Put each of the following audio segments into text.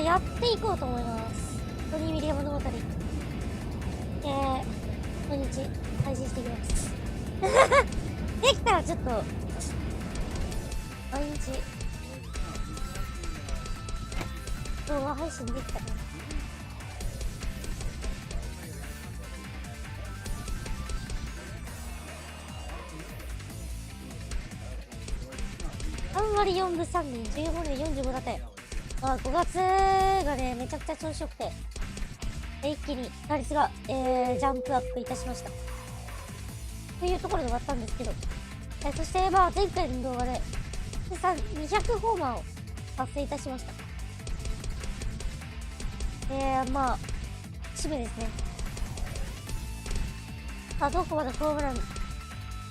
やっていこうと思います。トニー・ウィリアム物語。毎日配信していきます。できたらちょっと、毎日、動画配信できたらな。3割4分3厘、14本で45打点。まあ、5月がね、めちゃくちゃ調子よくて、一気に打率が、ジャンプアップいたしました。というところで終わったんですけど、そして、まあ、前回の動画で、200ホーマーを達成いたしました。まあ、節目ですね。さあ、どこまでホームラン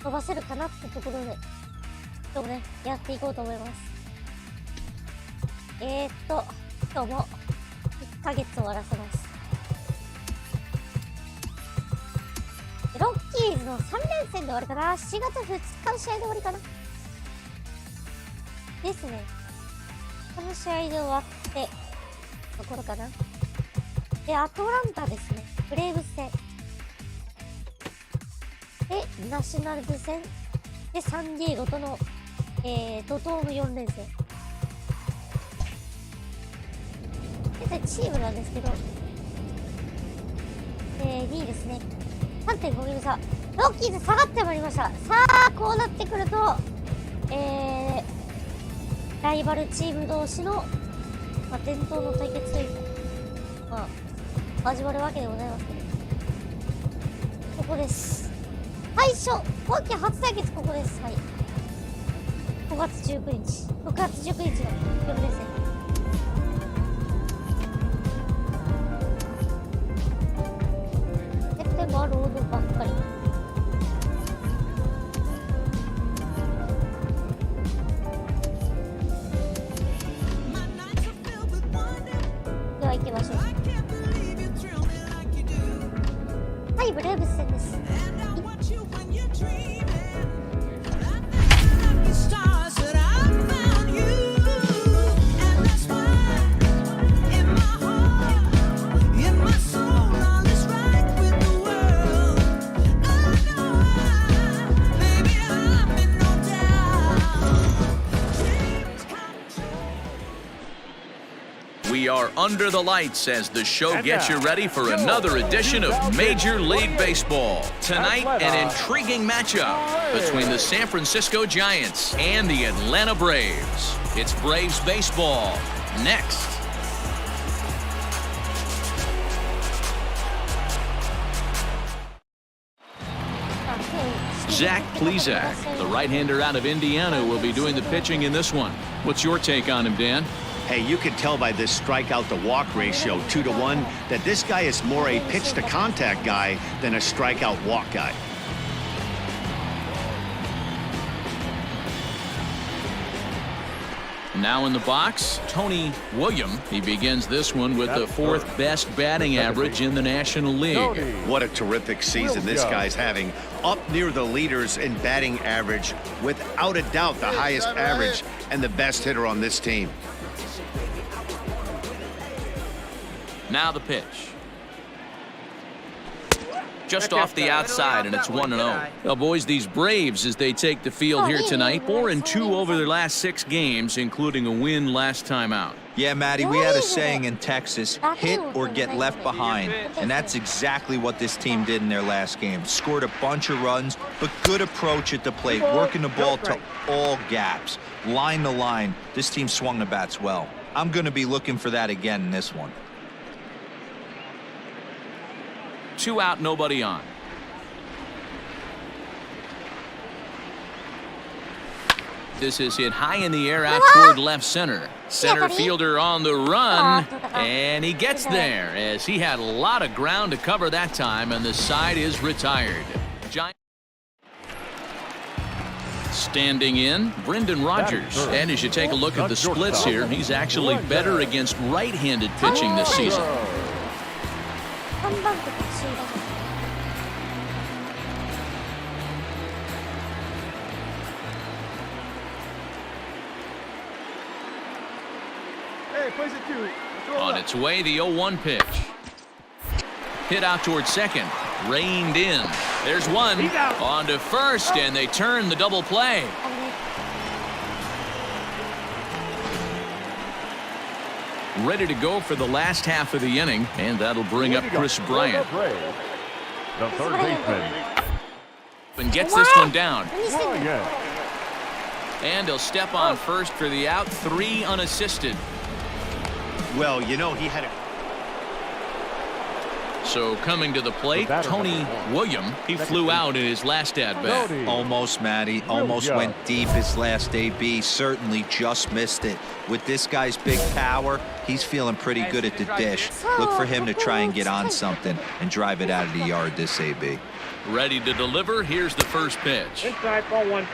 伸ばせるかなってところで、今日もね、やっていこうと思います。今日も1ヶ月終わらせます。ロッキーズの3連戦で終わりかな。4月2日の試合で終わりかな。ですね。この試合で終わって、ところかな。で、アトランタですね。ブレーブス戦。で、ナショナルズ戦。で、サンディエゴとの、怒涛の4連戦。現在チームなんですけど、2位ですね。3.5 ゲーム差。ロッキーズ下がってまいりました。さあ、こうなってくると、ライバルチーム同士の、まあ、伝統の対決というか、まあ、始まるわけでございますけど。ここです。最初、今季初対決ここです。はい。5月19日。6月19日の夜ですね。でもロードばっかり。では行きましょう。はい、ブレーブス戦です。We are under the lights as the show gets you ready for another edition of Major League Baseball. Tonight, an intriguing matchup between the San Francisco Giants and the Atlanta Braves. It's Braves baseball next. Zach Plesac, the right-hander out of Indiana, will be doing the pitching in this one. What's your take on him, Dan? Hey, you can tell by this strikeout-to-walk ratio, 2-to-1, that this guy is more a pitch-to-contact guy than a strikeout-walk guy. Now in the box, Tony William. He begins this one with the fourth best batting average in the National League. What a terrific season this guy's having. Up near the leaders in batting average, without a doubt the highest average and the best hitter on this team. Now the pitch. Just off the outside, and it's 1-0. Well, boys, these Braves, as they take the field here tonight, 4-2 over their last 6 games, including a win last time out. Yeah, Matty, we had a saying in Texas, hit or get left behind. And that's exactly what this team did in their last game. Scored a bunch of runs, but good approach at the plate, working the ball to all gaps. Line to line, this team swung the bats well. I'm going to be looking for that again in this one. 2 out, nobody on. This is hit high in the air out toward left center. Center fielder on the run, and he gets there as he had a lot of ground to cover that time, and the side is retired. Standing in, Brendan Rodgers. And as you take a look at the splits here, he's actually better against right-handed pitching this season. Hey, plays it cute. On its way, the 0-1 pitch. Hit out towards second. Reined in. There's one. On to first, and they turn the double play. Ready to go for the last half of the inning, and that'll bring up Chris Bryant. The third baseman. And gets this one down. And he'll step on first for the out. 3 unassisted. Well, you know, he had a... So coming to the plate, Tony William. He flew out in his last at-bat. Almost, Matty. Almost went deep his last AB. Certainly just missed it. With this guy's big power, he's feeling pretty good at the dish. Look for him to try and get on something and drive it out of the yard this AB. Ready to deliver. Here's the first pitch. Inside, ball 1.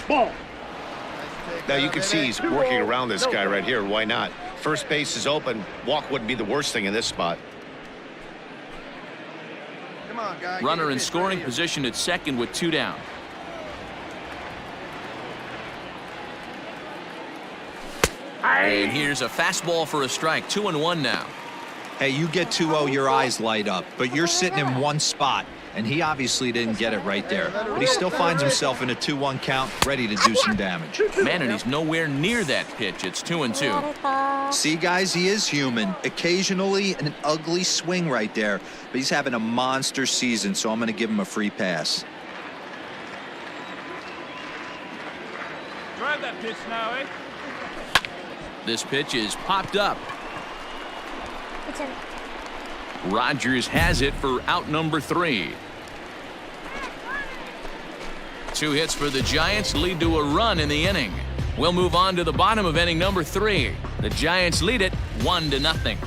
Ball. Now you can see he's working around this guy right here. Why not? First base is open. Walk wouldn't be the worst thing in this spot. Come on, guy. Runner in scoring position at second with 2 down. And here's a fastball for a strike. 2-1 now. Hey, you get 2-0, your eyes light up, but you're sitting in one spot, and he obviously didn't get it right there. But he still finds himself in a 2-1 count, ready to do some damage. Man, and he's nowhere near that pitch. It's 2-2. See, guys, he is human. Occasionally an ugly swing right there, but he's having a monster season, so I'm going to give him a free pass. Drive that pitch now, eh? This pitch is popped up. Rogers has it for out number 3. 2 hits for the Giants lead to a run in the inning. We'll move on to the bottom of inning number 3. The Giants lead it 1-0.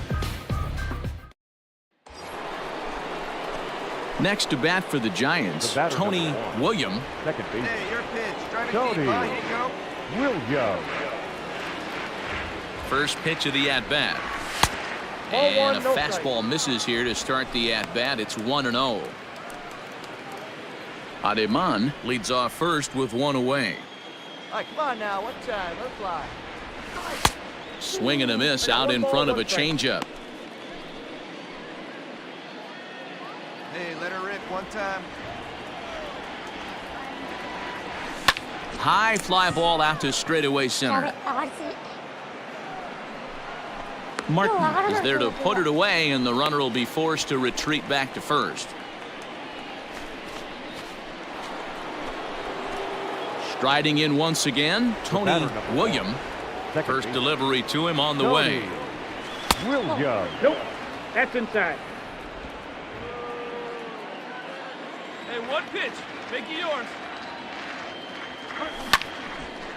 Next to bat for the Giants, Tony William. Second base. Hey, your pitch. Try to Tony keep on. Here you go. William. First pitch of the at-bat. Ball And a 1, no fastball misses here to start the at-bat. It's 1-0. Ademan leads off first with 1 away. All right, come on now. One time. Let it fly. Swing and a miss out in front of a changeup. Hey, let her rip one time. High fly ball out to straightaway center. Martin is there to put it away, and the runner will be forced to retreat back to first. Striding in once again, Tony William. First delivery to him on the way. William. Nope. That's inside. Hey, one pitch. Make it yours.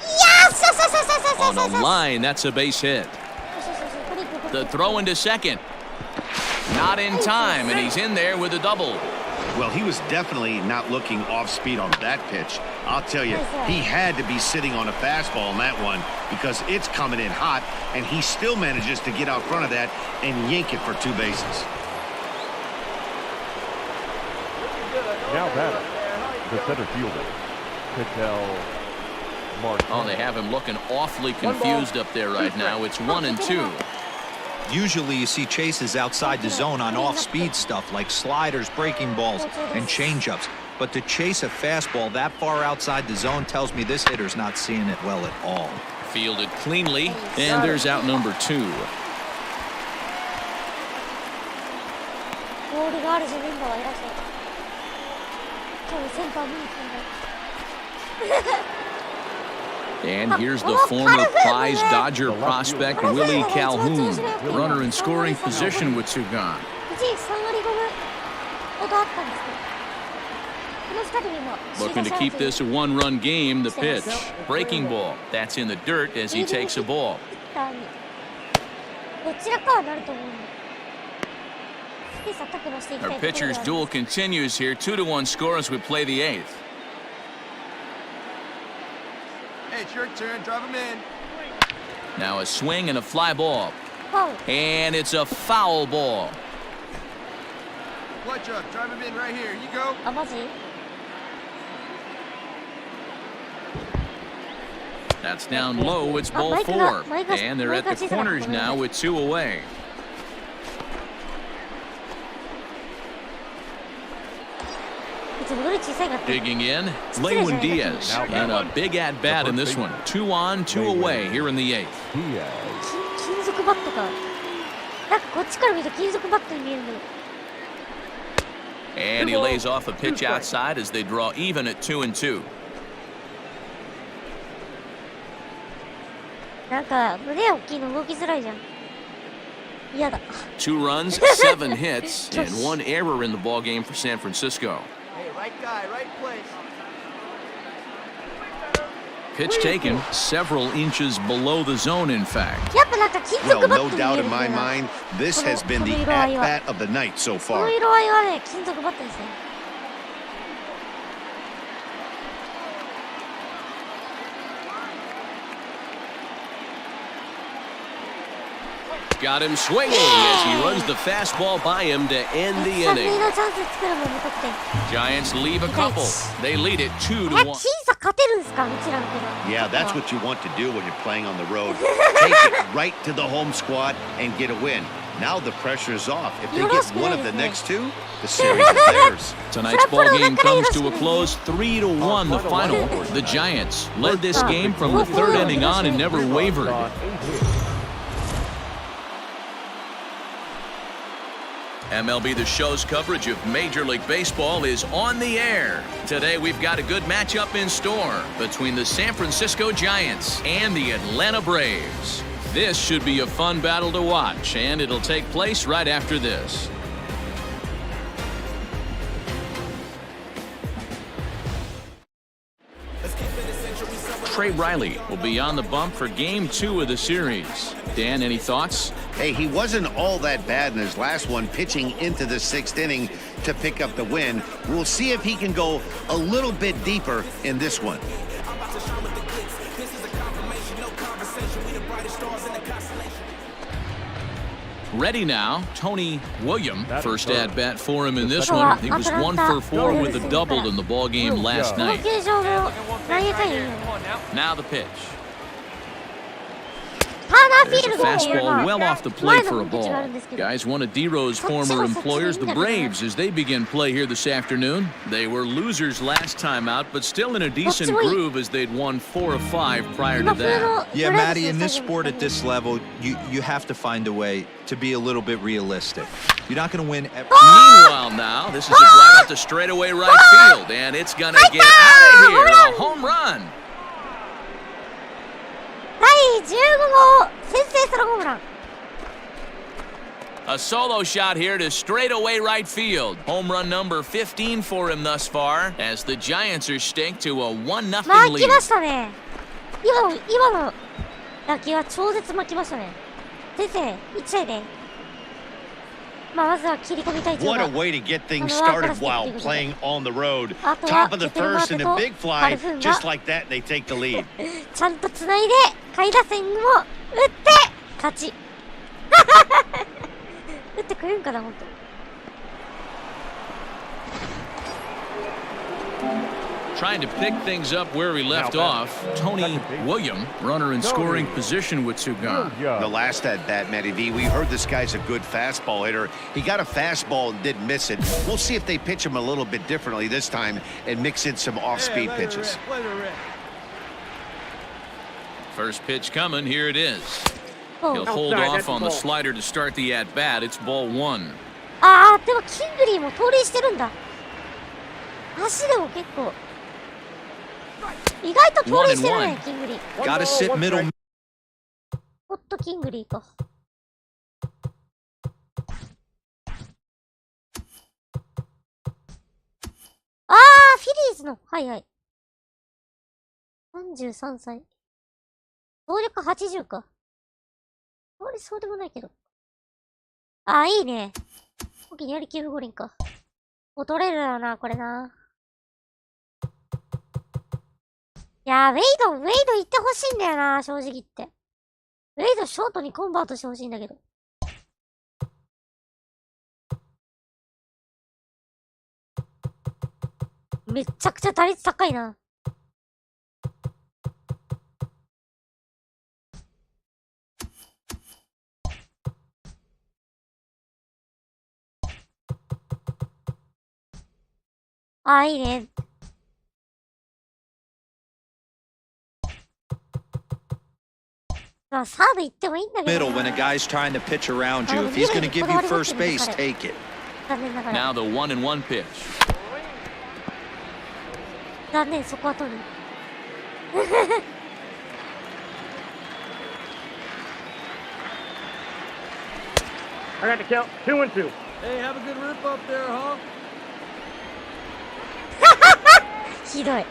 Yes! On a line, that's a base hit. The throw into second. Not in time, and he's in there with a double. Well, he was definitely not looking off speed on that pitch. I'll tell you, he had to be sitting on a fastball on that one because it's coming in hot, and he still manages to get out front of that and yank it for 2 bases. Now batter, the center fielder, Patel Martin. Oh, they have him looking awfully confused up there right now. It's 1-2. Usually you see chases outside the zone on off-speed stuff like sliders, breaking balls, and changeups. But to chase a fastball that far outside the zone tells me this hitter's not seeing it well at all. Fielded cleanly, and there's out number 2. And here's the former prize Dodger prospect Willie Calhoun. Runner in scoring position with 2 gone. Looking to keep this a 1-run game. The pitch. Breaking ball. That's in the dirt as he takes a ball. Our pitcher's duel continues here. 2-1 score as we play the 8th. Hey, it's your turn. Drive him in. Now a swing and a fly ball. And it's a foul ball. Clutch up. Drive him in right here. You go. That's down low. It's ball 4. And they're at the corners now with 2 away. Digging in, Lewin Diaz. And a big at-bat in this one. 2 on, 2 away here in the 8th. 金属バットか。なんかこっちから見ると金属バットに見えるんだよ。And he lays off a pitch outside as they draw even at 2-2. なんか胸大きいの動きづらいじゃん。嫌だ。2 runs, 7 hits, and 1 error in the ball game for San Francisco. Hey, right guy, right place. Pitch taken several inches below the zone, in fact. やっぱなんか金属 Well, バッ no トに見え doubt る in んだ my よな。 mind, this has been the at-bat of the night so こ far. の色合いはね、金属バットですね。Got him swinging as he runs the fastball by him to end the 三塁 inning. のチャンス作るもん無得点。 Giants leave a couple. They lead it 2-1. 僅差勝てるんすか、うちらのけど。 Yeah, that's what you want to do when you're playing on the road. Take it right to the home squad and get a win. Now the pressure's off. If they get one of the next 2, the series is theirs. Tonight's ball game comes to a close 3-1 the final. The Giants led this game from the 3rd inning on and never wavered. MLB The Show's coverage of Major League Baseball is on the air. Today we've got a good matchup in store between the San Francisco Giants and the Atlanta Braves. This should be a fun battle to watch, and it'll take place right after this. Trey Riley will be on the bump for Game 2 of the series. Dan, any thoughts? Hey, he wasn't all that bad in his last one, pitching into the 6th inning to pick up the win. We'll see if he can go a little bit deeper in this one. Ready now, Tony William. First at bat for him in this one. He was 1 for 4 with a double in the ball game last この night. 球場も何やかんや言うの。 Now the pitch. ターナーフィ There's ー a ルドっていう fastball well まあ off the 前 plate の for a ピッチがあ ball. るんですけど。 Guys, one of D-Row's former employers, the Braves, as they begin play here this afternoon. They were losers last time out, but still in a decent groove as they'd won 4 of 5 prior to 今風 that. の Yeah, ブレー Maddie, ブ in ス this の sport at this level, you have to find a way to be a little bit realistic. You're not going to win every... Meanwhile now, this is a drive out to straightaway right field, and it's gonna get out of here. A home run. 第15号先制ソロホームラン。 A solo shot here to straightaway right field. Home run number 15 for him thus far, as the Giants are staked to a 1-0巻き lead. ましたね。今の打球は超絶巻きましたね。先生、1試合で。まあまずは切り込みたいという What か a way to get things started while playing on the road. Top of the first and a big fly, just like that, they take the lead. ちゃんとつないで下位打線を打って勝ち。打ってくれるんかな、本当。Trying to pick things up where he left off, Tony William, runner in scoring position with 2 gone. The last at bat, Matty V, we heard this guy's a good fastball hitter. He got a fastball and didn't miss it. We'll see if they pitch him a little bit differently this time and mix in some off-speed pitches. First pitch coming, here it is. He'll hold off on the slider to start the at-bat. It's ball 1. ああ、でもキングリーも盗塁してるんだ。足でも結構。意外と盗塁してるね、キングリー。 Gotta sit middle. ホットキングリーか。ああ、フィリーズの。はいはい。33歳。総力80か。あれ、そうでもないけど。ああ、いいね。大きにやりきる五輪か。もう取れるだろうな、これな。いやー、ウェイド行ってほしいんだよな、正直言って。ウェイドショートにコンバートしてほしいんだけど。めっちゃくちゃ打率高いな。ああ、いいね。まあ、サード行ってもいいんだけど Middle な。 when a guy's trying to pitch around you. If he's going to give you first base, take it. 残念ながら。 Now the 1-1 pitch. 残念、そこは取る。I got to count 2-2. Hey, have a good rip up there, huh? ひどい。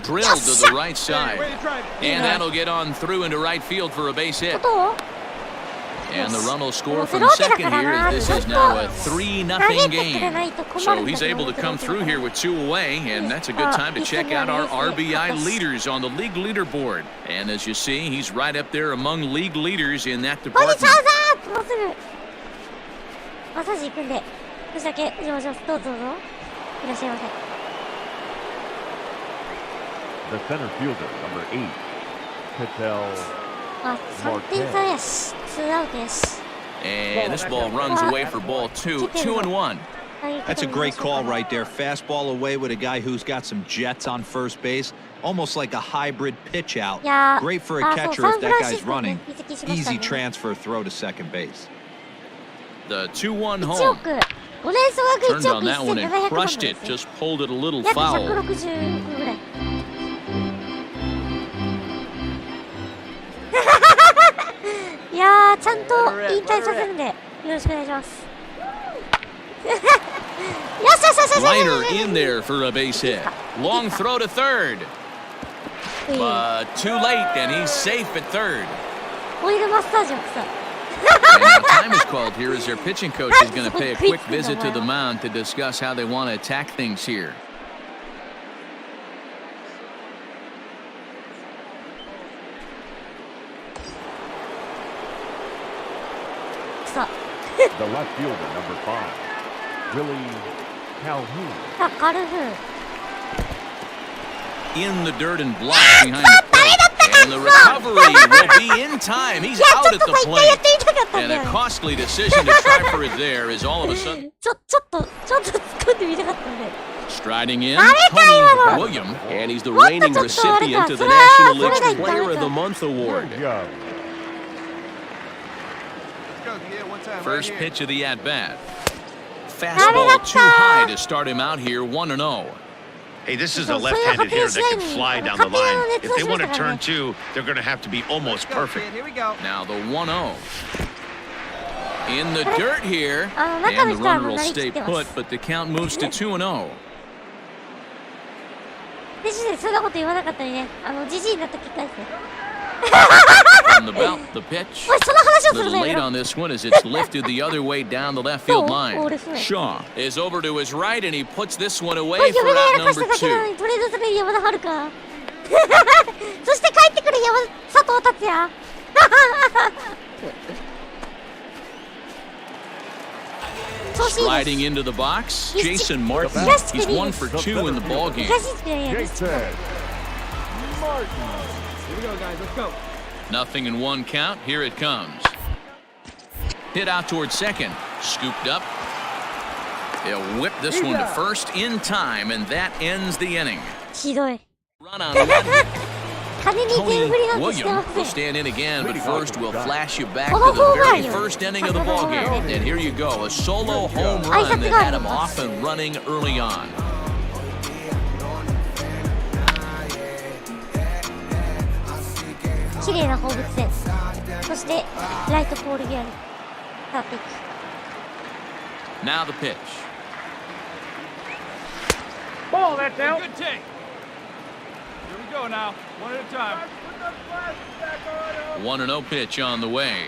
Drilled to the right side. And that'll get on through into right field for a base hit. どう And the run will score from second here as this is now a 3-0 game. So he's able to come through here with 2 away, and that's a good time to check out our RBI leaders on the league leaderboard. And as you see, he's right up there among league leaders in that ポジ department. ションだーもうすぐマッサージ行くんで少しだけお邪魔します。どうぞどうぞいらっしゃいませ。 The center fielder, number 8, Patel. あ、3点差やし2アウトやし And this ball runs away for ball 2, 2-1. That's a great call right there. Fastball away with a guy who's got some jets on first base. Almost like a hybrid pitch out. Yeah. Great for a Ah, so catcher if San that guy's Francisco running. に移籍しました Easy ね。 transfer throw to second base. The 2-1 1 home. 億5年総額 Turned 1 on 億 that one and 1700万 crushed で it. すね Just pulled it a little 約 foul. 160億ぐらいいやーちゃんと引退させるんでよろしくお願いしますよしよしよしよし Liner in there for a base hit. Long throw to third. But too late, and he's safe at third. オイルマッサージをさ And now time is called here as their pitching coach is going to pay a quick visit to the mound to discuss how they want to attack things here. さ The left fielder, number 5, Willie Calhoun. あカルフーン In the dirt and blocked behind the plate. And the recovery will be in time. He's いや out ちょっ at と the さ一回やっ plate. てみたかったん And だ a よ costly decision to try for it there is all of a sudden ちょっと突っ込んでみたかったんで striding in ダメか今の Tony William. And he's the もっと reigning ちょっとあれ recipient か of そ the れは National それ League's がダメ Player of the か Month award. Good job. Yeah, one time First right here. pitch of the at-bat. Fastball too high to start him out here 1-0. Hey, this is a left-handed hitter that can fly down the line. If they want to turn 2, they're going to have to be almost Go, perfect. kid, here we go. Now the 1-0. In the dirt here. 中 And の the 人は runner もう will なりきっ stay てま put, す but the count moves to 2-0. 弟子でそんなこと言わなかったりねじじいになった結果ですね On the belt, the pitch. おいその話を A する little の late やめろ on this one as it's lifted the other way down the left field line. Oh, that's right. Shaw is over to his right and he puts this one お away い for 嫁がや out らかした number だけなの 2. にトレードする山田遥香そして帰ってくる佐藤達也調子いい Sliding です into the box, He's Jason Martin. just He's kidding. 1 for 2 in the ball game. 東地区でやる Jason Martin. Here we go, guys. Let's go. Nothing in 1 count. Here it comes. Hit out towards second. Scooped up. They'll whip this one to first in time, and that ends the inning. ひどい Run on one. 金に Tony 全振りなんてしてま William せ will ん stand in again, but first we'll flash you back こ to の the ホームラン very よ first inning of the ball game. And here you go, a solo home 挨 run 拶 that があ had り him ます off and running early on. 綺麗な放物線そしてライトポール際に立っていく Now the pitch. Ball, that's out. Good take. Here we go now. One at a time. 1-0 pitch on the way.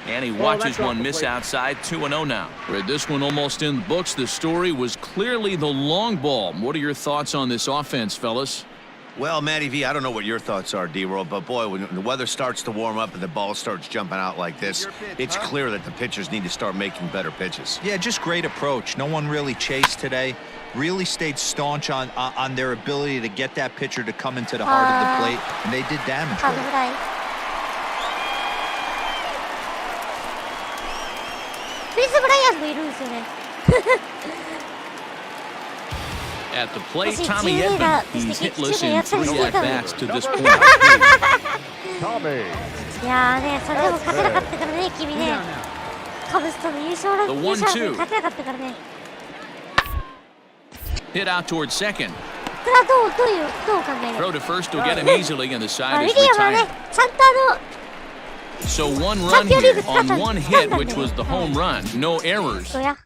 And he watches one miss outside, 2-0 now. With this one almost in the books, the story was clearly the long ball. What are your thoughts on this offense, fellas? Well, Matty V, I don't know what your thoughts are, D-Roll, but boy, when the weather starts to warm up and the ball starts jumping out like this, it's clear that the pitchers need to start making better pitches. Yeah, just great approach. No one really chased today. Really stayed staunch on their ability to get that pitcher to come into the heart of the plate, and they did damage ハー with ド it. フライリス・ブライアンもいるんですよね。 At the plate, 私 Tommy チームリーダ Edman. ーと He's して劇 hitless 中でや in ったり 3 してたのに。 at-bats to this point. Tommy. いやーね、それでも勝てなかったからね、君ね。カブスとの優勝に勝てなかったからね。 Hit out towards second. それはどう考える？ Throw to first will get him easily, and the ウ side ィ is リアムはね、 retired. ちゃんとSo 1 run here on 1 hit, which was the home run. No errors. そうや。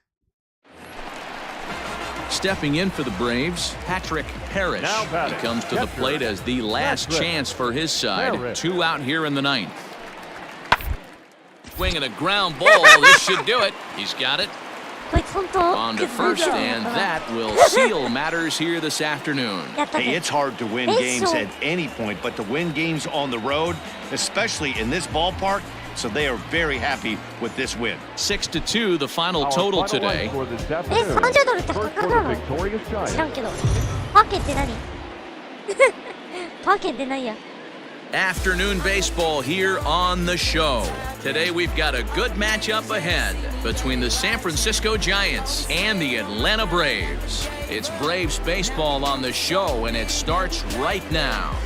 Stepping in for the Braves, Patrick Parrish. He comes to the plate as the last chance for his side. 2 out here in the 9th. Swinging a ground ball. This should do it. He's got it. こいつ本当 On to first, and that will seal matters here this afternoon. やったね。 Hey, it's hard to win games at any point, but to win games on the road, especially in this ballpark, so they are very happy with this win. 6-2, the final total today. 30ドルって破格なの？知らんけど。パーケって何？パーケって何や？ Afternoon baseball here on the show. Today we've got a good matchup ahead between the San Francisco Giants and the Atlanta Braves. It's Braves baseball on the show, and it starts right now.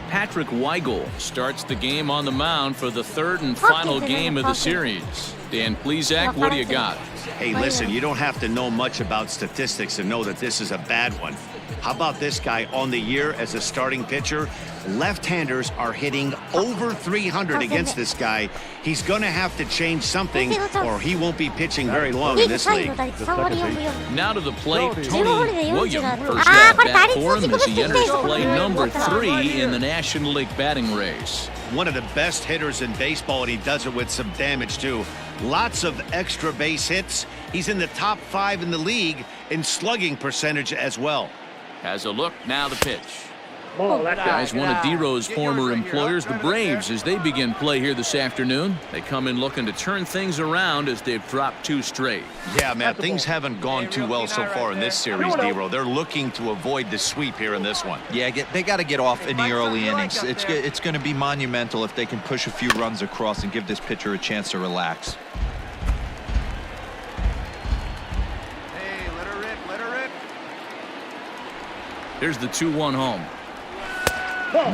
Patrick Weigel starts the game on the mound for the third and final game of the series. Dan Plezak, what do you got? Hey, listen, you don't have to know much about statistics to know that this is a bad one. How about this guy on the year as a starting pitcher? Left-handers are hitting over 300 against this guy. He's going to have to change something or he won't be pitching very long in this league. Now to the plate, Tony Williams. First at-bat for him as he enters play number 3 in the National League batting race. One of the best hitters in baseball, and he does it with some damage, too. Lots of extra base hits. He's in the top 5 in the league in slugging percentage as well. Has a look, now the pitch. Guys, one of D-Row's former employers, the Braves, as they begin play here this afternoon. They come in looking to turn things around as they've dropped 2 straight. Yeah, man, things haven't gone too well so far in this series, D-Row. They're looking to avoid the sweep here in this one. Yeah, they got to get off in the early innings. It's going to be monumental if they can push a few runs across and give this pitcher a chance to relax. Hey, let her rip, let her rip. Here's the 2-1 home.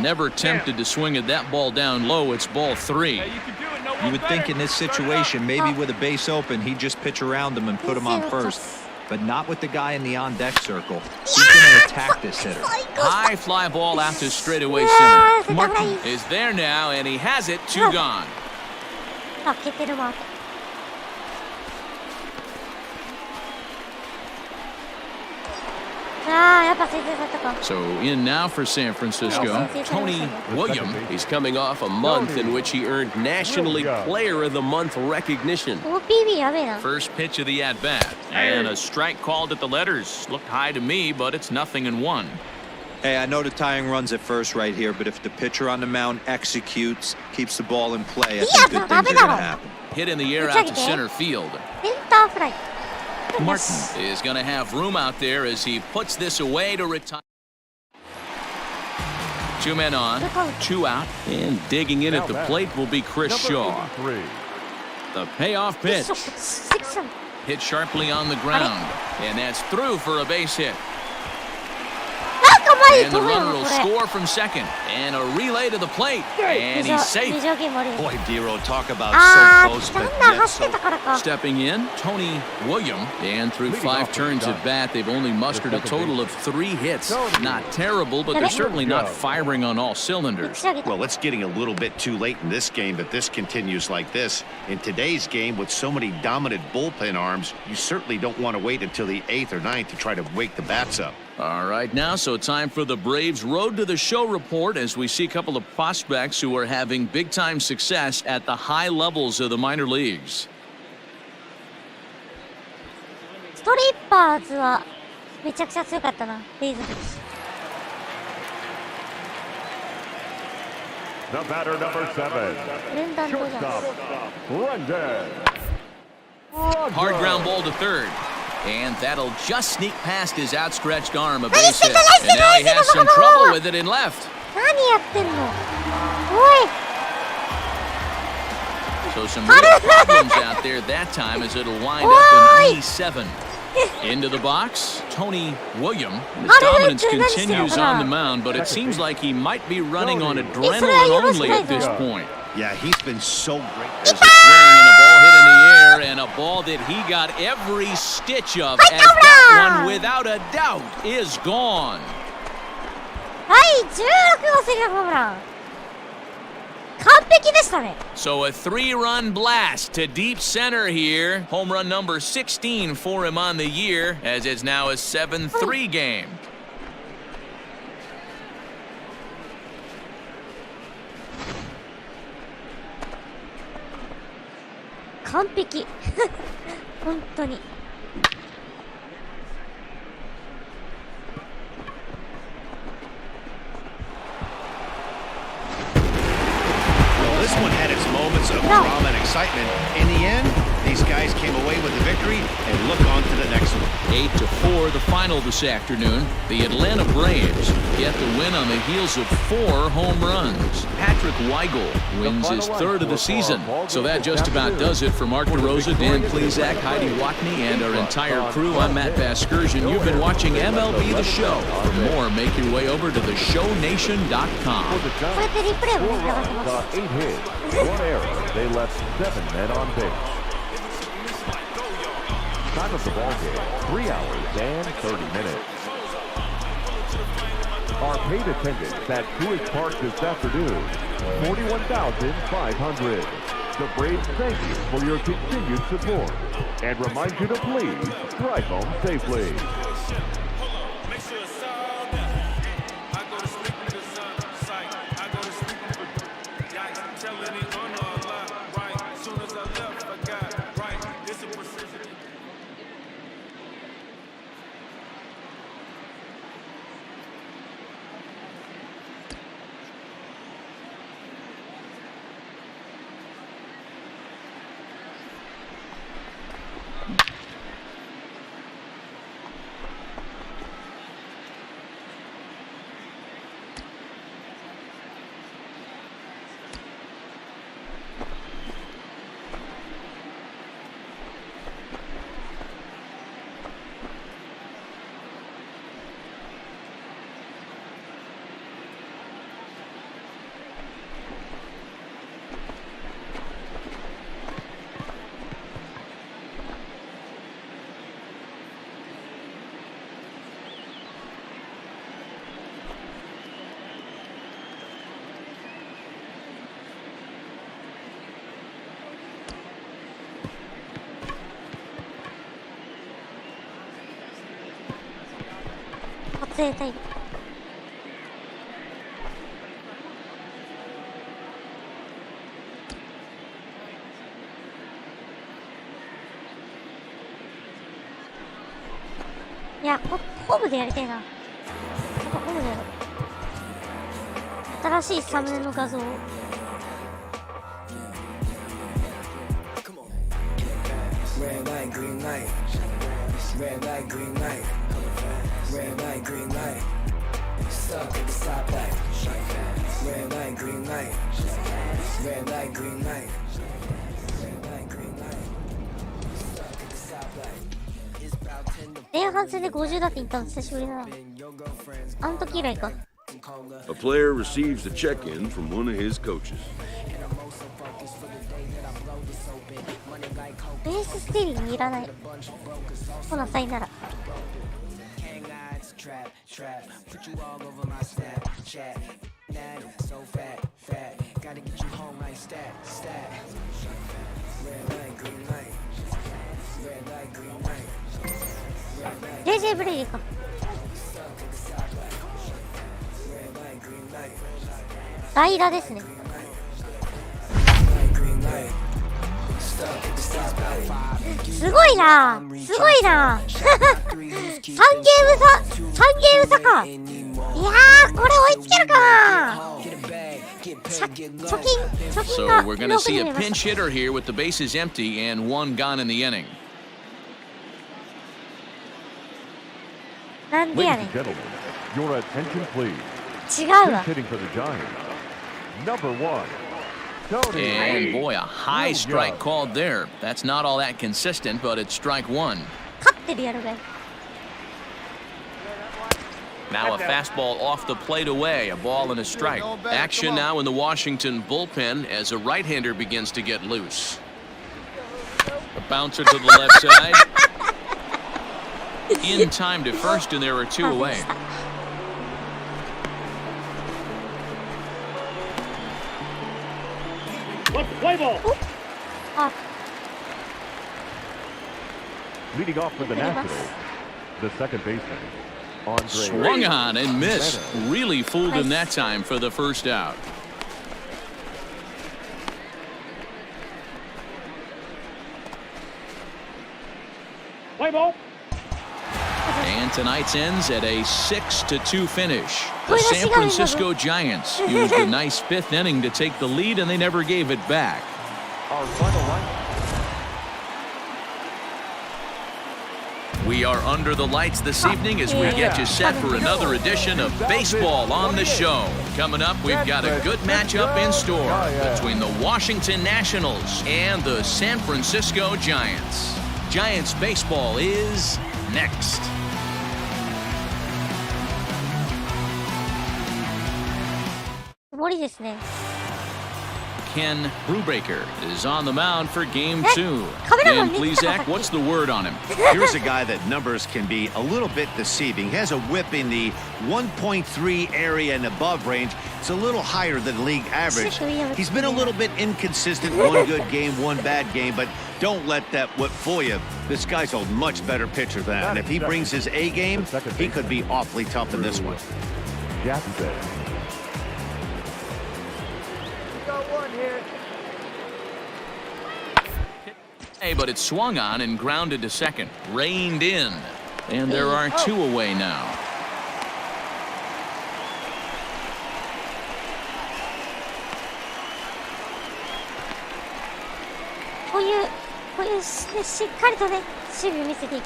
Never tempted to swing at that ball down low. It's ball 3. You would think in this situation, maybe with a base open, he'd just pitch around him and put him on first. But not with the guy in the on-deck circle. He's going to attack this hitter. High fly ball out to straightaway center. Martin is there now, and he has it. 2 gone. あ、蹴ってるわ。So in now for San Francisco, Tony Williams. He's coming off a month in which he earned National League Player of the Month recognition. First pitch of the at-bat. And a strike called at the letters. Looked high to me, but it's 0-1. Hey, I know the tying runs at first right here, but if the pitcher on the mound executes, keeps the ball in play, I think good things are going to happen. Hit in the air out to center field. Martin is going to have room out there as he puts this away to retire. 2 men on, 2 out, and digging in at the plate will be Chris Shaw. The payoff pitch. Hit sharply on the ground, and that's through for a base hit. And the runner will score from second, and a relay to the plate, and he's safe. Boy, D-Row, talk about so close, but yet so... Stepping in, Tony Williams, and through 5 turns at bat, they've only mustered a total of 3 hits. Not terrible, but they're certainly not firing on all cylinders. Well, it's getting a little bit too late in this game, but this continues like this. In today's game, with so many dominant bullpen arms, you certainly don't want to wait until the 8th or 9th to try to wake the bats up. All right, now, so time for the Braves Road to the Show report as we see a couple of prospects who are having big-time success at the high levels of the minor leagues. ストリッパーズはめちゃくちゃ強かったな、レイズ。 The batter number 7. Shortstop, London. Hard ground ball to third. And that'll just sneak past his outstretched arm, a base hit. And now he has some trouble with it in left. 何やってんのおい So some real problems out there that time as it'll wind up in E7. Into the box, Tony William. His dominance continues on the mound, but it seems like he might be running on adrenaline only at this point. Yeah, he's been so great. There's a swing and a ball hit in the air, and a ball that he got every stitch of, as that one, without a doubt, is gone. はい16号スリーランホームラン完璧でしたね So a 3-run blast to deep center here. Home run number 16 for him on the year, as it's now a 7-3 game. 完璧本当に This one had its moments of drama and excitement. In the end, these guys came away with the victory and look on to the next one. 8-4, the final this afternoon. The Atlanta Braves get the win on the heels of 4 home runs. Patrick Weigel wins his 3rd of the season. So that just about does it for Mark DeRosa, Dan Plezak, Heidi Watney, and our entire crew. I'm Matt Vasgersian. You've been watching MLB The Show. For more, make your way over to theshownation.com. これってリプレイも流れてます Got 8 hits, 1 error. They left 7 men on base. Time of the ball game, 3 hours and 30 minutes. Our paid attendance at Truist Park this afternoon, 41,500. The Braves thank you for your continued support and remind you to please drive home safely.撮影タイムいやホームでやりたいなホームでやろう新しいサムネの画像をRed light, green light. Red light, green light. Red light, green light. Stuck at the stoplight. Red light, green light. Red light, green light. Red light, green light. Stuck at the stoplight. It's about 10 to 前半戦で50打点いったの久しぶりだなあん時以来か A player receives a check-in from one of his coaches. ベースステーリングいらないほなさいならJJ ブレイディか代打ですねすごいなすごいな3ゲーム差かいやーこれ追いつけるかな貯金 So we're going to see a pinch hitter here with the bases empty and 1 gone in the inning. なんでや Ladies ねん。 and gentlemen, your attention please. 違うわ Who's。hitting for the Giants? Number 1, Tony. And boy, a high strike called there. That's not all that consistent, but it's strike one. 勝ってるやろがい。Now a fastball off the plate away, a ball and a strike. Action now in the Washington bullpen as a right-hander begins to get loose. A bouncer to the left side. In time to first, and there are two away. あ、 Leading off for the Nationals, the second baseman, Andre. Swung on and missed. Really fooled him that time for the first out. And tonight's ends at a 6-2 finish. The San Francisco Giants used a nice fifth inning to take the lead, and they never gave it back. Our final line. We are under the lights this evening as we get you set for another edition of Baseball on the Show. Coming up, we've got a good matchup in store between the Washington Nationals and the San Francisco Giants. Giants baseball is next. Ken Brubaker is on the mound for game two. Dan Plesac, what's the word on him? Here's a guy that numbers can be a little bit deceiving. He has a whip in the 1.3 area and above range. It's a little higher than league average. He's been a little bit inconsistent. One good game, one bad game, but don't let that whip fool you. This guy's a much better pitcher than that. And if he brings his A game, he could be awfully tough in this one. Jackson. Hey, but it's swung on and grounded to second. Reined in. And there are two away now.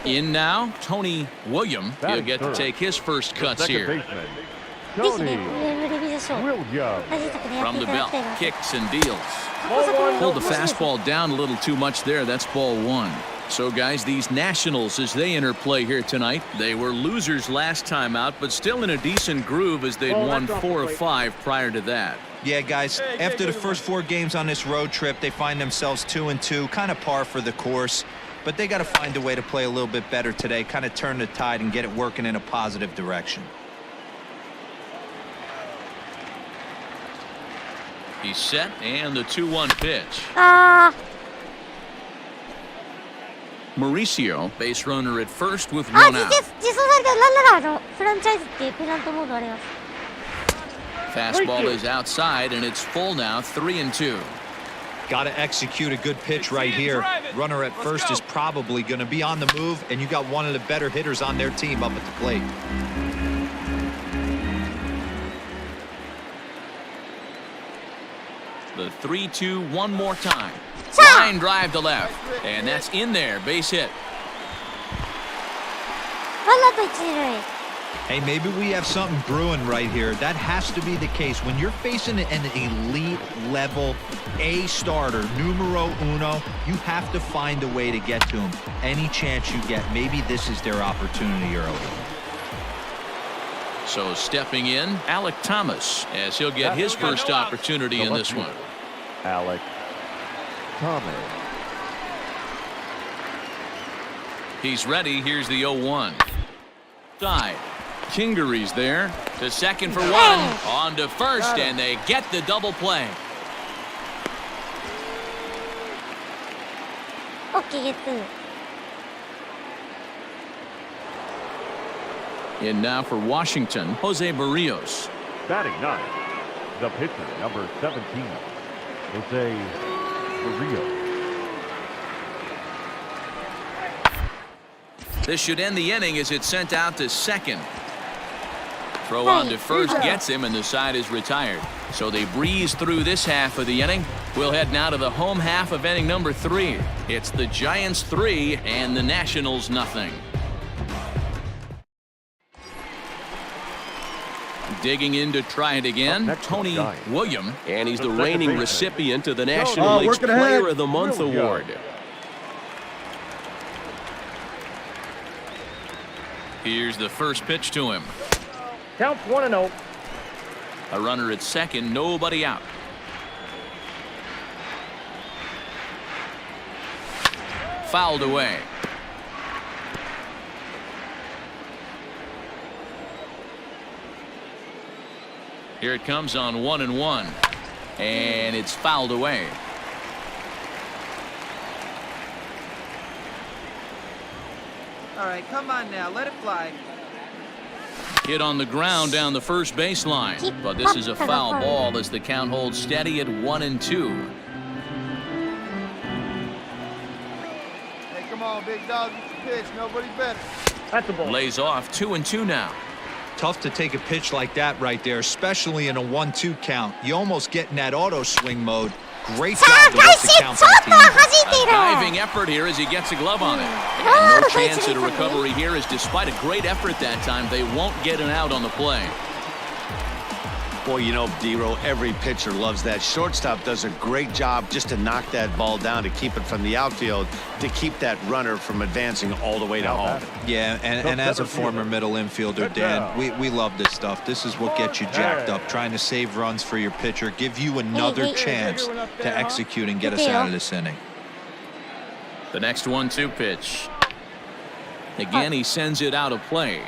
In now, Tony William. He'll get to take his first cuts here. Tony William. From the belt, kicks and deals. Pulled the fastball down a little too much there. That's ball one. So, guys, these Nationals, as they enter play here tonight, they were losers last time out, but still in a decent groove as they'd won 4 of 5 prior to that. Yeah, guys, after the first 4 games on this road trip, they find themselves 2-2, kind of par for the course. But they got to find a way to play a little bit better today, kind of turn the tide and get it working in a positive direction. He's set, and the 2-1 pitch. Mauricio, base runner at first with one out. Fastball is outside, and it's full now, 3-2. Got to execute a good pitch right here. Runner at first is probably going to be on the move, and you got one of the better hitters on their team up at the plate. The 3-2 one more time. Line drive to left, and that's in there. Base hit. Hey, maybe we have something brewing right here. That has to be the case. When you're facing an elite level A starter, numero uno, you have to find a way to get to him. Any chance you get, maybe this is their opportunity early. So stepping in, Alec Thomas, as he'll get his first opportunity in this one. Alec Thomas. He's ready. Here's the 0-1. Side. Kingery's there. To second for one. On to first, and they get the double play. Okay, In now for Washington, Jose Barrios. Batting 9, the pitcher, number 17, Jose Barrios. This should end the inning as it's sent out to second. Throw on to first gets him, and the side is retired. So they breeze through this half of the inning. We'll head now to the home half of inning number 3. It's the Giants 3 and the Nationals nothing. Digging in to try it again, Tony William. And he's the reigning recipient of the National League's Player of the Month award. Here's the first pitch to him. Counts 1-0. A runner at second, nobody out. Fouled away. Here it comes on 1-1, and it's fouled away. All right, come on now, let it fly. Hit on the ground down the first baseline, but this is a foul ball as the count holds steady at 1-2. Hey, come on, big dog, pitch, nobody better. That's a ball. Lays off 2-2 now. Tough to take a pitch like that right there, especially in a 1-2 count. You almost get in that auto swing mode. Great job to let the count back to you. A diving effort here as he gets a glove on it. And no chance at a recovery here, as despite a great effort that time, they won't get an out on the play. Boy, you know, D-Row, every pitcher loves that. Shortstop does a great job just to knock that ball down, to keep it from the outfield, to keep that runner from advancing all the way to home. Yeah, and as a former middle infielder, Dan, we love this stuff. This is what gets you jacked up, trying to save runs for your pitcher, give you another chance to execute and get us out of this inning. The next 1-2 pitch. Again, he sends it out of play.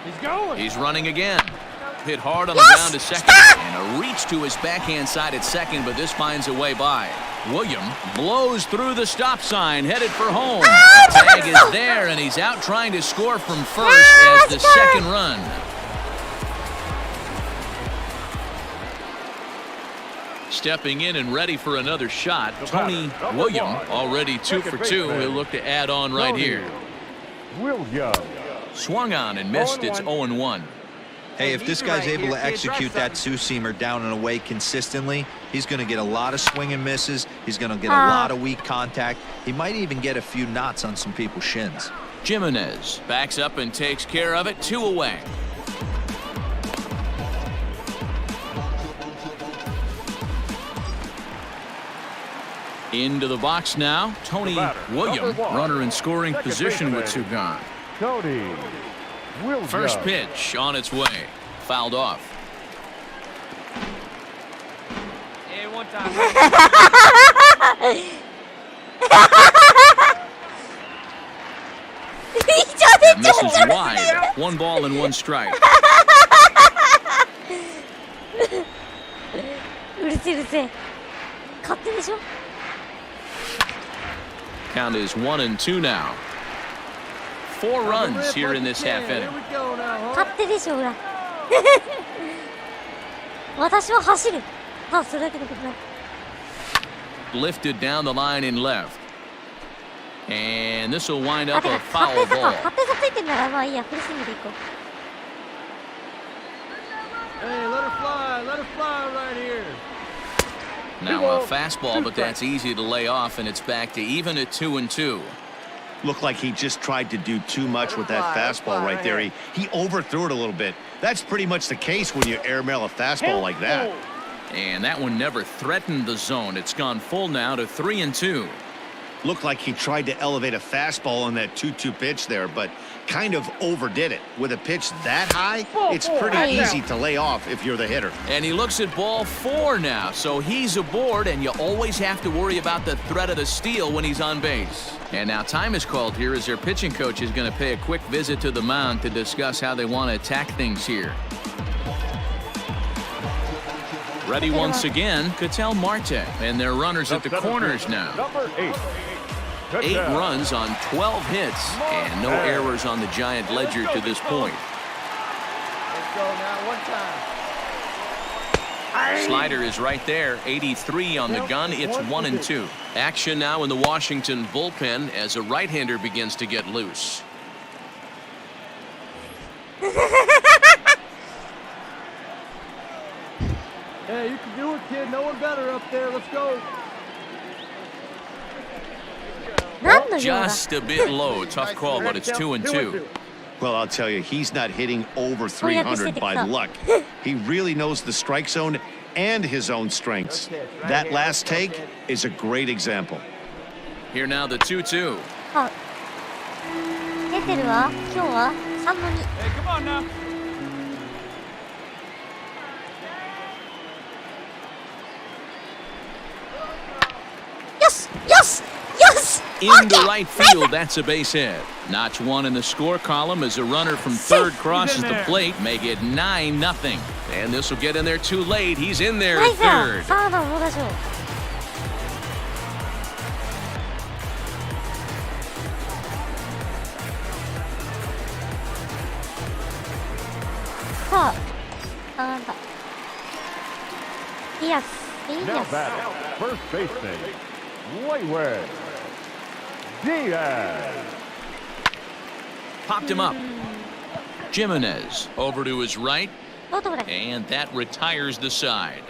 He's going. He's running again. Hit hard on the ground to second. And a reach to his backhand side at second, but this finds a way by. William blows through the stop sign, headed for home. Tag is there, and he's out trying to score from first as the second run. Stepping in and ready for another shot, Tony William, already 2 for 2. He'll look to add on right here. William. Swung on and missed. It's 0-1. Hey, if this guy's able to execute that two-seamer down and away consistently, he's going to get a lot of swing and misses. He's going to get a lot of weak contact. He might even get a few knots on some people's shins. Jimenez backs up and takes care of it. 2 away. Into the box now, Tony William, runner in scoring position with 2 gone. Tony William. First pitch on its way. Fouled off. Hey, one time. That misses wide. 1 ball and 1 strike. うるせえうるせえ。勝手でしょ。 Count is 1-2 now. 4 runs here in this half inning. 勝手でしょ、裏。私は走る。あ、それだけのことだ。 Lifted down the line in left. And this will wind up a foul ball. 勝手さついてんならまあいいや、フルスイングでいこう。 Hey, let her fly right here. Now a fastball, but that's easy to lay off, and it's back to even at 2-2. Looked like he just tried to do too much with that fastball right there. He overthrew it a little bit. That's pretty much the case when you airmail a fastball like that. And that one never threatened the zone. It's gone full now to 3-2. Looked like he tried to elevate a fastball on that 2-2 pitch there, but kind of overdid it. With a pitch that high, it's pretty easy to lay off if you're the hitter. And he looks at ball 4 now, so he's aboard, and you always have to worry about the threat of the steal when he's on base. And now time is called here as their pitching coach is going to pay a quick visit to the mound to discuss how they want to attack things here. Ready once again, Ketel Marte, and their runners at the corners now. Number 8. 8 runs on 12 hits, and no errors on the Giant ledger to this point. Let's go now, one time. Slider is right there, 83 on the gun. It's 1-2. Action now in the Washington bullpen as a right-hander begins to get loose. Hey, you can do it, kid. No one better up there. Let's go. 何の用だ。 Just a bit low. Tough call, but it's 2-2. Well, I'll tell you, he's not hitting over 300 by luck. He really knows the strike zone and his own strengths. That last take is a great example. Here now, the 2-2. あ、出てるわ。今日は3の2。 Hey, come on now. よしよしよし Into right field, that's a base hit. Notch one in the score column as a runner from third crosses the plate, make it 9-0. And this will get in there too late. He's in there ナイ at スだ。 third. さあ、どうでしょう。さあ、なんだ。ディアス、ディ Now アス。 batting, first baseman, Wayward Diaz. Popped him up. Jimenez over to his right, どうとこだ。 and that retires the side.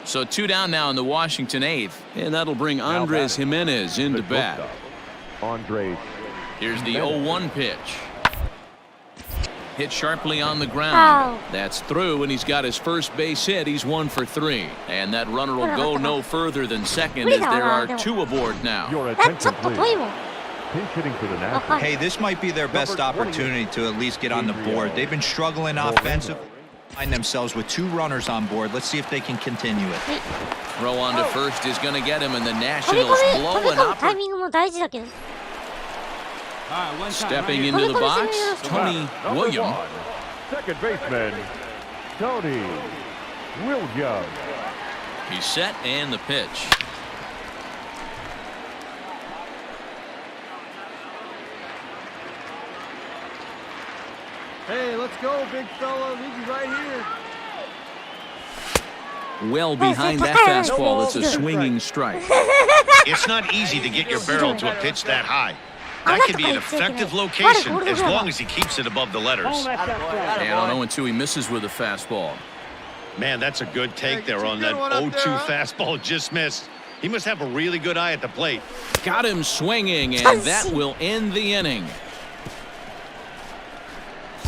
So 2 down now in the Washington 8th, and that'll bring Andres Jimenez into bat. Andres. Here's the 0-1 pitch. Hit sharply on the ground. Ow. That's through, and he's got his first base hit. He's 1 for 3. And that runner will go no further than second as there are 2 aboard now. Your ちょっ attention, と遠い please. もん。 Pinch hitting for the あ、 Nationals. はい。 Hey, this might be their best opportunity to at least get on the board. They've been struggling offensive. Find themselves with 2 runners on board. Let's see if they can continue it. Throw on to first is going to get him, and the 飛び Nationals 込 blow む an タイ up. ミングも大事だけど。 Stepping into the box, Tony Number William. 1, second baseman, Tony Williams. He's set, and the pitch. Hey, let's go, big fella. Leave you right here. Well behind that fastball, it's a swinging strike. It's not easy to get your barrel to a pitch that high. That can be an effective location as long as he keeps it above the letters. And on 0-2, he misses with a fastball. Man, that's a good take there on that Get one up 0-2 there, huh? fastball just missed. He must have a really good eye at the plate. Got him swinging, and that will end the inning.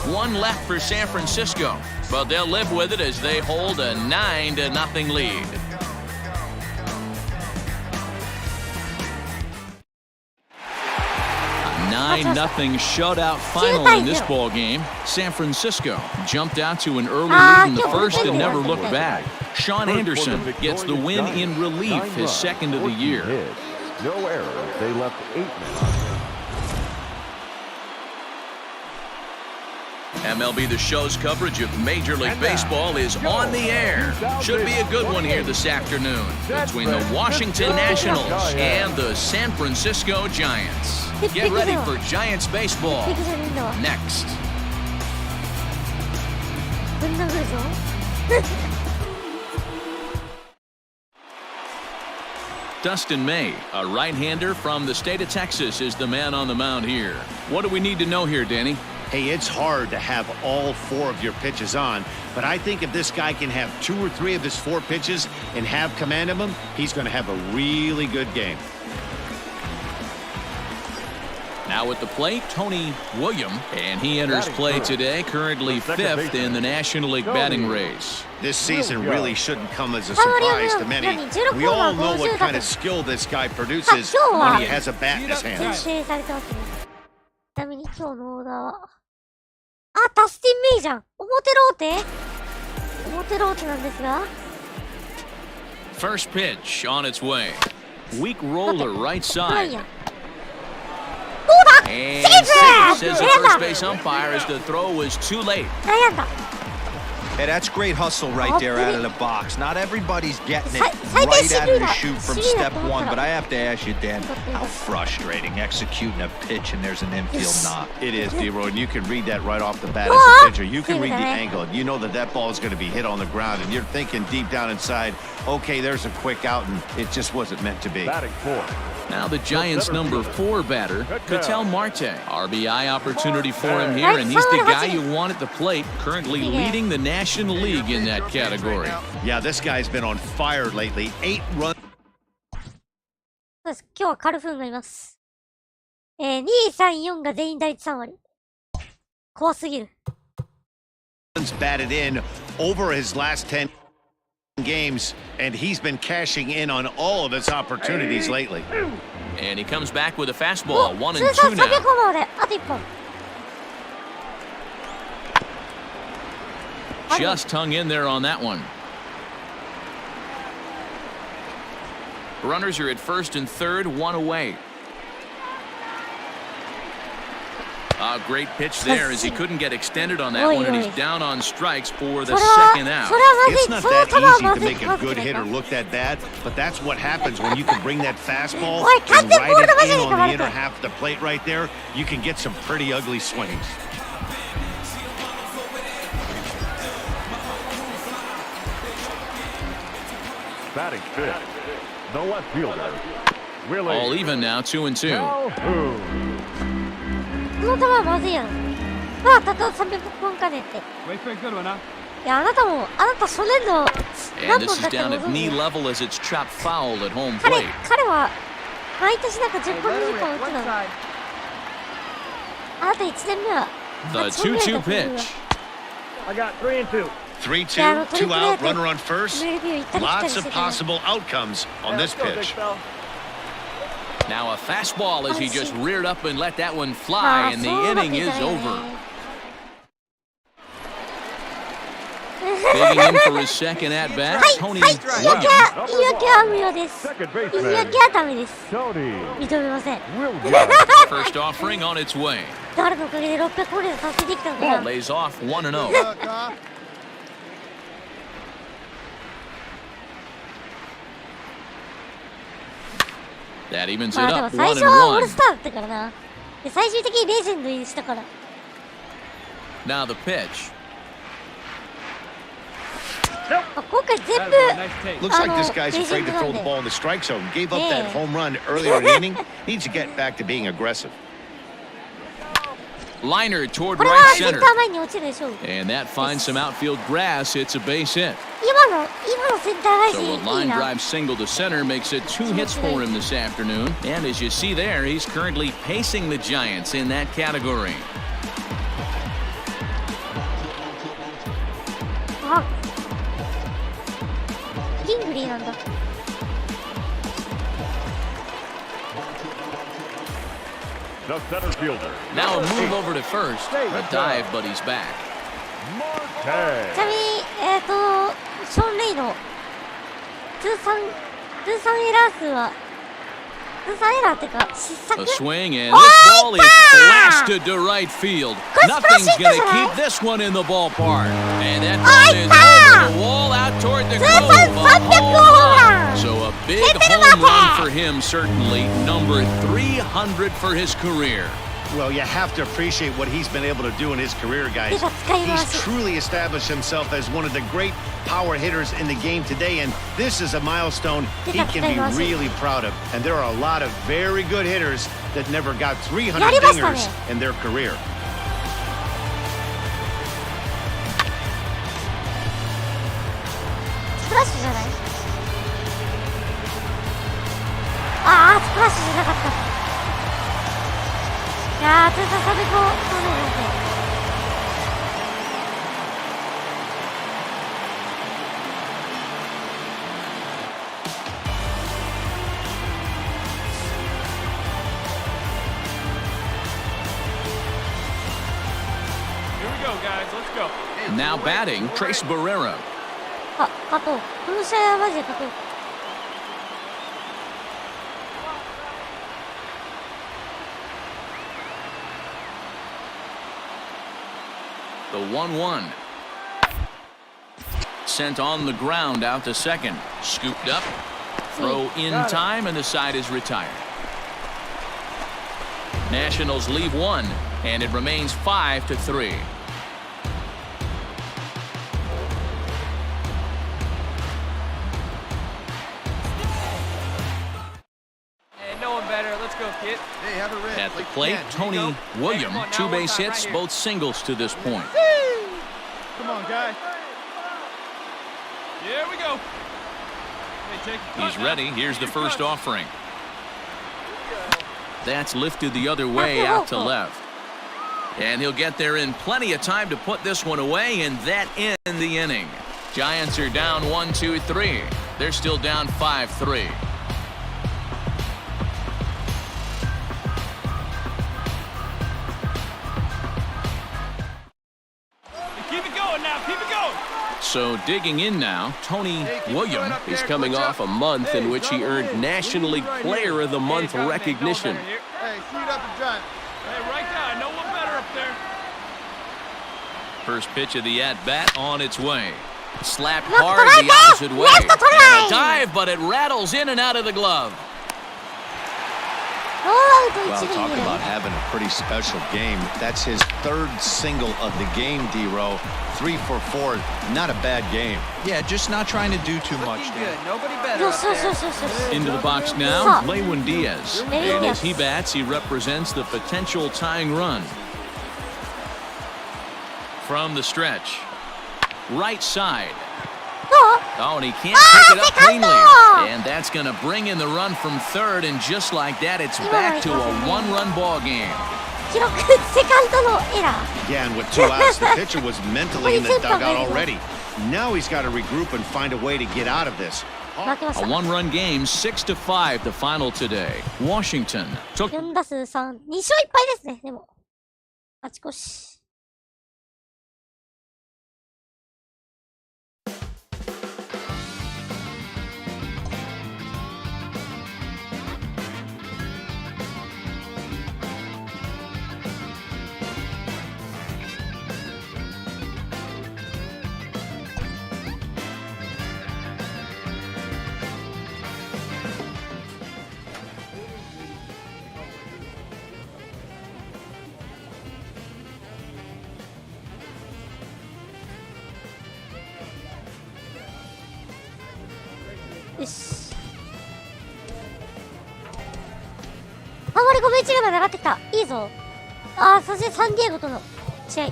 1 left for San Francisco, but they'll live with it as they hold a 9-0 lead. A 9-0 shutout final in this ball game. San Francisco jumped out to an early lead in the first and never looked back. Sean Anderson gets the win in relief, his second of the year. No errors. They left 8 men on base. MLB The Show's coverage of Major League Baseball is on the air. Should be a good one here this afternoon between the Washington Nationals and the San Francisco Giants. Get ready for Giants baseball 敵じゃねえんだわ。 next. ぶん殴るぞ。Dustin May, a right-hander from the state of Texas, is the man on the mound here. What do we need to know here, Danny? Hey, it's hard to have all 4 of your pitches on, but I think if this guy can have 2 or 3 of his 4 pitches and have command of them, he's going to have a really good game. Now at the plate, Tony William, and he enters play today, currently 5th in the National League batting race. This season really shouldn't come as a surprise to many. We all know what kind of skill this guy produces when he has a bat in his 先 hand. 制されてますね。ちなみに今日のオーダーは、あ、ダスティン・メイじゃん。表ローテ表ローテなんですが、 First pitch on its way. Weak roller right ない side. や。どうだ And セー safe, フ says the 悩ん first だ base umpire as the throw was too late. 悩んだ Hey, that's great hustle right there out of the box. Not everybody's getting it Sai right dai out of the Shibura. chute from Shibura step to 1, tara. but I have to ask you, Dan, how frustrating executing a pitch and there's an infield Yes. knock. It is, D-Roy, and you can read that right off the bat Go as a on. pitcher. You can See read the that. angle. You know that that ball is going to be hit on the ground, and you're thinking deep down inside, okay, there's a quick out, and it just wasn't meant to be. Batting 4. Now the Giants' number 4 batter, Ketel Marte. RBI opportunity for him here, and he's the guy you want at the plate, currently leading the National League in that category. Yeah, this guy's been on fire lately. 8 runs. そうです。今日はカルフーンがいます。2、3、4が全員打率3割。怖すぎる。batted in over his last 10 games, and he's been cashing in on all of his opportunities lately. And he comes back with a fastball, 1-2 now. あと1本。Just hung in there on that one. Runners are at first and third, one away. A great pitch there as he couldn't get extended on that one, and he's down on strikes for the second out. It's not that easy to make a good hitter look that bad, but that's what happens when you can bring that fastball and ride it in on the inner half of the plate right there. You can get some pretty ugly swings. Batting fifth, the left fielder. All even now, 2-2. この球はまずいやん。まあ、たった300本かねって。いや、あなた初年度 And this is down at knee level as it's chopped foul at home plate. 彼は毎年なんか10本20本打つの。あなた1年目は The 2-2 pitch. I got 3-2. 3-2, 2 out, runner on first. Lots of possible outcomes on this pitch. Now a fastball as he just reared up and let that one fly, and the inning is over. Digging in for his second at bat, Tony Williams. 言い訳は無用です。言い訳はダメです。認めません。First offering on its way. 誰のおかげで600本で達成できたのかな。 Lays off 1-0. That evens it up 最初はオー 1-1. ルスターだったからな。で、最終的にレジェンドにしたから。Now the pitch. 今回全部 Looks like this guy's afraid to throw the ball in the strike zone. Gave up that home run earlier in the inning. Needs to get back to being aggressive. Liner toward これは right セン center. ター前に落ちるでしょう。 And that finds some outfield grass. It's a base hit. 今のセンター返し So a いい line な。 drive single to center makes it 2 hits for him this afternoon. And as you see there, he's currently pacing the Giants in that category. あ、キングリーなんだ。The center fielder. Now a move over to first. A dive, but he's back. ちなみに、ショーン・レイの通算エラー数は、通算エラーっていうか、失策 A swing, and this ball is blasted to right field. Nothing's going to keep this one in the ballpark. And that ball is over the wall out toward the cove. A home run. So a big home run for him, certainly. Number 300 for his career. Well, you have to appreciate what he's been able to do in his career, guys. He's truly established himself as one of the great power hitters in the game today, and this is a milestone he can be really proud of. And there are a lot of very good hitters that never got 300 dingers in their career. スプラッシュじゃない？ああ、スプラッシュじゃなかった。いやー、通算300本そうなんですね。Now batting, Trace Barrera. あ、勝とう。この試合はマジで勝とう。The 1-1. Sent on the ground out to second. Scooped up. Throw in time, and the side is retired. Nationals leave one, and it remains 5-3. At the plate, Tony Williams, 2 base hits, both singles to this point. Come on, guy. Here we go. He's ready. Here's the first offering. That's lifted the other way out to left. And he'll get there in plenty of time to put this one away, and that ends the inning. Giants are down 1-2-3. They're still down 5-3. Keep it going now. Keep it going. So digging in now, Tony Williams He's coming off a month in which he earned National League Player of the Month recognition. Hey, speed up the giant. Hey, right there. I know one better up there. First pitch of the at-bat on its way. Slapped hard the opposite way. And a dive, but it rattles in and out of the glove. Well, talk about having a pretty special game. That's his third single of the game, D-Row. 3 for 4. Not a bad game. Yeah, just not trying to do too much. Nobody better up there. Into the box now, Lewin Diaz. And as he bats, he represents the potential tying run. From the stretch. Right side. Oh, and he can't pick it up cleanly. And that's going to bring in the run from third, and just like that, it's back to a one-run ball game. Yeah, and with 2 outs, the pitcher was mentally in the dugout already. Now he's got to regroup and find a way to get out of this. A one-run game, 6-5, the final today. Washington took 4打数3、2勝1敗ですね。でも、勝ち越し。よし。あんまり5分1塁まで上がってきた。いいぞ。ああ、そしてサンディエゴとの試合。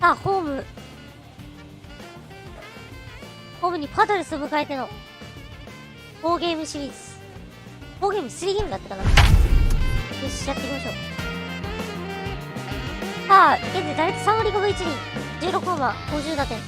あ、ホームにパドレスを迎えての4ゲームシリーズ。4ゲーム3ゲームだったかな。よし、やっていきましょう。さあ、現在打率3割5分1厘、16ホーマー、50打点。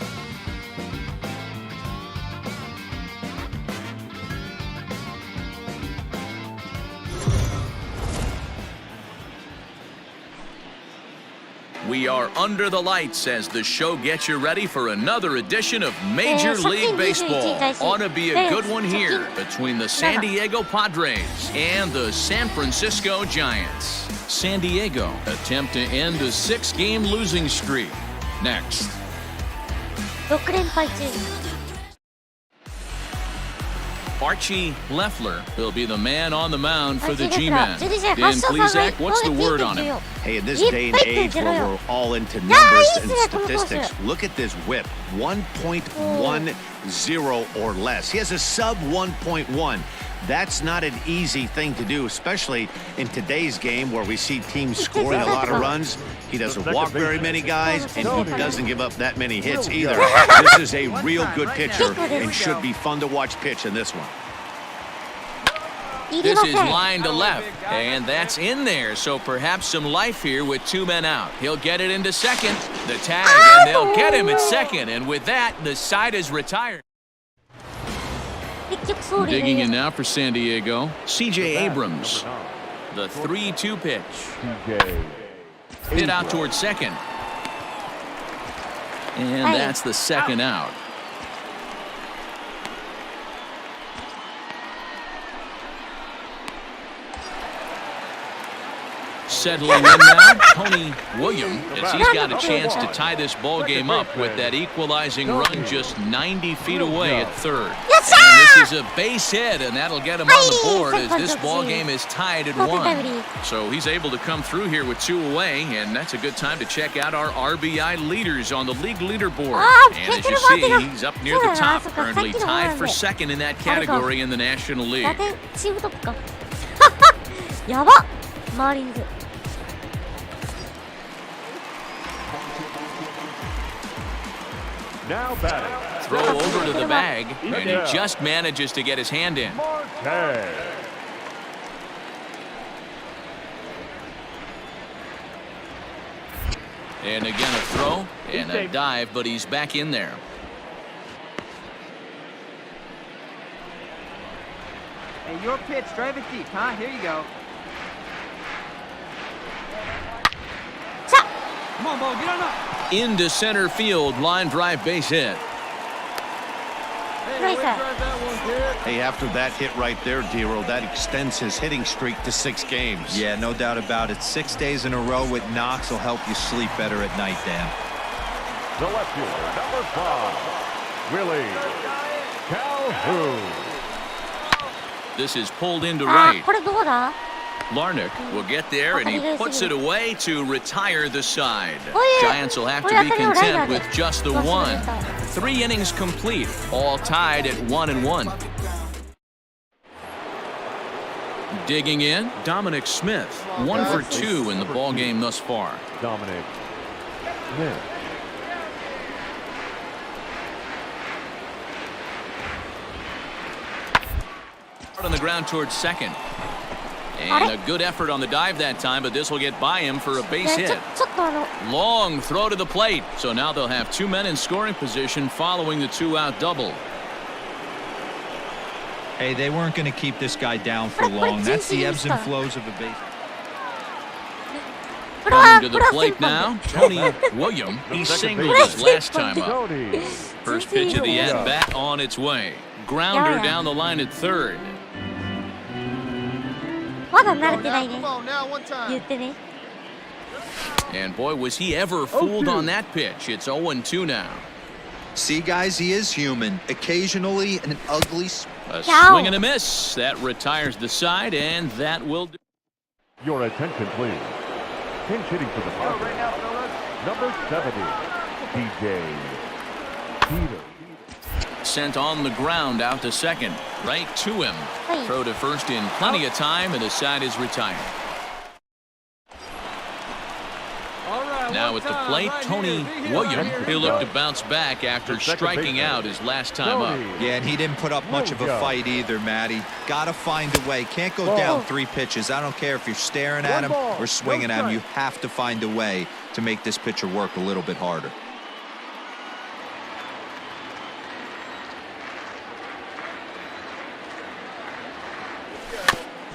We are under the lights as the show gets you ready for another edition of Major League Baseball. Ought to be a good one here between the San Diego Padres and the San Francisco Giants. San Diego attempt to end a 6-game losing streak. Next. 6連敗中。Archie Leffler will be the man on the mound for the G-Men. Dan Klezak, what's the word on him? Hey, in this day and age where we're all into numbers and statistics, look at this whip. 1.10 or less. He has a sub 1.1. That's not an easy thing to do, especially in today's game where we see teams scoring a lot of runs. He doesn't walk very many guys, and he doesn't give up that many hits either. This is a real good pitcher and should be fun to watch pitch in this one. This is line to left, and that's in there, so perhaps some life here with 2 men out. He'll get it into second, the tag, and they'll get him at second, and with that, the side is retired. Digging in now for San Diego, C.J. Abrams. The 3-2 pitch. Hit out towards second. And that's the second out. settling in now, Tony William, as he's got a chance to tie this ball game up with that equalizing run just 90 feet away at third. And this is a base hit, and that'll get him on the board as this ball game is tied at 1. So he's able to come through here with 2 away, and that's a good time to check out our RBI leaders on the league leaderboard. And as you see, he's up near the top, currently tied for second in that category in the National League. チームトップかやばっマーリンズ Now batting. Throw over to the bag, and he just manages to get his hand in. And again a throw and a dive, but he's back in there. Hey, your pitch, drive it deep, huh? Here you go. Come on, ball, get on up. Into center field, line drive base hit. Hey, after that hit right there, Dero, that extends his hitting streak to 6 games. Yeah, no doubt about it. 6 days in a row with knocks will help you sleep better at night, Dan. The left fielder, number 5, Willie Calhoun. This is pulled into right. これどうだ Larnach will get there, and he puts it away to retire the side. yeah. Giants will have to be content with just the 1. 3 innings complete, all tied at 1-1. Digging in, Dominic Smith, 1 for 2 in the ball game thus far. Dominic Smith. On the ground towards second. And a good effort on the dive that time, but this will get by him for a base hit. Long throw to the plate. So now they'll have 2 men in scoring position following the 2-out double. Hey, they weren't going to keep this guy down for long. That's the ebbs and flows of a base. Coming to the plate now, Tony William. He singled his last time up. First pitch of the at-bat on its way. Grounder down the line at third. まだ慣れてないね言ってね And boy, was he ever fooled on that pitch. It's 0-2 now. See, guys, he is human. Occasionally, an ugly... A swing and a miss. That retires the side, and that will do. Your attention, please. Pinch hitting for the Padres. Number 70, DJ Peter. Sent on the ground out to second. Right to him. Throw to first in plenty of time, and the side is retired. Now at the plate, Tony William. He'll look to bounce back after striking out his last time up. Yeah, and he didn't put up much of a fight either, Matty. Got to find a way. Can't go down 3 pitches. I don't care if you're staring at him or swinging at him. You have to find a way to make this pitcher work a little bit harder.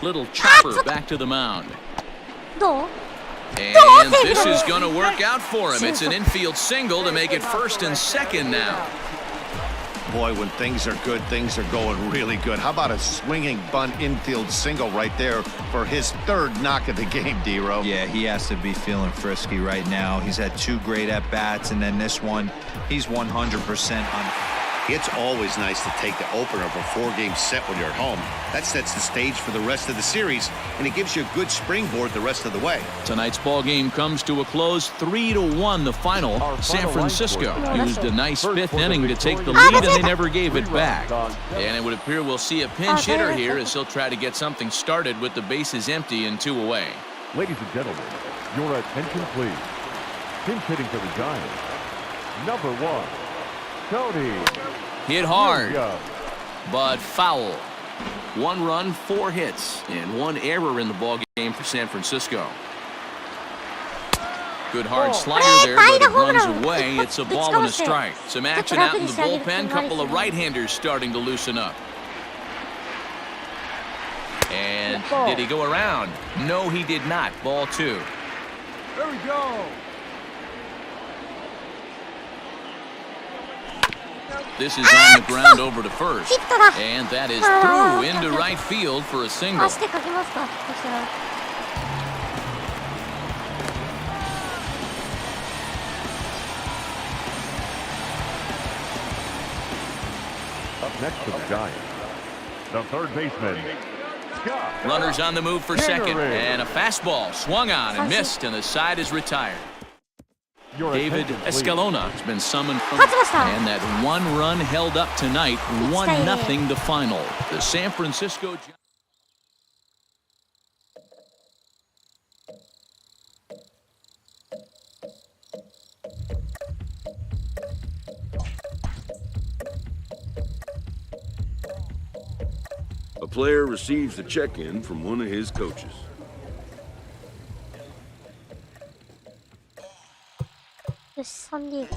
Little chopper back to the mound. どう And this is going to work out for him. It's an infield single to make it first and second now. Boy, when things are good, things are going really good. How about a swinging bunt infield single right there for his 3rd knock of the game, Dero? Yeah, he has to be feeling frisky right now. He's had 2 great at-bats, and then this one, he's 100% on. It's always nice to take the opener of a 4-game set when you're at home. That sets the stage for the rest of the series, and it gives you a good springboard the rest of the way. Tonight's ball game comes to a close, 3-1 the final. San Francisco used a nice 5th inning to take the lead, and they never gave it back. And it would appear we'll see a pinch hitter here as he'll try to get something started with the bases empty and 2 away. Ladies and gentlemen, your attention, please. Pinch hitting for the Giants. Number 1, Tony. Hit hard, but foul. 1 run, 4 hits, and 1 error in the ball game for San Francisco. Good hard slider there, but it runs away. It's a ball and a strike. Some action out in the bullpen. Couple of right-handers starting to loosen up. And did he go around? No, he did not. Ball 2. There we go. This is on the ground over to first. And that is through into right field for a single. next to the Giants. The third baseman. Runners on the move for second, and a fastball swung on and missed, and the side is retired. David Escalona has been summoned from, and that one run held up tonight, 1-0 the final. The San Francisco Giants. A player receives a check-in from one of his coaches. San Diego.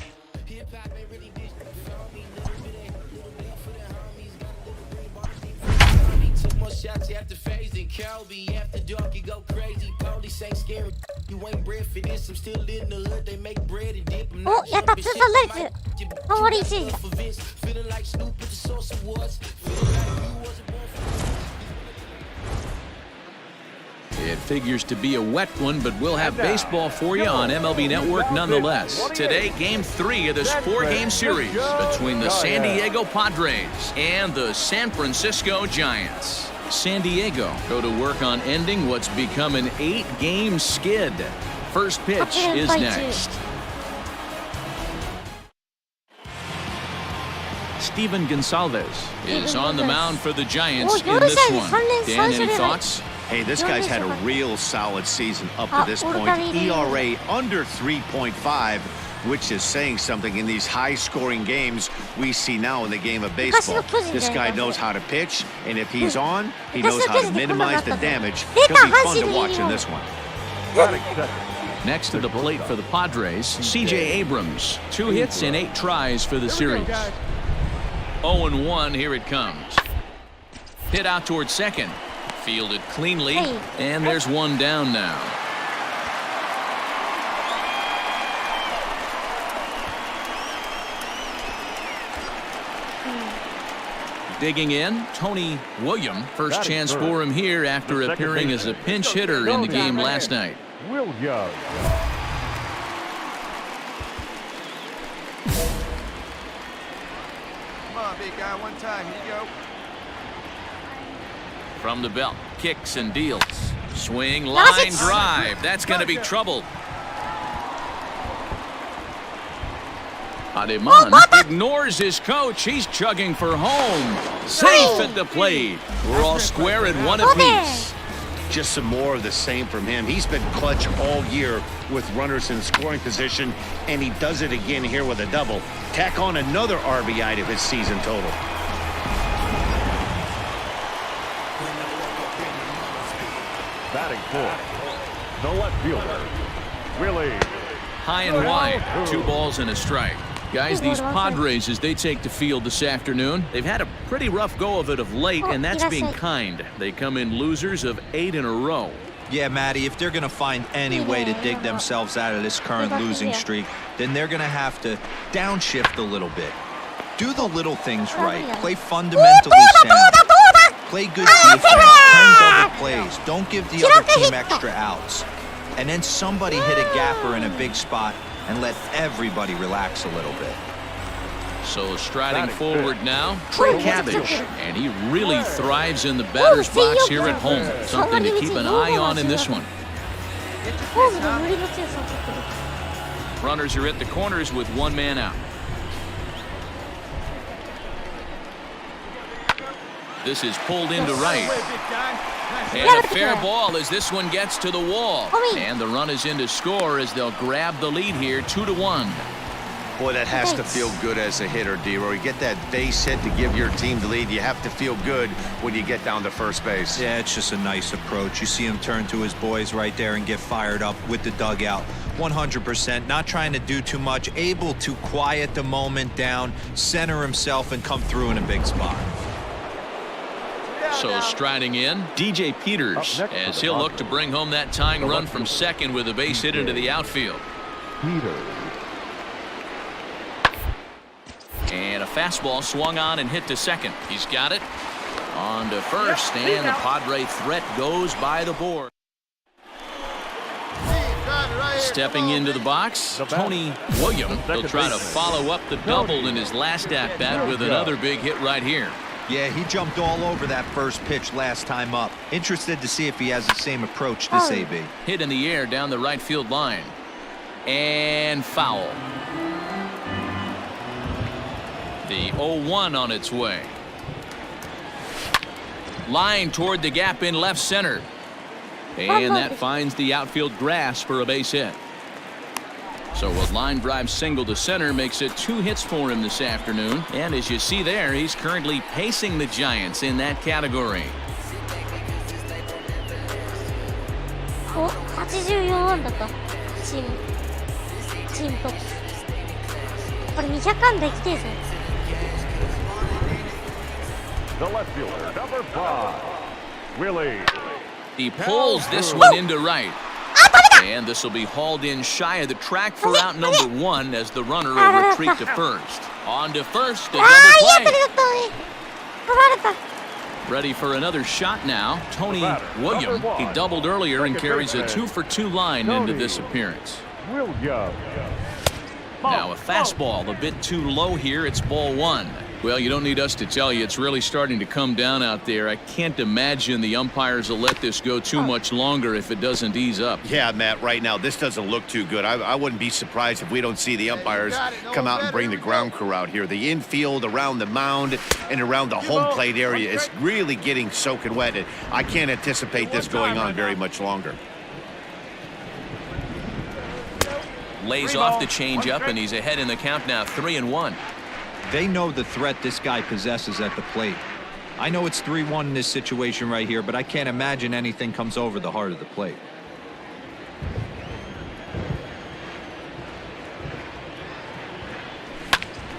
Shots after phasing, Kelby after dark, you go crazy. Police ain't scary. You ain't bred for this. I'm still in the hood. They make bread and dip. お、やった、通算ライツ。ハワリーシーズ。Feeling like Snoop with the source of words. It figures to be a wet one, but we'll have baseball for you on MLB Network nonetheless. Today, Game 3 of this 4-game series between the San Diego Padres and the San Francisco Giants. San Diego go to work on ending what's become an 8-game skid. First pitch is next. Steven Gonsalves is on the mound for the Giants in this one. Dan, any thoughts? Hey, this guy's had a real solid season up to this point. ERA under 3.5, which is saying something in these high-scoring games we see now in the game of baseball. This guy knows how to pitch, and if he's on, he knows how to minimize the damage. He'll be fun to watch in this one. Next to the plate for the Padres, C.J. Abrams. 2 hits and 8 tries for the series. 0-1, here it comes. Hit out towards second. Fielded cleanly, and there's one down now. Digging in, Tony William. First chance for him here after appearing as a pinch hitter in the game last night. Williams. Come on, big guy, one time. Here you go. From the belt, kicks and deals. Swing, line drive. That's going to be trouble. Ademan ignores his coach. He's chugging for home. Safe at the plate. We're all square at one apiece. Just some more of the same from him. He's been clutch all year with runners in scoring position, and he does it again here with a double. Tack on another RBI to his season total. Batting fourth, the left fielder, Willie. High and wide, 2 balls and a strike. Guys, these Padres, as they take the field this afternoon, they've had a pretty rough go of it of late, and that's being kind. They come in losers of 8 in a row. Yeah, Matty, if they're going to find any way to dig themselves out of this current losing streak, then they're going to have to downshift a little bit. Do the little things right. Play fundamentally sound. Play good defense. Turn double plays. Don't give the other team extra outs. And then somebody hit a gapper in a big spot and let everybody relax a little bit. So striding forward now, Trey Cabbage, and he really thrives in the batter's box here at home. Something to keep an eye on in this one. Runners are at the corners with 1 man out. This is pulled into right. And a fair ball as this one gets to the wall. And the run is in to score as they'll grab the lead here, 2-1. Boy, that has to feel good as a hitter, D-Roy. You get that base hit to give your team the lead. You have to feel good when you get down to first base. Yeah, it's just a nice approach. You see him turn to his boys right there and get fired up with the dugout. 100%, not trying to do too much, able to quiet the moment down, center himself, and come through in a big spot. So striding in, DJ Peters, as he'll look to bring home that tying run from second with a base hit into the outfield. And a fastball swung on and hit to second. He's got it. On to first, and the Padre threat goes by the board. Stepping into the box, Tony Williams. He'll try to follow up the double in his last at-bat with another big hit right here. Yeah, he jumped all over that first pitch last time up. Interested to see if he has the same approach this AB. Hit in the air down the right field line. And foul. The 0-1 on its way. Line toward the gap in left center. And that finds the outfield grass for a base hit. So a line drive single to center makes it 2 hits for him this afternoon. And as you see there, he's currently pacing the Giants in that category. 84安打かチームとこれ200安打いきてえぞ。 The left fielder, number 5, Willie. He pulls this one into right. And this will be hauled in shy of the track for out number 1 as the runner will retreat to first. On to first, a double play. Ready for another shot now. Tony Williams. He doubled earlier and carries a 2-for-2 line into this appearance. Now a fastball a bit too low here. It's ball 1. Well, you don't need us to tell you, it's really starting to come down out there. I can't imagine the umpires will let this go too much longer if it doesn't ease up. Yeah, Matt, right now, this doesn't look too good. I wouldn't be surprised if we don't see the umpires come out and bring the ground crew out here. The infield, around the mound, and around the home plate area is really getting soaking wet. And I can't anticipate this going on very much longer. Lays off the changeup, and he's ahead in the count now, 3-1. They know the threat this guy possesses at the plate. I know it's 3-1 in this situation right here, but I can't imagine anything comes over the heart of the plate.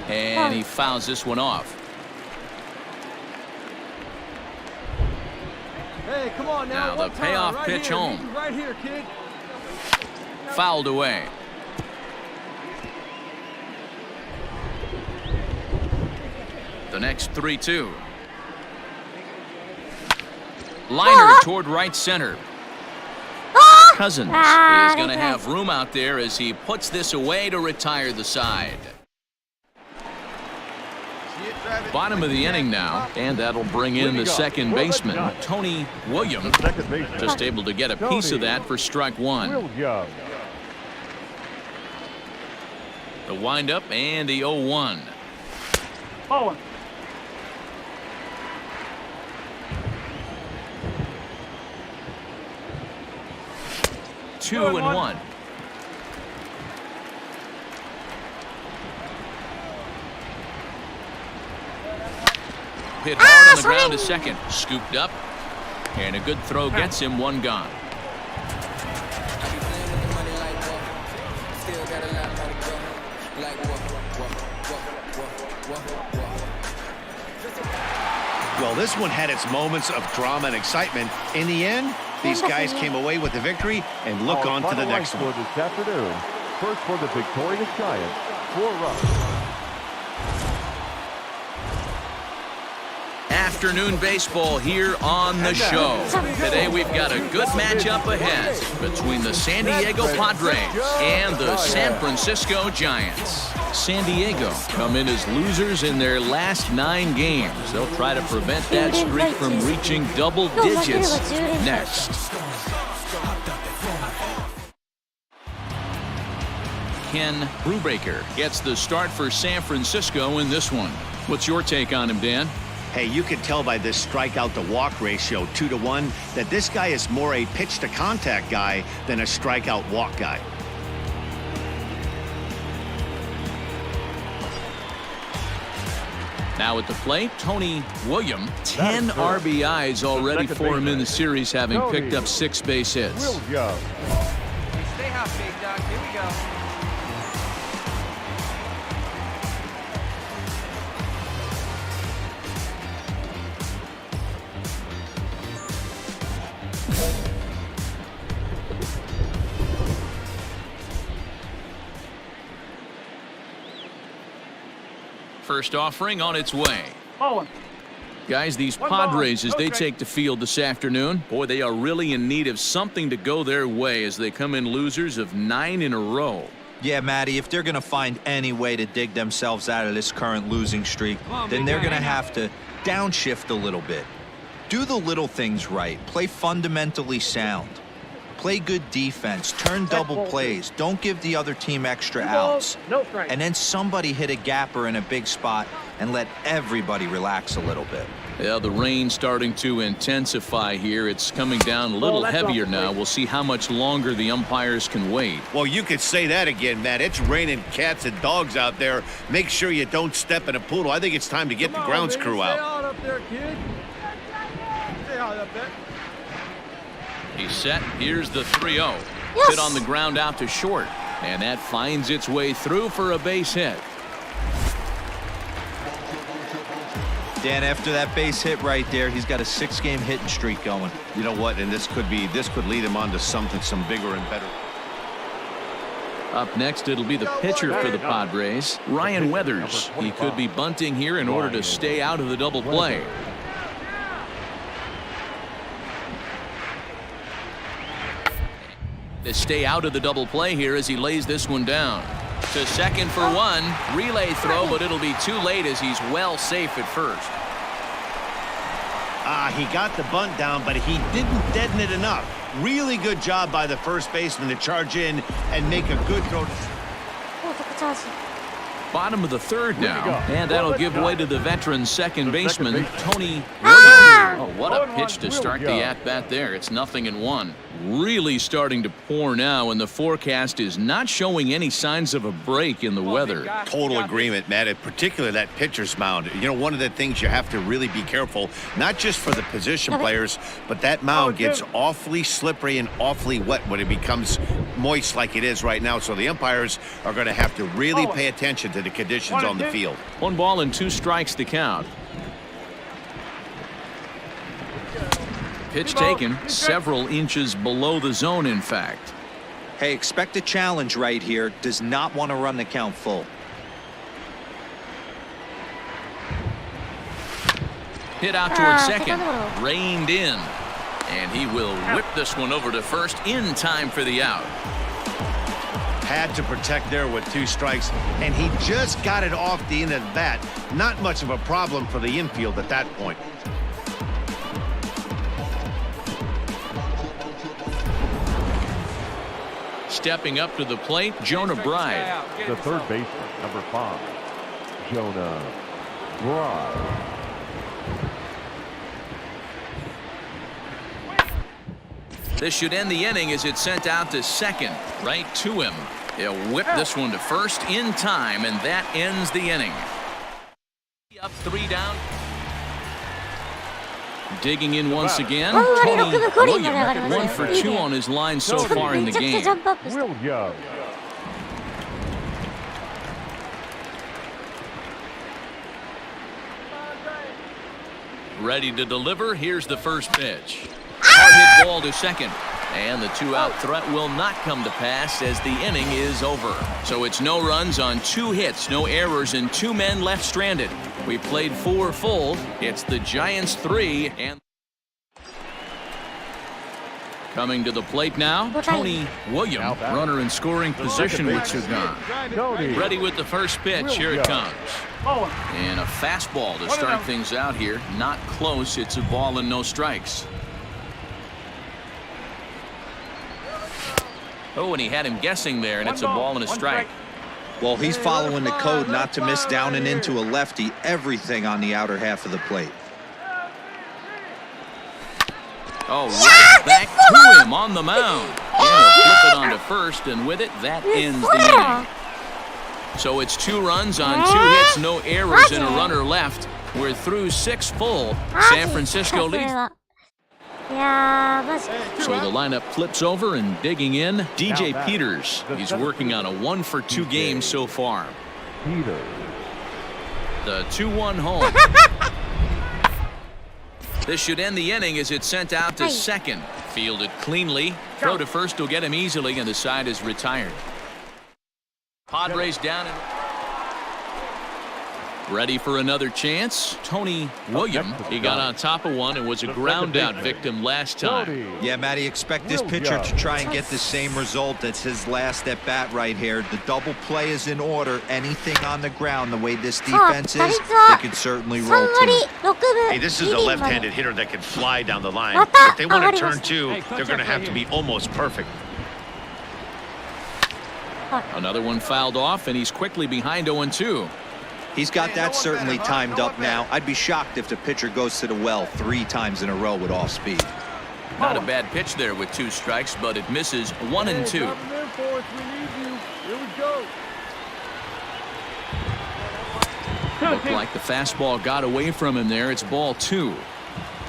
And he fouls this one off. Hey, come on now. Now the payoff right pitch here. home. Right here, kid. Fouled away. The next 3-2. Liner toward right center. Cousins is going to have room out there as he puts this away to retire the side. Bottom of the inning now, and that'll bring in the second baseman, Tony Williams, just able to get a piece of that for strike 1. The windup and the 0-1. 2-1. Hit hard on the ground to second. Scooped up. And a good throw gets him 1 gone. Well, this one had its moments of drama and excitement. In the end, these guys came away with the victory and look on to the next one. This afternoon, first for the victorious Giants, 4 runs. Afternoon baseball here on the show. Today we've got a good matchup ahead between the San Diego Padres and the San Francisco Giants. San Diego come in as losers in their last 9 games. They'll try to prevent that streak from reaching double digits next. Ken Brubaker gets the start for San Francisco in this one. What's your take on him, Dan? Hey, you can tell by this strikeout to walk ratio 2-1 that this guy is more a pitch to contact guy than a strikeout walk guy. Now at the plate, Tony Williams, 10 RBIs already for him in the series, having picked up 6 base hits. Stay hot, big dog. Here we go. First offering on its way. Guys, these Padres, as they take the field this afternoon, boy, they are really in need of something to go their way as they come in losers of 9 in a row. Yeah, Matty, if they're going to find any way to dig themselves out of this current losing streak, then they're going to have to downshift a little bit. Do the little things right. Play fundamentally sound. Play good defense. Turn double plays. Don't give the other team extra outs. And then somebody hit a gapper in a big spot and let everybody relax a little bit. Yeah, the rain starting to intensify here. It's coming down a little heavier now. We'll see how much longer the umpires can wait. Well, you could say that again, Matt. It's raining cats and dogs out there. Make sure you don't step in a poodle. I think it's time to get the grounds crew out. Stay out up there, kid. Stay out up there. He's set. Here's the 3-0. Yes. Hit on the ground out to short. And that finds its way through for a base hit. Dan, after that base hit right there, he's got a 6-game hitting streak going. You know what? And this could lead him on to something, some bigger and better. Up next, it'll be the pitcher for the Padres, Ryan Weathers. He could be bunting here in order to stay out of the double play. To stay out of the double play here as he lays this one down. To second for one. Relay throw, but it'll be too late as he's well safe at first. He got the bunt down, but he didn't deaden it enough. Really good job by the first baseman to charge in and make a good throw. Bottom of the third now, and that'll give way to the veteran second baseman, Tony Williams. Oh, what a pitch to start the at-bat there. It's 0-1. Really starting to pour now, and the forecast is not showing any signs of a break in the weather. Total agreement, Matt, and particularly that pitcher's mound. You know, one of the things you have to really be careful, not just for the position players, but that mound gets awfully slippery and awfully wet when it becomes moist like it is right now. So the umpires are going to have to really pay attention to the conditions on the field. 1 ball and 2 strikes to count. Pitch taken several inches below the zone, in fact. Hey, expect a challenge right here. Does not want to run the count full. Hit out towards second. Reined in. And he will whip this one over to first in time for the out. Had to protect there with 2 strikes, and he just got it off the end of the bat. Not much of a problem for the infield at that point. Stepping up to the plate, Jonah Bride. The third baseman, number 5, Jonah Bride. This should end the inning as it's sent out to second, right to him. He'll whip this one to first in time, and that ends the inning. Up 3 down. Digging in once again, Tony William, 1 for 2 on his line so far in the game. William. Ready to deliver. Here's the first pitch. Hard hit ball to second. And the 2-out threat will not come to pass as the inning is over. So it's no runs on 2 hits, no errors, and 2 men left stranded. We played 4 full. It's the Giants 3 and coming to the plate now, Tony William, runner in scoring position with 2 gone. Ready with the first pitch. Here it comes. And a fastball to start things out here. Not close. It's a ball and no strikes. Oh, and he had him guessing there, and it's a ball and a strike. Well, he's following the code not to miss down and into a lefty. Everything on the outer half of the plate. Oh, right back to him on the mound. And he'll flip it onto first, and with it, that ends the inning. So it's 2 runs on 2 hits, no errors, and a runner left. We're through 6 full. San Francisco leads. So the lineup flips over, and digging in, DJ Peters. He's working on a 1 for 2 game so far. The 2-1 home. This should end the inning as it's sent out to second. Fielded cleanly. Throw to first will get him easily, and the side is retired. Padres down. Ready for another chance? Tony William. He got on top of one and was a ground out victim last time. Yeah, Matty, expect this pitcher to try and get the same result as his last at bat right here. The double play is in order. Anything on the ground, the way this defense is, they could certainly roll too. Hey, this is a left-handed hitter that can fly down the line. If they want to turn two, they're going to have to be almost perfect. Another one fouled off, and he's quickly behind 0-2. He's got that certainly timed up now. I'd be shocked if the pitcher goes to the well 3 times in a row with off speed. Not a bad pitch there with 2 strikes, but it misses 1-2. Looked like the fastball got away from him there. It's ball 2.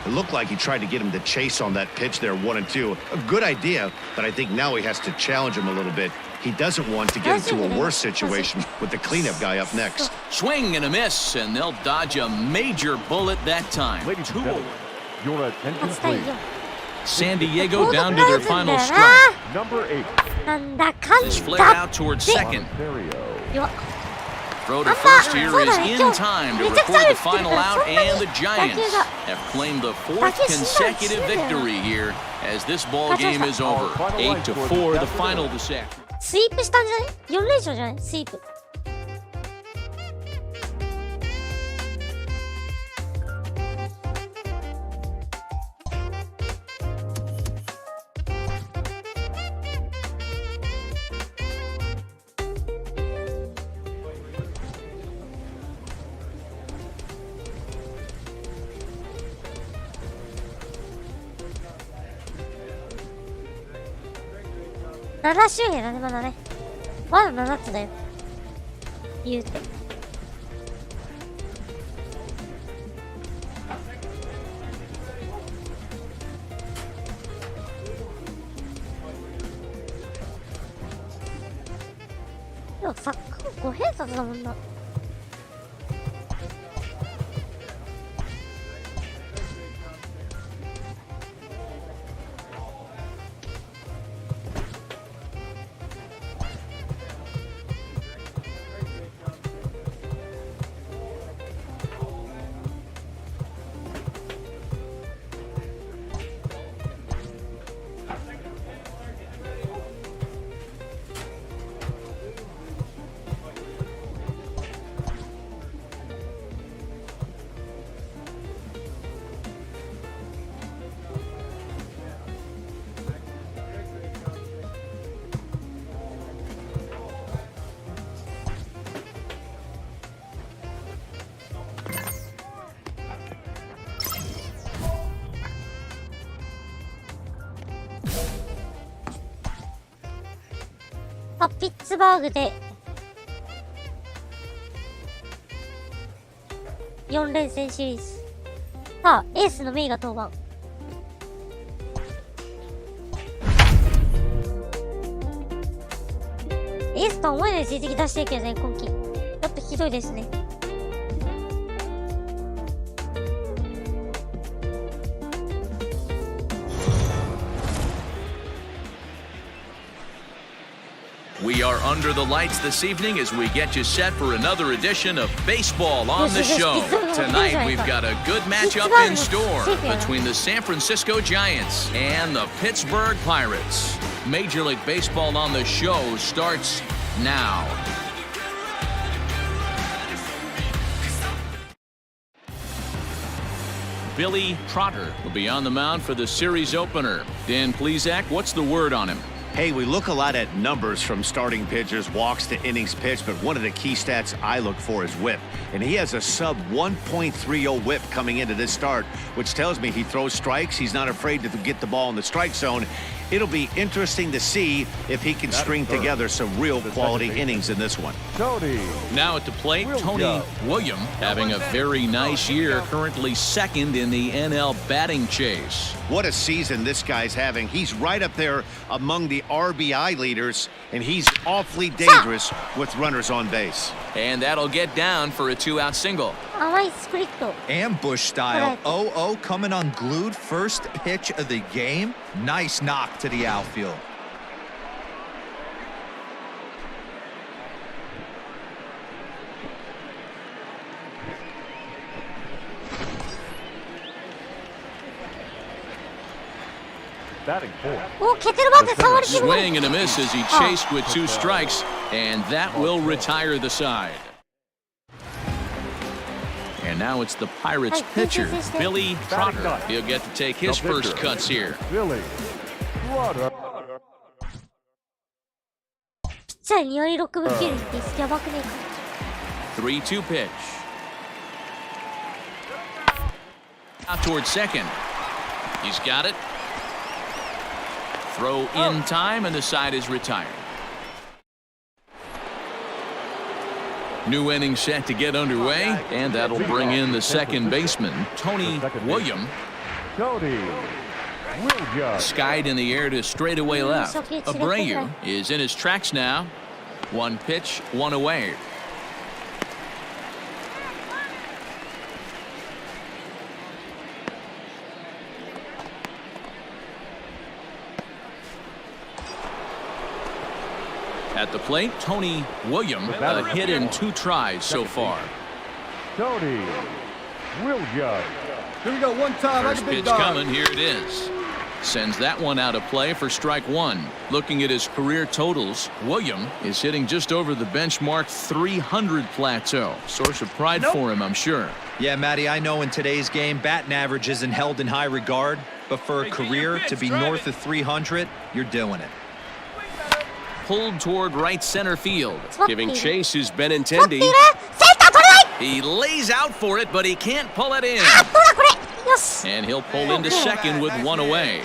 It looked like he tried to get him to chase on that pitch there, 1-2. A good idea, but I think now he has to challenge him a little bit. He doesn't want to get into a worse situation with the cleanup guy up next. Swing and a miss, and they'll dodge a major bullet that time. Ladies and gentlemen, your attention please. San Diego down to their final strike. Number 8. This flared out towards second. Throw to first here is in time to record the final out, and the Giants have claimed the 4th consecutive victory here as this ball game is over. 8-4, the final this afternoon. スイープしたんじゃね ?4 連勝じゃないスイープ。7周年だね、まだね。まだ7つだよ。言うて。でもサッカー5偏差だもんな。ピッツバーグで4連戦シリーズ。さあ、エースのメイが登板。エースとは思えない成績出してるけどね、今季。ちょっとひどいですね。We are under the lights this evening as we get you set for another edition of Baseball on the Show. Tonight, we've got a good matchup in store between the San Francisco Giants and the Pittsburgh Pirates. Major League Baseball on the Show starts now. Billy Trotter will be on the mound for the series opener. Dan Plesac, what's the word on him? Hey, we look a lot at numbers from starting pitchers, walks to innings pitched, but one of the key stats I look for is whip. And he has a sub 1.30 whip coming into this start, which tells me he throws strikes. He's not afraid to get the ball in the strike zone. It'll be interesting to see if he can string together some real quality innings in this one. Now at the plate, Tony William having a very nice year, currently second in the NL batting chase. What a season this guy's having. He's right up there among the RBI leaders, and he's awfully dangerous with runners on base. And that'll get down for a 2-out single. Ambush style. 0-0 coming unglued. First pitch of the game. Nice knock to the outfield. batting fourth. お、ケテルバーで触りきる。 Swing and a miss as he chased with 2 strikes, and that will retire the side. And now it's the Pirates pitcher, Billy Trotter. He'll get to take his first cuts here. Billy Trotter. ピッチャー2割6分9厘ってやばくねえか。 3-2 pitch. Out towards second. He's got it. Throw in time, and the side is retired. New inning set to get underway, and that'll bring in the second baseman, Tony Williams. Skied in the air to straightaway left. Abreu is in his tracks now. 1 pitch, 1 away. At the plate, Tony Williams, a hit in 2 tries so far. Tony Williams. Here we go, one time. First like a big pitch dog. coming, here it is. Sends that one out of play for strike 1. Looking at his career totals, Williams is hitting just over the benchmark 300 plateau. Source of pride for him, I'm sure. Yeah, Matty, I know in today's game, batting average isn't held in high regard, but for a career to be north of 300, you're doing it. Pulled toward right center field. Giving chase who's Benintendi. He lays out for it, but he can't pull it in. And he'll pull into second with 1 away.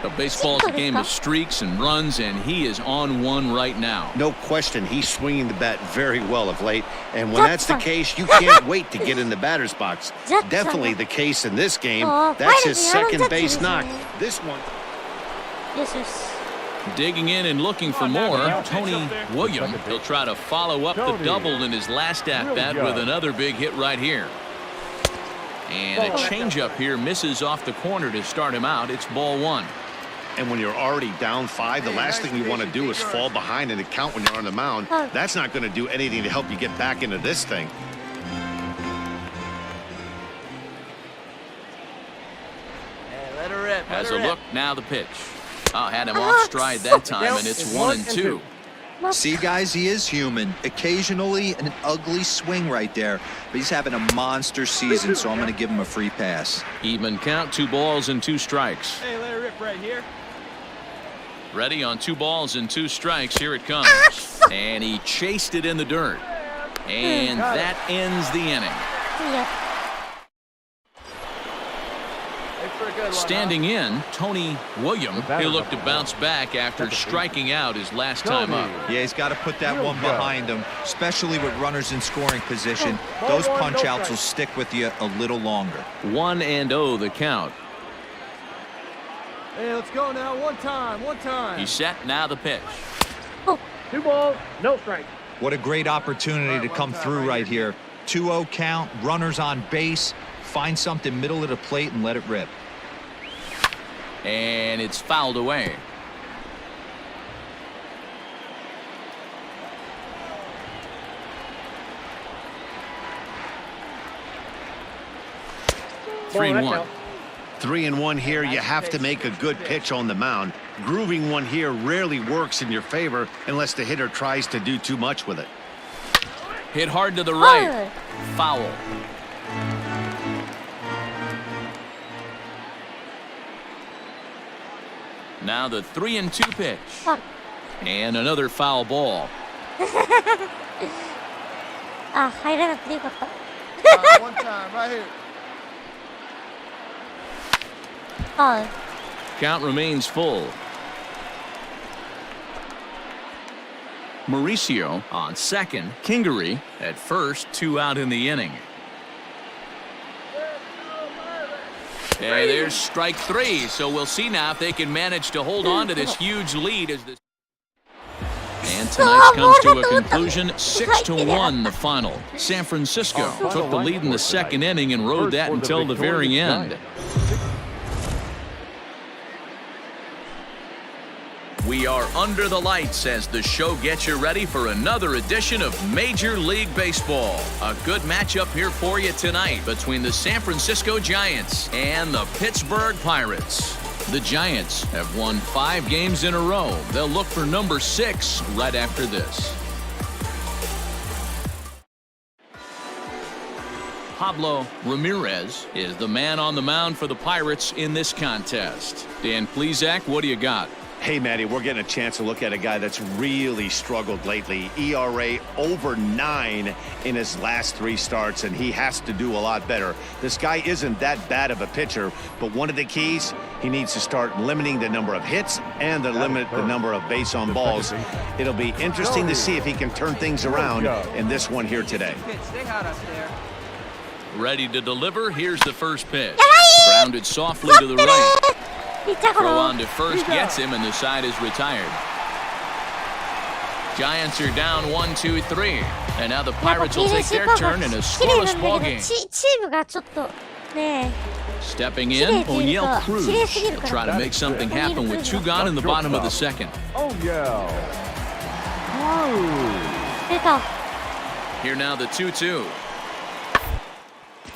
A baseball's a game of streaks and runs, and he is on one right now. No question, he's swinging the bat very well of late. And when that's the case, you can't wait to get in the batter's box. Definitely the case in this game. That's his second base knock. This one. Digging in and looking for more, Tony Williams. He'll try to follow up the double in his last at-bat with another big hit right here. And a changeup here misses off the corner to start him out. It's ball 1. And when you're already down 5, the last thing you want to do is fall behind in the count when you're on the mound. That's not going to do anything to help you get back into this thing. Hey, let her rip. Has a look, now the pitch. Had him off stride that time, and it's 1-2. See, guys, he is human. Occasionally an ugly swing right there, but he's having a monster season, so I'm going to give him a free pass. Even count, 2 balls and 2 strikes. Hey, let her rip right here. Ready on 2 balls and 2 strikes. Here it comes. And he chased it in the dirt. And that ends the inning. Standing in, Tony Williams. He'll look to bounce back after striking out his last time up. Yeah, he's got to put that one behind him, especially with runners in scoring position. Those punch-outs will stick with you a little longer. 1-0 the count. Hey, let's go now. One time. He's set, now the pitch. 2 balls, no strike. What a great opportunity to come through right here. 2-0 count, runners on base. Find something middle of the plate and let it rip. And it's fouled away. Three and one. 3-1 here. You have to make a good pitch on the mound. Grooving one here rarely works in your favor unless the hitter tries to do too much with it. Hit hard to the right. Foul. Now the 3-2 pitch. And another foul ball. あ、入らなくてよかった。One time, right here. Count remains full. Mauricio on second. Kingery at first, 2 out in the inning. Hey, there's strike 3, so we'll see now if they can manage to hold on to this huge lead as this. And tonight's comes to a conclusion, 6-1 the final. San Francisco took the lead in the second inning and rode that until the very end. We are under the lights as the show gets you ready for another edition of Major League Baseball. A good matchup here for you tonight between the San Francisco Giants and the Pittsburgh Pirates. The Giants have won 5 games in a row. They'll look for number 6 right after this. Pablo Ramirez is the man on the mound for the Pirates in this contest. Dan Plesac, what do you got? Hey, Matty, we're getting a chance to look at a guy that's really struggled lately. ERA over 9 in his last 3 starts, and he has to do a lot better. This guy isn't that bad of a pitcher, but one of the keys, he needs to start limiting the number of hits and to limit the number of base on balls. It'll be interesting to see if he can turn things around in this one here today. Stay hot up there. Ready to deliver. Here's the first pitch. Grounded softly to the right. Throw on to first gets him, and the side is retired. Giants are down 1-2-3, and now the Pirates will take their turn in a scoreless ball game. Stepping in, O'Neill Cruz will try to make something happen with 2 gone in the bottom of the second. O'Neill Cruz. Here now the 2-2.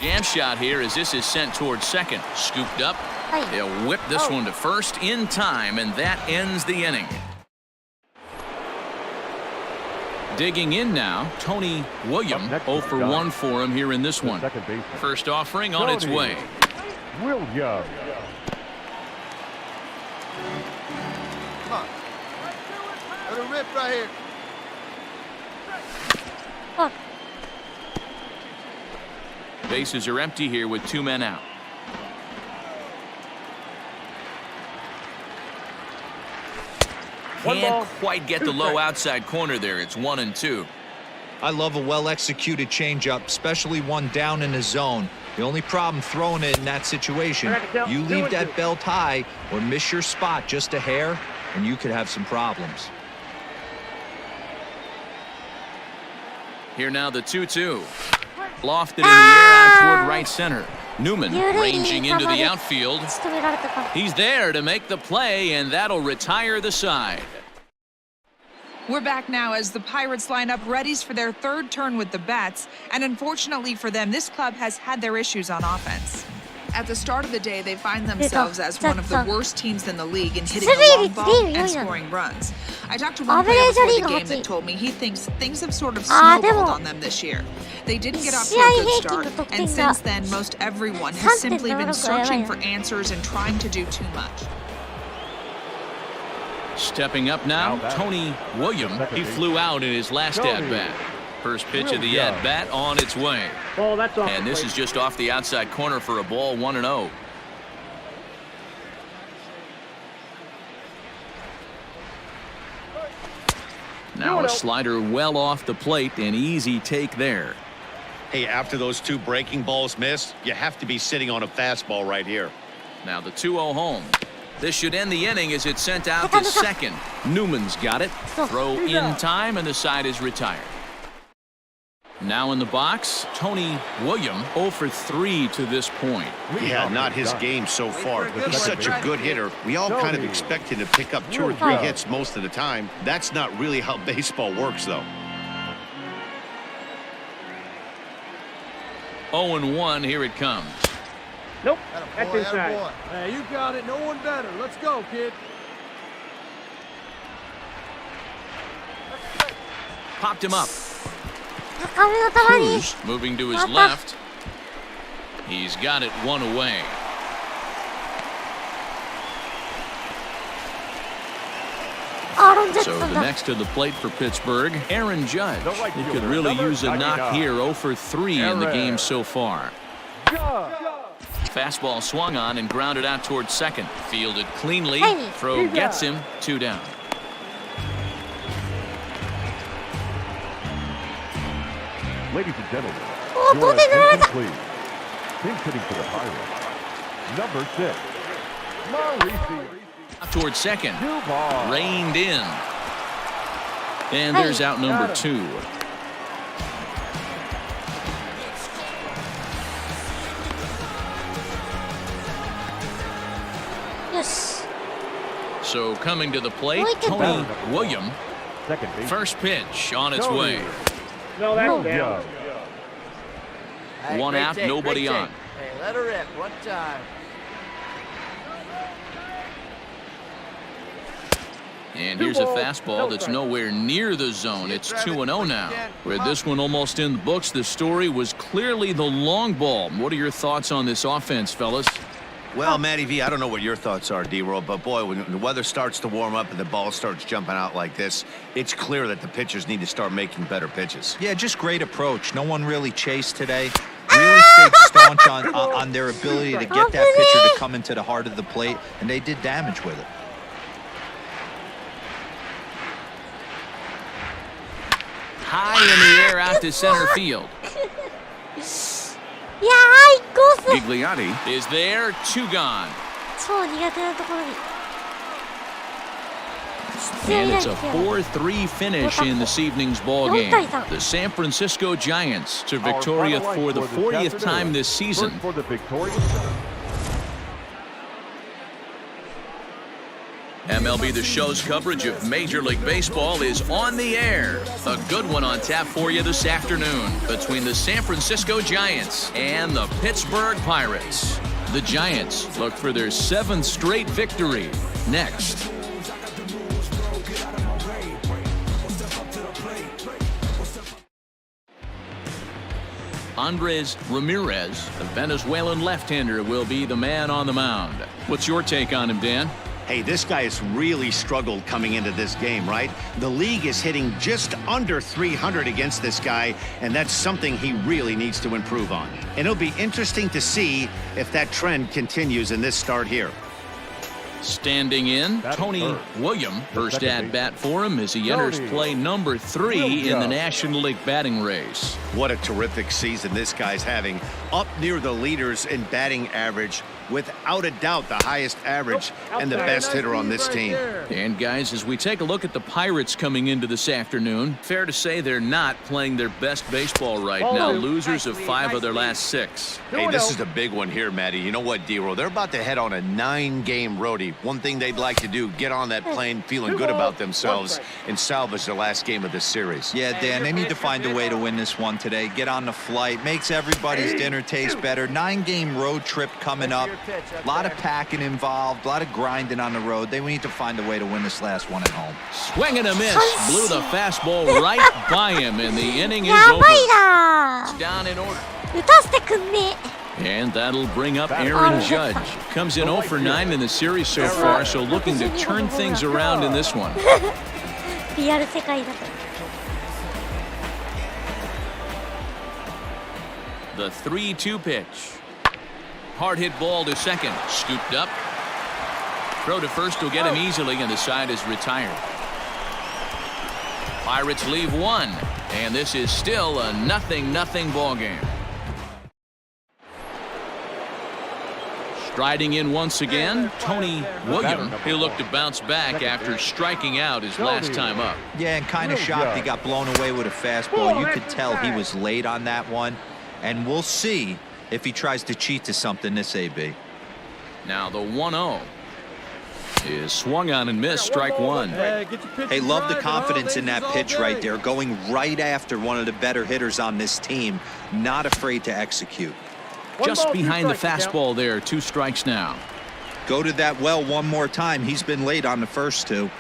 Jam shot here as this is sent towards second. Scooped up. They'll whip this one to first in time, and that ends the inning. Digging in now, Tony William, 0 for 1 for him here in this one. First offering on its way. William. Come on. Let it rip right here. Bases are empty here with 2 men out. Can't quite get the low outside corner there. It's 1-2. I love a well-executed changeup, especially one down in the zone. The only problem throwing it in that situation, you leave that belt high or miss your spot just a hair, and you could have some problems. Here now the 2-2. Lofted in the air out toward right center. Newman ranging into the outfield. He's there to make the play, and that'll retire the side. We're back now as the Pirates line up readies for their 3rd turn with the bats, and unfortunately for them, this club has had their issues on offense. At the start of the day, they find themselves as one of the worst teams in the league in hitting the long ball and scoring runs. I talked to one player before the game that told me he thinks things have sort of snowballed on them this year. They didn't get off to a good start, and since then, most everyone has simply been searching for answers and trying to do too much. Stepping up now, Tony William. He flew out in his last at-bat. First pitch of the at-bat on its way. And this is just off the outside corner for a ball, 1-0. Now a slider well off the plate, an easy take there. Hey, after those 2 breaking balls missed, you have to be sitting on a fastball right here. Now the 2-0 home. This should end the inning as it's sent out to second. Newman's got it. Throw in time, and the side is retired. Now in the box, Tony William, 0 for 3 to this point. Yeah, not his game so far. He's such a good hitter. We all kind of expect him to pick up 2 or 3 hits most of the time. That's not really how baseball works, though. 0-1, here it comes. Nope, that's inside. Hey, you got it. No one better. Let's go, kid. Popped him up. Cruz moving to his left. He's got it 1 away. So the next to the plate for Pittsburgh, Aaron Judge. He could really use a knock here, 0 for 3 in the game so far. Fastball swung on and grounded out towards second. Fielded cleanly. Throw gets him, 2 down. Ladies and gentlemen, your attention please. Pink hitting for the Pirates, number 6, Mauricio. Towards second. Reined in. And there's out number 2. Yes. So coming to the plate, Tony William. First pitch on its way. No, that's down. Hey, 1 out, nobody on. Hey, let her rip. One time. And here's a fastball that's nowhere near the zone. It's 2-0 now. With this one almost in the books, the story was clearly the long ball. What are your thoughts on this offense, fellas? Well, Matty V, I don't know what your thoughts are, D-Roll, but boy, when the weather starts to warm up and the ball starts jumping out like this, it's clear that the pitchers need to start making better pitches. Yeah, just great approach. No one really chased today. Really stayed staunch on their ability to get that pitcher to come into the heart of the plate, and they did damage with it. High in the air out to center field. Gigliotti is there, 2 gone. And it's a 4-3 finish in this evening's ball game. The San Francisco Giants to Victoria for the 40th time this season. For the victorious MLB The Show's coverage of Major League Baseball is on the air. A good one on tap for you this afternoon between the San Francisco Giants and the Pittsburgh Pirates. The Giants look for their 7th straight victory. Next. Andres Ramirez, the Venezuelan left-hander, will be the man on the mound. What's your take on him, Dan? Hey, this guy has really struggled coming into this game, right? The league is hitting just under 300 against this guy, and that's something he really needs to improve on. And it'll be interesting to see if that trend continues in this start here. Standing in, Tony William, first at-bat for him as he enters play number 3 in the National League batting race. What a terrific season this guy's having. Up near the leaders in batting average, without a doubt the highest average and the best hitter on this team. And guys, as we take a look at the Pirates coming into this afternoon, fair to say they're not playing their best baseball right now. Losers of 5 of their last 6. Hey, this is a big one here, Matty. You know what, D-Roll? They're about to head on a 9-game roadie. One thing they'd like to do, get on that plane feeling good about themselves and salvage the last game of this series. Yeah, Dan, they need to find a way to win this one today. Get on the flight. Makes everybody's dinner taste better. 9-game road trip coming up. A lot of packing involved, a lot of grinding on the road. They need to find a way to win this last one at home. Swing and a miss. Blew the fastball right by him, and the inning is over. It's down in order. And that'll bring up Aaron Judge. Comes in 0 for 9 in the series so far, so looking to turn things around in this one. The 3-2 pitch. Hard hit ball to second. Scooped up. Throw to first will get him easily, and the side is retired. Pirates leave 1, and this is still a 0-0 ball game. Striding in once again, Tony William. He'll look to bounce back after striking out his last time up. Yeah, and kind of shocked he got blown away with a fastball. You could tell he was late on that one, and we'll see if he tries to cheat to something this AB. Now the 1-0 is swung on and missed, strike 1. Hey, love the confidence in that pitch right there, going right after one of the better hitters on this team, not afraid to execute. Just behind the fastball there, 2 strikes now. Go to that well one more time. He's been late on the first 2.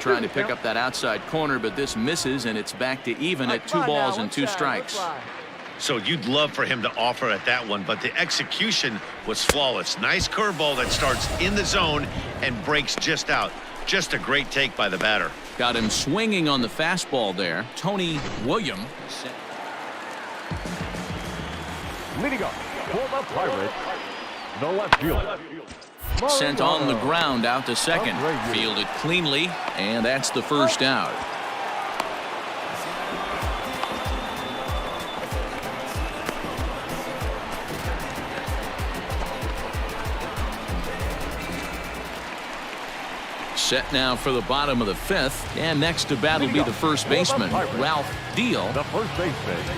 Trying to pick up that outside corner, but this misses, and it's back to even at 2 balls and 2 strikes. So you'd love for him to offer at that one, but the execution was flawless. Nice curveball that starts in the zone and breaks just out. Just a great take by the batter. Got him swinging on the fastball there. Tony William. leading up for the Pirates, the left fielder. Sent on the ground out to second. Fielded cleanly, and that's the first out. Set now for the bottom of the 5th, and next to bat will be the first baseman, Ralph Deal. The first baseman.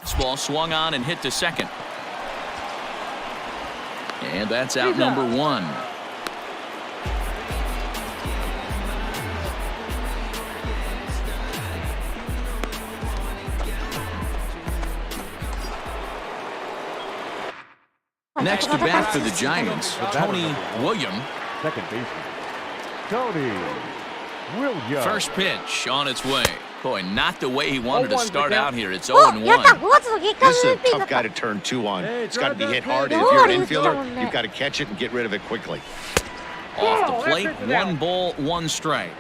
This ball swung on and hit to second. And that's out number 1. Next to bat for the Giants, Tony William. Second baseman, Tony Williams. First pitch on its way. Boy, not the way he wanted to start out here. It's お、やった 0-1. 5月の月間 This is a MVP だ tough った guy to turn two on. It's got to be hit hard. If Oh, you're an he's infielder, down there. you've got to catch it and get rid of it quickly. Off the plate, 1 ball, 1 strike.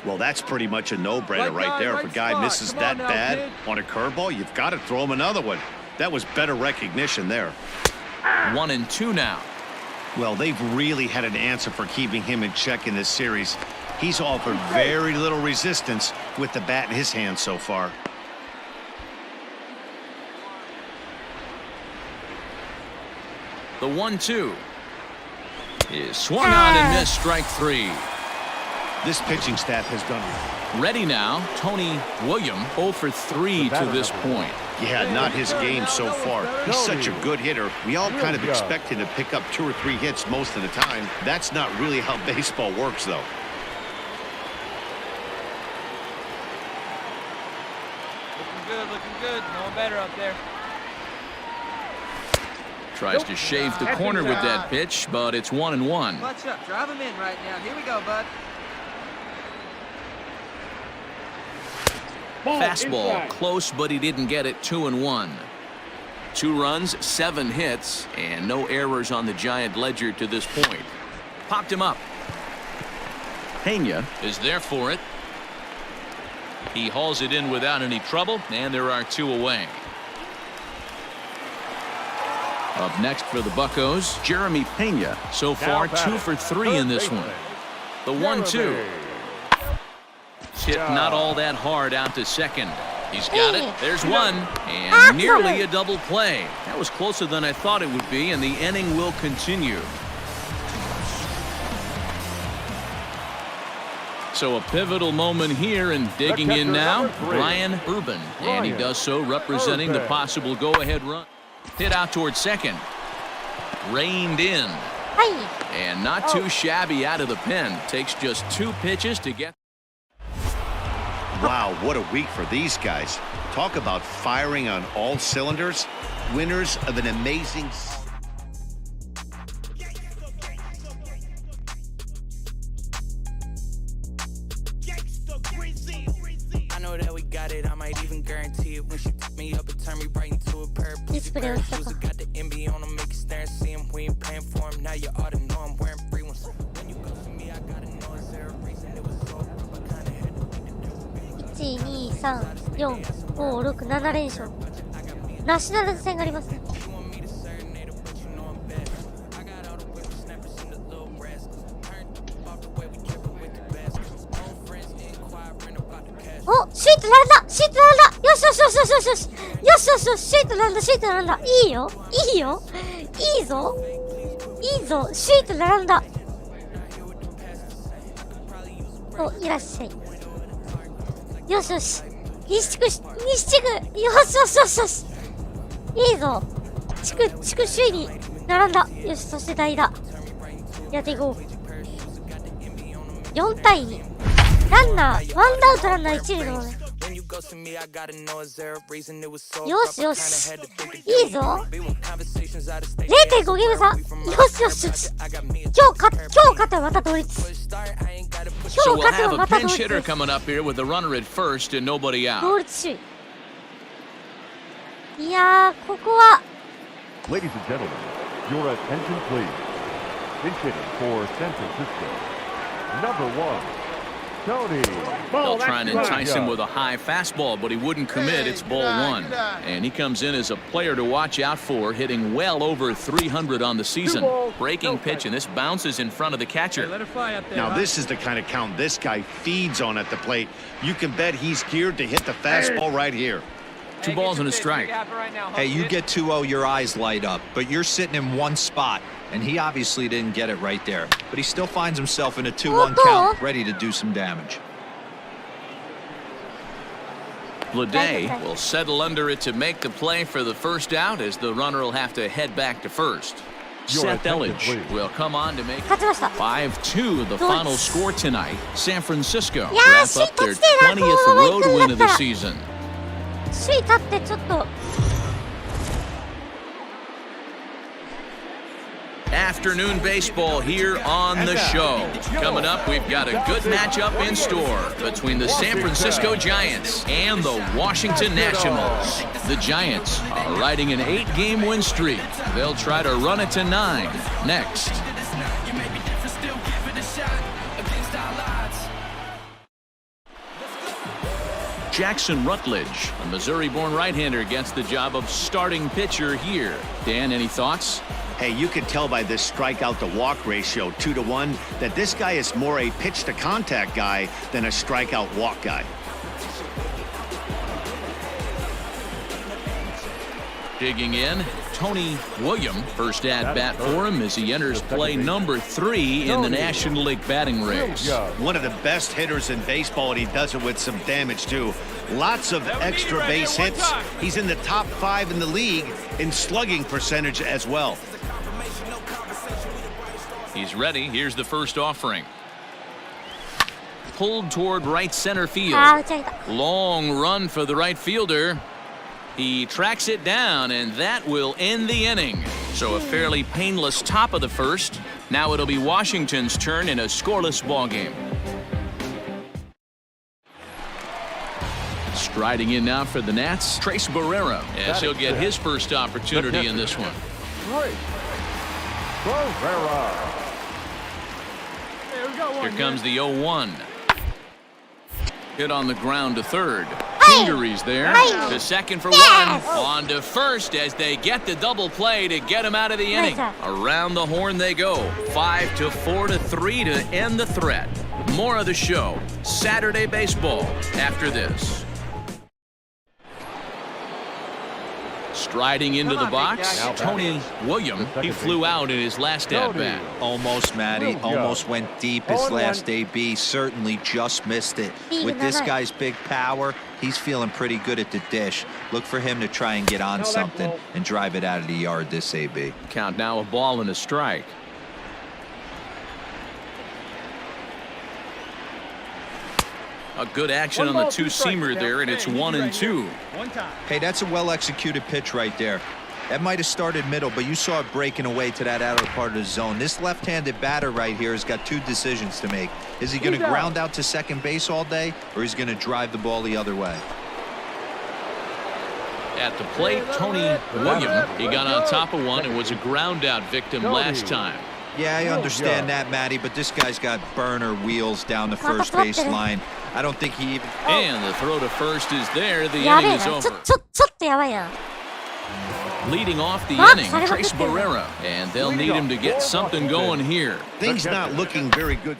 Well, that's pretty much a no-brainer right there. If a guy misses that bad on a curveball, you've got to throw him another one. That was better recognition there. 1-2 now. Well, they've really had an answer for keeping him in check in this series. He's offered very little resistance with the bat in his hand so far. The 1-2 is swung on and missed, strike 3. This pitching staff has done it. Ready now, Tony William, 0 for 3 to this point. Yeah, not his game so far. He's such a good hitter. We all kind of expect him to pick up 2 or 3 hits most of the time. That's not really how baseball works, though. Looking good. No one better up there. Tries to shave the corner with that pitch, but it's 1-1. Clutch up. Drive him in right now. Here we go, bud. Fastball, close, but he didn't get it. 2-1. 2 runs, 7 hits, and no errors on the Giant ledger to this point. Popped him up. Pena is there for it. He hauls it in without any trouble, and there are 2 away. Up next for the Buccos, Jeremy Pena. So far, 2 for 3 in this one. The 1-2. Hit not all that hard out to second. He's got it. There's one. And nearly a double play. That was closer than I thought it would be, and the inning will continue. So a pivotal moment here, and digging in now, Brian Urban. And he does so representing the possible go-ahead run. Hit out towards second. Reined in. And not too shabby out of the pen. Takes just 2 pitches to get. Wow, what a week for these guys. Talk about firing on all cylinders. Winners of an amazing... I know that we got it. I might even guarantee it. When she pick me up and turn me right into a pair of pussy girl shoes. I got the MB on them, make it stare and see him. We ain't paying for him. Now you ought to know I'm wearing free ones. When you go to me, I gotta know is there a reason it was so rough. I kinda had to think to do it. 1、2、3、4、5、6、7連勝。ナショナルズ戦がありますね。お、シート並んだ、シート並んだ。よしよしよしよしよしよしよしよしよし、シート並んだ、シート並んだ。いいよ、いいよ、いいぞ、いいぞ、シート並んだ。お、いらっしゃい。よしよし、西地区、よしよしよしよし。いいぞ、地区首位に並んだ。よし、そして代打やっていこう。4対2。ランナー、ワンダーアウトランナー1塁の場面。よしよし、いいぞ。 0.5 ゲーム差。よしよしよし。今日勝てばまた同率。So we'll have a pinch hitter coming up here with a runner at first and nobody out. 同率首位。いやー、ここは。 Ladies and gentlemen, your attention please. Pinch hitting for San Francisco. Number 1. They'll try and entice him with a high fastball, but he wouldn't commit. It's ball 1. And he comes in as a player to watch out for, hitting well over 300 on the season. Breaking pitch, and this bounces in front of the catcher. Now, this is the kind of count this guy feeds on at the plate. You can bet he's geared to hit the fastball right here. 2 balls and a strike. Hey, you get 2-0, your eyes light up, but you're sitting in one spot, and he obviously didn't get it right there. But he still finds himself in a 2-1 count, ready to do some damage. Bleday will settle under it to make the play for the first out, as the runner will have to head back to first. Seth Elledge will come on to make 5-2 the final score tonight. San Francisco wrap up their 20th road win of the season. 首位立ってちょっと Afternoon baseball here on the show. Coming up, we've got a good matchup in store between the San Francisco Giants and the Washington Nationals. The Giants are riding an 8-game win streak. They'll try to run it to 9 next. Jackson Rutledge, a Missouri-born right-hander, gets the job of starting pitcher here. Dan, any thoughts? Hey, you can tell by this strikeout-to-walk ratio, 2-to-1, that this guy is more a pitch-to-contact guy than a strikeout-walk guy. Digging in, Tony William, first at-bat for him as he enters play number 3 in the National League batting race. One of the best hitters in baseball, and he does it with some damage, too. Lots of extra base hits. He's in the top 5 in the league in slugging percentage as well. He's ready. Here's the first offering. Pulled toward right center field. Long run for the right fielder. He tracks it down, and that will end the inning. So a fairly painless top of the first. Now it'll be Washington's turn in a scoreless ballgame. Striding in now for the Nats, Trace Barrera, as he'll get his first opportunity in this one. Here comes the 0-1. Hit on the ground to third. Injuries there. To second for 1. On to first as they get the double play to get him out of the inning. Around the horn they go. 5-4-3 to end the threat. More of the show. Saturday baseball after this. Striding into the box, Tony William. He flew out in his last at-bat. Almost, Matty. Almost went deep his last AB. Certainly just missed it. With this guy's big power, he's feeling pretty good at the dish. Look for him to try and get on something and drive it out of the yard this AB. Count now, a ball and a strike. A good action on the two-seamer there, and it's 1-2. Hey, that's a well-executed pitch right there. That might have started middle, but you saw it breaking away to that outer part of the zone. This left-handed batter right here has got 2 decisions to make. Is he going to ground out to second base all day, or is he going to drive the ball the other way? At the plate, Tony William. He got on top of one and was a ground-out victim last time. Yeah, I understand that, Matty, but this guy's got burner wheels down the first base line. I don't think he even... And the throw to first is there. The inning is over. Leading off the inning, Trace Barrera. And they'll need him to get something going here. Things not looking very good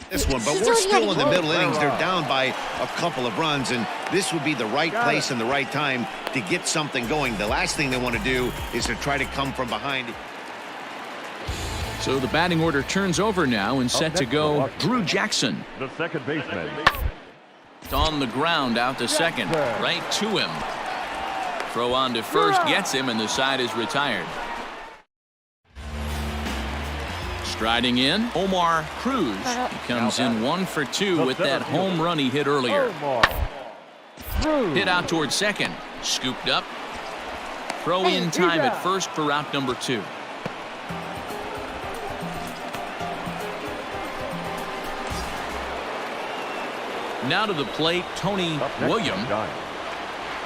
this one, but we're still in the middle innings. They're down by a couple of runs, and this would be the right place and the right time to get something going. The last thing they want to do is to try to come from behind. So the batting order turns over now and set to go Drew Jackson. The second baseman. It's on the ground out to second. Right to him. Throw on to first gets him, and the side is retired. Striding in, Omar Cruz. He comes in 1 for 2 with that home run he hit earlier. Hit out towards second. Scooped up. Throw in time at first for route number 2. Now to the plate, Tony William.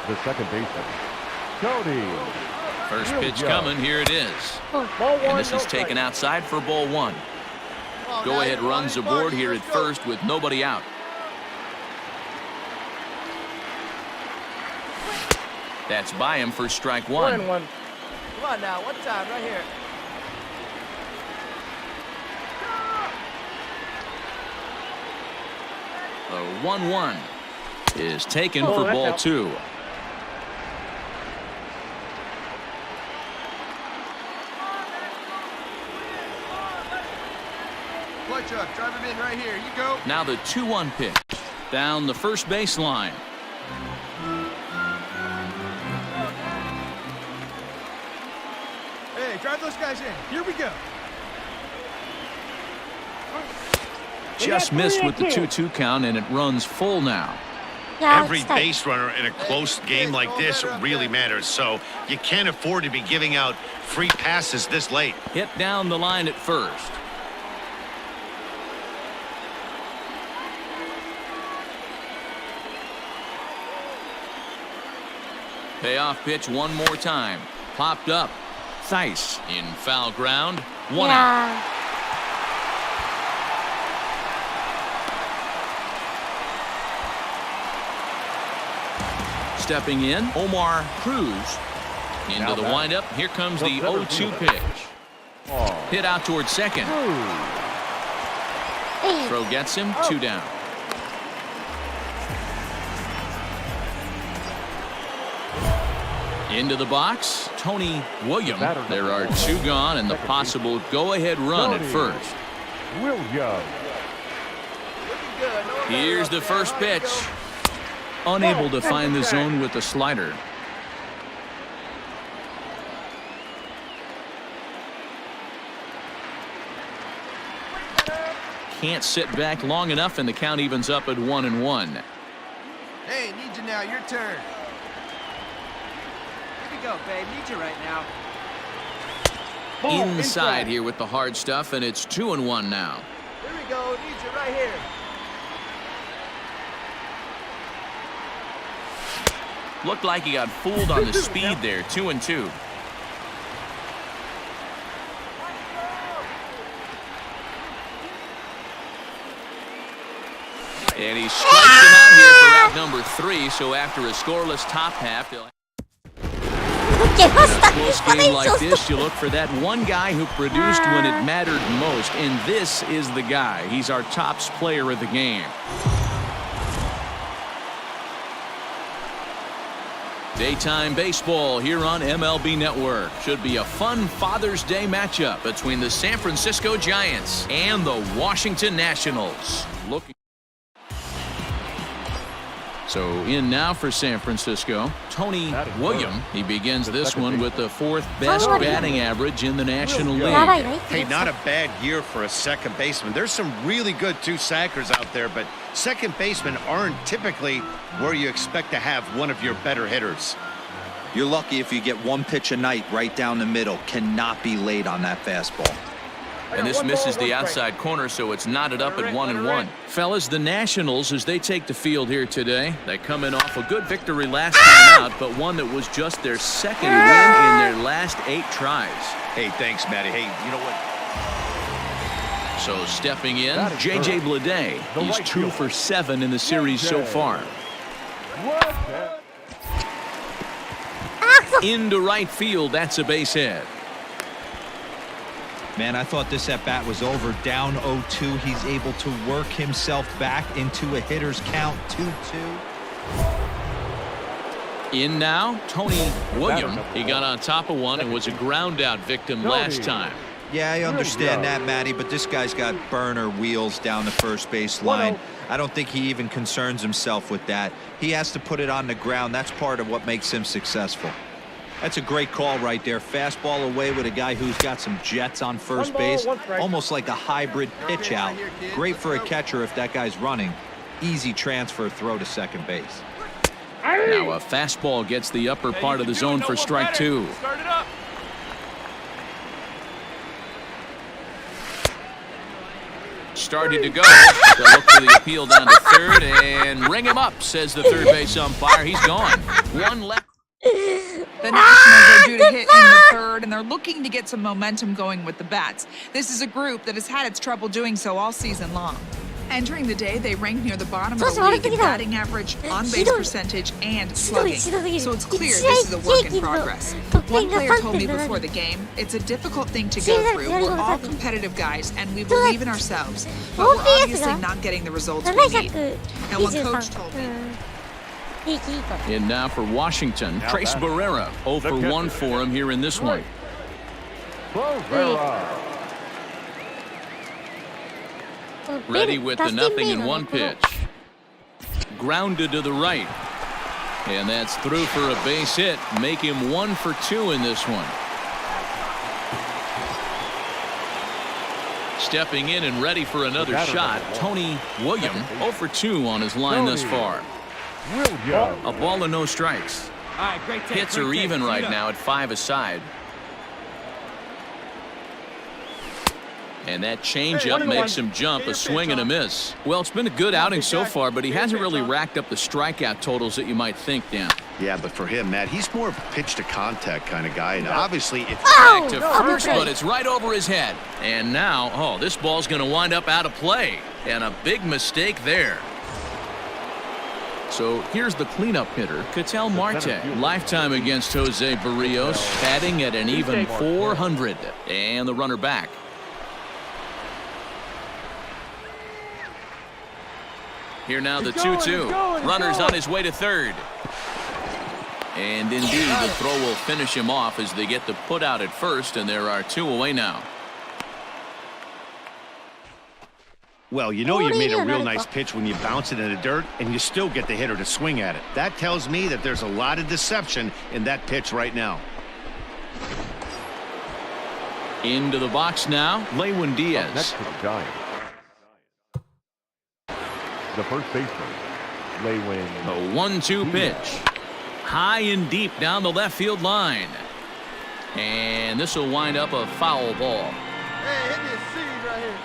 The second baseman, Tony. First pitch coming, here it is. And this is taken outside for ball 1. Go-ahead runs aboard here at first with nobody out. That's by him for strike 1. Come on now, one time right here. The 1-1 is taken for ball 2. Play truck, drive him in right here. You go. Now the 2-1 pitch down the first baseline. Hey, drive those guys in. Here we go. Just missed with the 2-2 count, and it runs full now. Every base runner in a close game like this really matters, so you can't afford to be giving out free passes this late. Hit down the line at first. Payoff pitch one more time. Popped up. Thice in foul ground. One out. Stepping in, Omar Cruz. Into the windup. Here comes the 0-2 pitch. Hit out towards second. Throw gets him, 2 down. Into the box, Tony William. There are 2 gone and the possible go-ahead run at first. Here's the first pitch. Unable to find the zone with the slider. Can't sit back long enough and the count evens up at 1-1. Hey, need you now. Your turn. Go, babe. Need you right now. Inside here with the hard stuff, and it's 2-1 now. Here we go. Need you right here. Looked like he got fooled on the speed there. 2-2. And he strikes him out here for out number 3. So after a scoreless top half, they'll. In a close game like this, you look for that one guy who produced when it mattered most, and this is the guy. He's our top player of the game. Daytime baseball here on MLB Network. Should be a fun Father's Day matchup between the San Francisco Giants and the Washington Nationals. So in now for San Francisco, Tony William. He begins this one with the 4th best batting average in the National League. Hey, not a bad year for a second baseman. There's some really good 2-sackers out there, but second basemen aren't typically where you expect to have one of your better hitters. You're lucky if you get 1 pitch a night right down the middle. Cannot be late on that fastball. And this misses the outside corner, so it's knotted up at 1-1. Fellas, the Nationals, as they take the field here today, they come in off a good victory last time out, but one that was just their 2nd win in their last 8 tries. Hey, thanks, Matty. Hey, you know what? So stepping in, J.J. Bleday. He's 2 for 7 in the series so far. Into right field, that's a base hit. Man, I thought this at-bat was over. Down 0-2. He's able to work himself back into a hitter's count. 2-2. In now, Tony William. He got on top of one and was a ground-out victim last time. Yeah, I understand that, Matty, but this guy's got burner wheels down the first base line. I don't think he even concerns himself with that. He has to put it on the ground. That's part of what makes him successful. That's a great call right there. Fastball away with a guy who's got some jets on first base. Almost like a hybrid pitch out. Great for a catcher if that guy's running. Easy transfer throw to second base. Now a fastball gets the upper part of the zone for strike 2. Started to go. They'll look for the appeal down to third and ring him up, says the third base umpire. He's gone. 1 left. The Nationals are due to hit in the 3rd, and they're looking to get some momentum going with the bats. This is a group that has had its trouble doing so all season long. Entering the day, they rank near the bottom of the league in batting average, on-base percentage, and slugging. So it's clear this is a work in progress. One player told me before the game, it's a difficult thing to go through. We're all competitive guys, and we believe in ourselves. But we're obviously not getting the results we need. And one coach told me. And now for Washington, Trace Barrera. 0 for 1 for him here in this one. Ready with the 0-1 pitch. Grounded to the right. And that's through for a base hit. Make him 1 for 2 in this one. Stepping in and ready for another shot, Tony William. 0 for 2 on his line thus far. Williams. A ball and no strikes. Hits are even right now at 5 aside. And that changeup makes him jump, a swing and a miss. Well, it's been a good outing so far, but he hasn't really racked up the strikeout totals that you might think, Dan. Yeah, but for him, Matt, he's more of a pitch-to-contact kind of guy, and obviously it's... Back to first, but it's right over his head. And now, oh, this ball's going to wind up out of play. And a big mistake there. So here's the cleanup hitter, Ketel Marte. Lifetime against Jose Barrios, batting at an even 400. And the runner back. Here now the 2-2. Runner's on his way to third. And indeed, the throw will finish him off as they get the put out at first, and there are 2 away now. Well, you know you made a real nice pitch when you bounce it in the dirt and you still get the hitter to swing at it. That tells me that there's a lot of deception in that pitch right now. Into the box now, Lewin Diaz. Next to the Giants. The first baseman, Lewin. A 1-2 pitch. High and deep down the left field line. And this will wind up a foul ball. Hey, hit me a seed right here.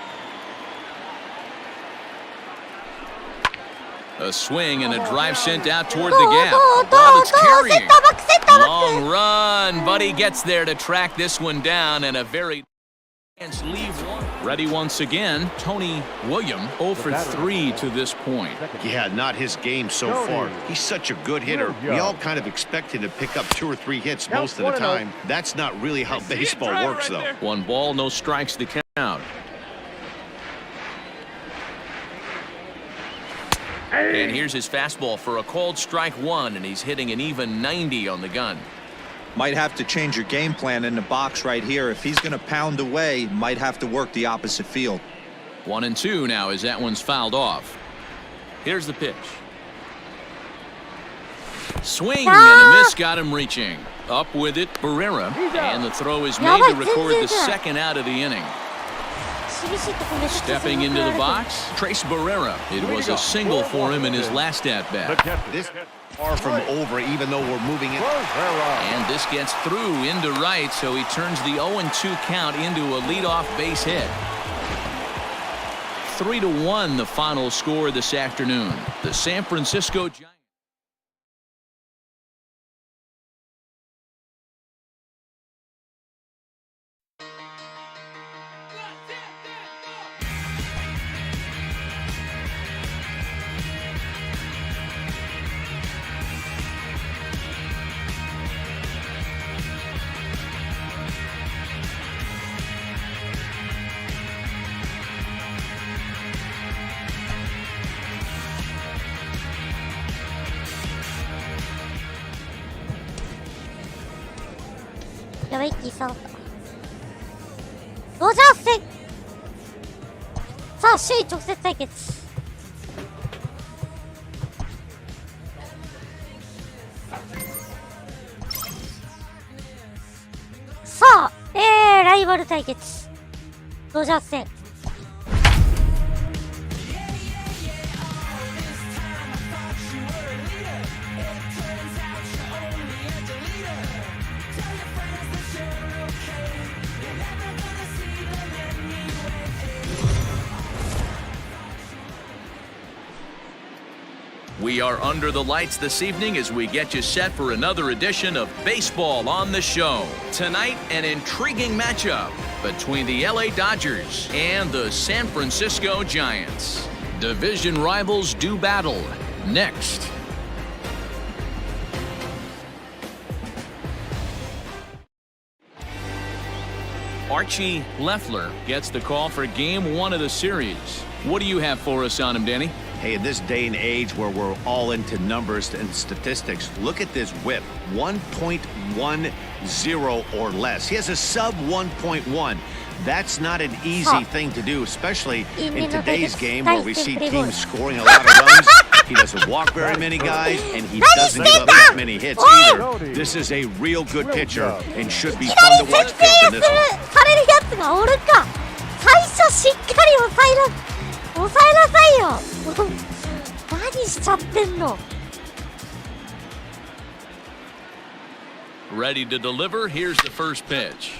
A swing and a drive sent out toward the gap. A ball that's carrying. Long run, but he gets there to track this one down, and a very... leave one. Ready once again, Tony Williams, 0 for 3 to this point. Yeah, not his game so far. He's such a good hitter. We all kind of expect him to pick up 2 or 3 hits most of the time. That's not really how baseball works, though. 1 ball, no strikes to count. And here's his fastball for a called strike 1, and he's hitting an even 90 on the gun. Might have to change your game plan in the box right here. If he's going to pound away, might have to work the opposite field. 1-2 now as that one's fouled off. Here's the pitch. Swing and a miss got him reaching. Up with it, Barrera. And the throw is made to record the second out of the inning. Stepping into the box, Trace Barrera. It was a single for him in his last at-bat. This far from over, even though we're moving it. And this gets through into right, so he turns the 0-2 count into a leadoff base hit. 3-1 the final score this afternoon. The San Francisco Giants.やばい、一気3。ドジャース戦。さあ、首位直接対決。さあ、ライバル対決。ドジャース戦。We are under the lights this evening as we get you set for another edition of Baseball on the Show. Tonight, an intriguing matchup between the LA Dodgers and the San Francisco Giants. Division rivals do battle. Next. Archie Leffler gets the call for Game 1 of the series. What do you have for us on him, Danny? Hey, in this day and age where we're all into numbers and statistics, look at this whip, 1.10 or less. He has a sub 1.1. That's not an easy thing to do, especially in today's game where we see teams scoring a lot of runs. He doesn't walk very many guys, and he doesn't give up that many hits either. This is a real good pitcher and should be fun to watch pitch in this one. されるやつがおるか。最初しっかり抑えなさいよ。何しちゃってんの。Ready to deliver. Here's the first pitch.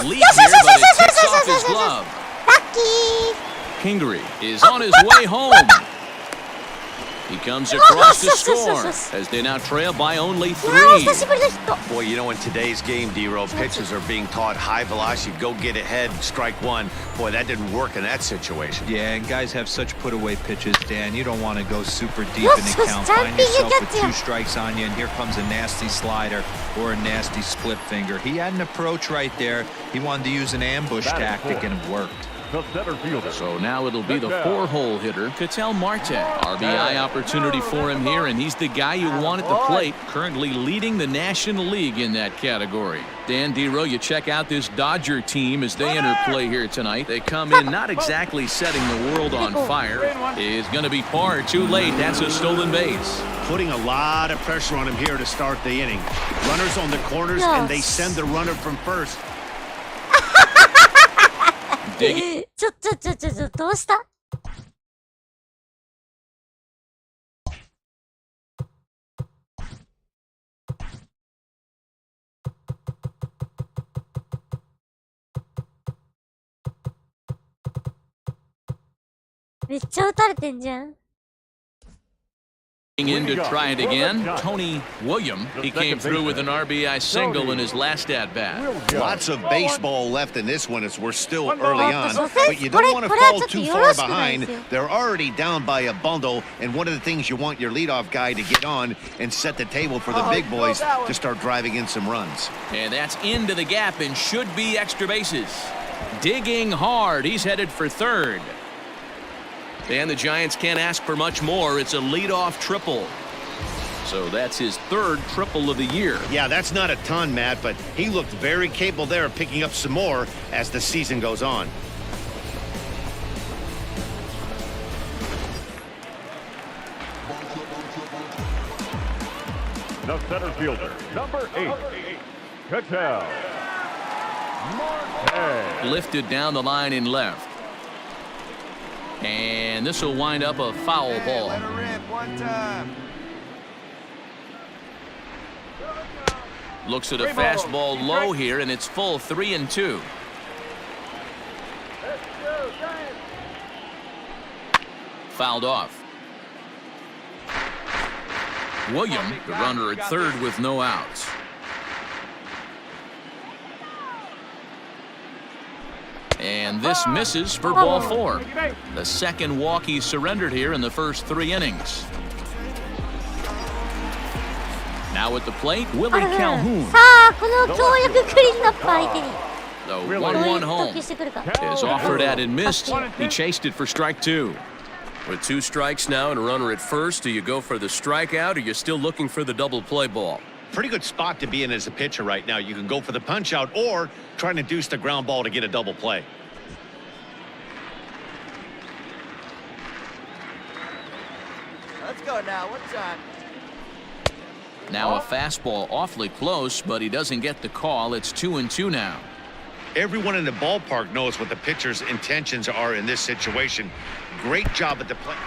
A leap here, but it tips off his glove. Kingery is on his way home. He comes across to score as they now trail by only 3. Boy, you know, in today's game, D-Row, pitchers are being taught high velocity, go get ahead, strike one. Boy, that didn't work in that situation. Yeah, and guys have such put-away pitches, Dan. You don't want to go super deep in the count. Find yourself with 2 strikes on you, and here comes a nasty slider or a nasty split finger. He had an approach right there. He wanted to use an ambush tactic, and it worked. So now it'll be the 4-hole hitter, Ketel Marte. RBI opportunity for him here, and he's the guy you want at the plate, currently leading the National League in that category. Dan Dero, you check out this Dodger team as they enter play here tonight. They come in not exactly setting the world on fire. Is going to be far too late. That's a stolen base. Putting a lot of pressure on him here to start the inning. Runners on the corners, and they send the runner from first. ちょ、どうした？めっちゃ打たれてんじゃん。In to try it again, Tony William. He came through with an RBI single in his last at-bat. Lots of baseball left in this one as we're still early on, but you don't want to fall too far behind. They're already down by a bundle, and one of the things you want your leadoff guy to get on and set the table for the big boys to start driving in some runs. And that's into the gap and should be extra bases. Digging hard, he's headed for third. And the Giants can't ask for much more. It's a leadoff triple. So that's his 3rd triple of the year. Yeah, that's not a ton, Matt, but he looked very capable there of picking up some more as the season goes on. The center fielder, number 8, Ketel Marte. Lifted down the line in left. And this will wind up a foul ball. Let her in one time. Looks at a fastball low here, and it's full 3-2. Fouled off. William, the runner at third with no outs. And this misses for ball 4. The second walk he surrendered here in the first 3 innings. Now at the plate, Willie Calhoun. The 1-1 home is offered at and missed. He chased it for strike 2. With 2 strikes now and a runner at first, do you go for the strikeout or you're still looking for the double play ball? Pretty good spot to be in as a pitcher right now. You can go for the punch out or try to deuce the ground ball to get a double play. Let's go now. What time? Now a fastball awfully close, but he doesn't get the call. It's 2-2 now. Everyone in the ballpark knows what the pitcher's intentions are in this situation. Great job at the plate.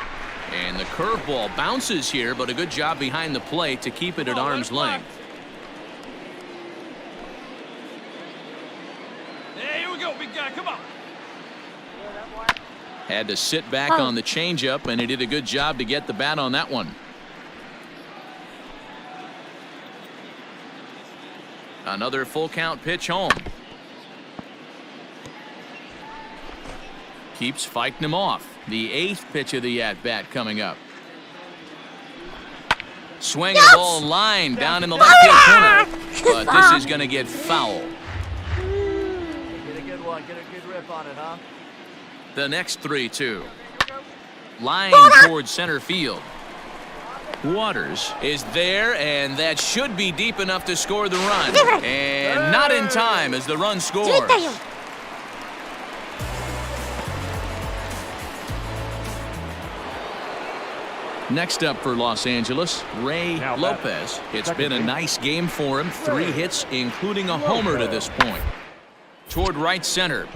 And the curveball bounces here, but a good job behind the plate to keep it at arm's length. Hey, here we go, big guy. Come on. Had to sit back on the changeup, and he did a good job to get the bat on that one. Another full count pitch home. Keeps fighting him off. The 8th pitch of the at-bat coming up. Swinging the ball line down in the left field corner. But this is going to get foul. Get a good one. Get a good rip on it, huh? The next 3-2. Line towards center field. Waters is there, and that should be deep enough to score the run. And not in time as the run scores. Next up for Los Angeles, Ray Lopez. It's been a nice game for him. 3 hits, including a homer to this point. Toward right center.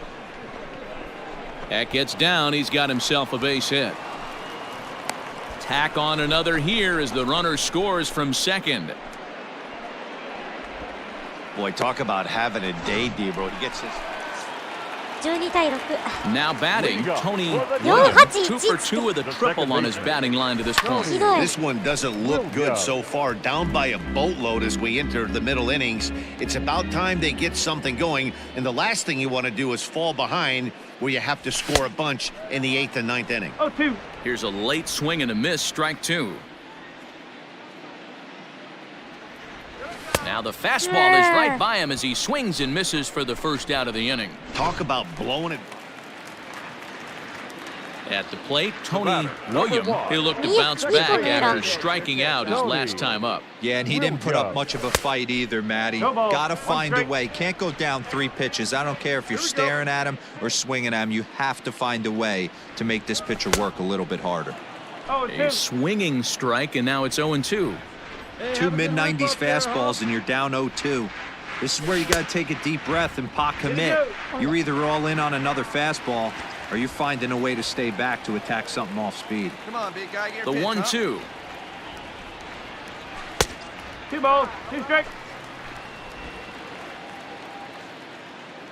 That gets down. He's got himself a base hit. Tack on another here as the runner scores from second. Boy, talk about having a day, D-bro. He gets his... 12対6。 Now batting, Tony Williams, 2 for 2 with a triple on his batting line to this point. This one doesn't look good so far, down by a boatload as we enter the middle innings. It's about time they get something going, and the last thing you want to do is fall behind where you have to score a bunch in the 8th and 9th inning. 0-2. Here's a late swing and a miss, strike 2. Now the fastball is right by him as he swings and misses for the first out of the inning. Talk about blowing it. At the plate, Tony Williams. He looked to bounce back after striking out his last time up. Yeah, and he didn't put up much of a fight either, Matty. Gotta find a way. Can't go down 3 pitches. I don't care if you're staring at him or swinging at him. You have to find a way to make this pitcher work a little bit harder. A swinging strike, and now it's 0-2. 2 mid-90s fastballs and you're down 0-2. This is where you got to take a deep breath and pot commit. You're either all in on another fastball or you're finding a way to stay back to attack something off speed. Come on, big guy. The 1-2. 2 balls, 2 strikes.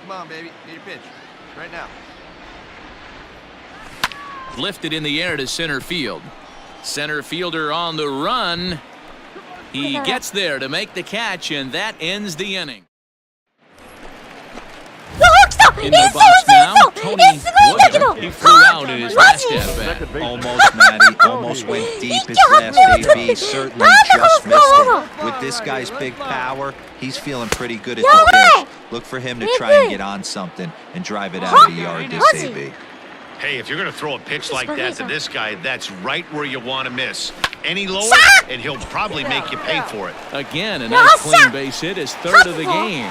Come on, baby. Get your pitch. Right now. Lifted in the air to center field. Center fielder on the run. He gets there to make the catch, and that ends the inning. In the box now, Tony Williams. He flew out in his last at-bat. Almost, Matty. Almost went deep his last AB. Certainly just missed it. With this guy's big power, he's feeling pretty good at the pitch. Look for him to try and get on something and drive it out of the yard this AB. Hey, if you're going to throw a pitch like that to this guy, that's right where you want to miss. Any lower, and he'll probably make you pay for it. Again, a nice clean base hit, his 3rd of the game.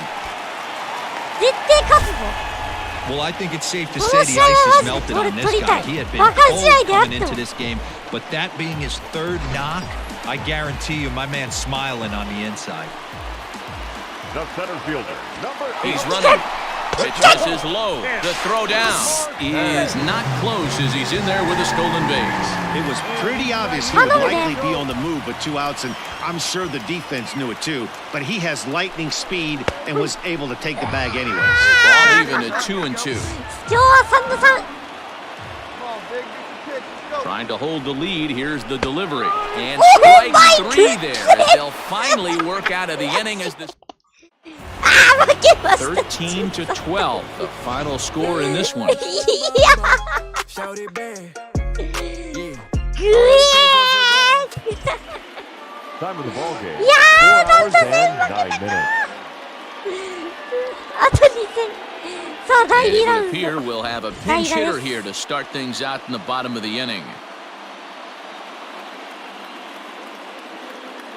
Well, I think it's safe to say the ice has melted on this guy. He had been cold coming into this game, but that being his 3rd knock, I guarantee you my man's smiling on the inside. The center fielder, number 8. He's running. Pitch misses low. The throw down is not close as he's in there with a stolen base. It was pretty obvious he would likely be on the move with 2 outs, and I'm sure the defense knew it too. But he has lightning speed and was able to take the bag anyways. Ball even at 2-2. Trying to hold the lead. Here's the delivery. And strike 3 there as they'll finally work out of the inning as this 13-12, the final score in this one. Time of the ball game. 4 hours and 9 minutes. It would appear we'll have a pinch hitter here to start things out in the bottom of the inning.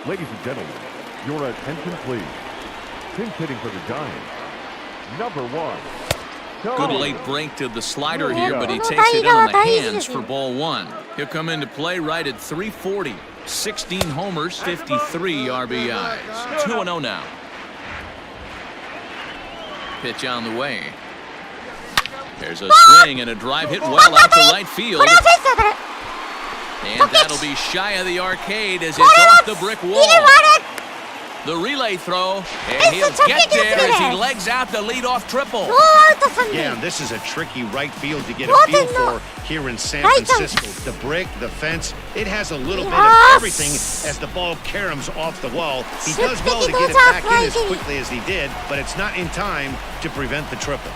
Ladies and gentlemen, your attention please. Pinch hitting for the Giants, number 1. Good late break to the slider here, but he takes it in on the hands for ball 1. He'll come into play right at 340. 16 homers, 53 RBIs. 2-0 now. Pitch on the way. There's a swing and a drive hit well out to right field. And that'll be shy of the arcade as it's off the brick wall. The relay throw, and he'll get there as he legs out the leadoff triple. Yeah, and this is a tricky right field to get a feel for here in San Francisco. The brick, the fence, it has a little bit of everything as the ball caroms off the wall. He does well to get it back in as quickly as he did, but it's not in time to prevent the triple.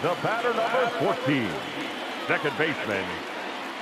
The batter number 14, second baseman,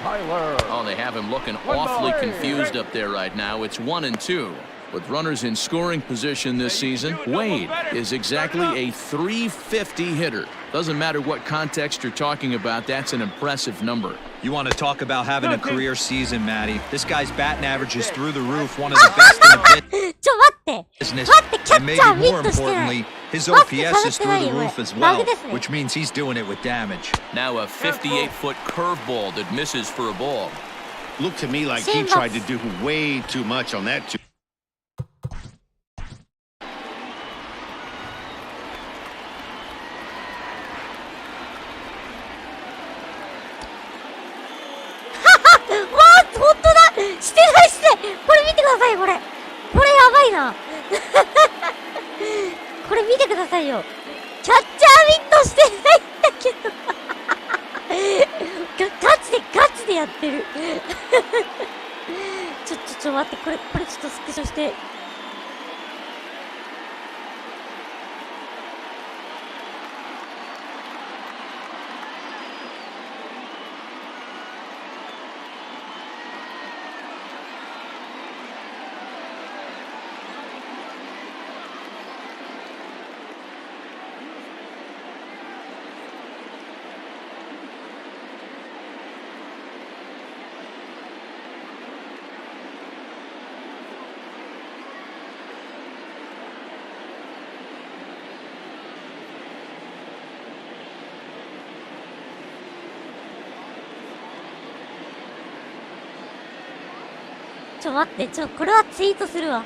Tyler. Oh, they have him looking awfully confused up there right now. It's 1-2. With runners in scoring position this season, Wade is exactly a .350 hitter. Doesn't matter what context you're talking about, that's an impressive number. You want to talk about having a career season, Matty. This guy's batting average is through the roof, one of the best in the business. And maybe more importantly, his OPS is through the roof as well, which means he's doing it with damage. Now a 58-foot curveball that misses for a ball. Looked to me like he tried to do way too much on that. してないしてない。これ見てください、これ。これやばいな。これ見てくださいよ。キャッチャーミットしてないんだけど。ガチでやってる。ちょ待って、これちょっとスクショして。待って、これはツイートするわ。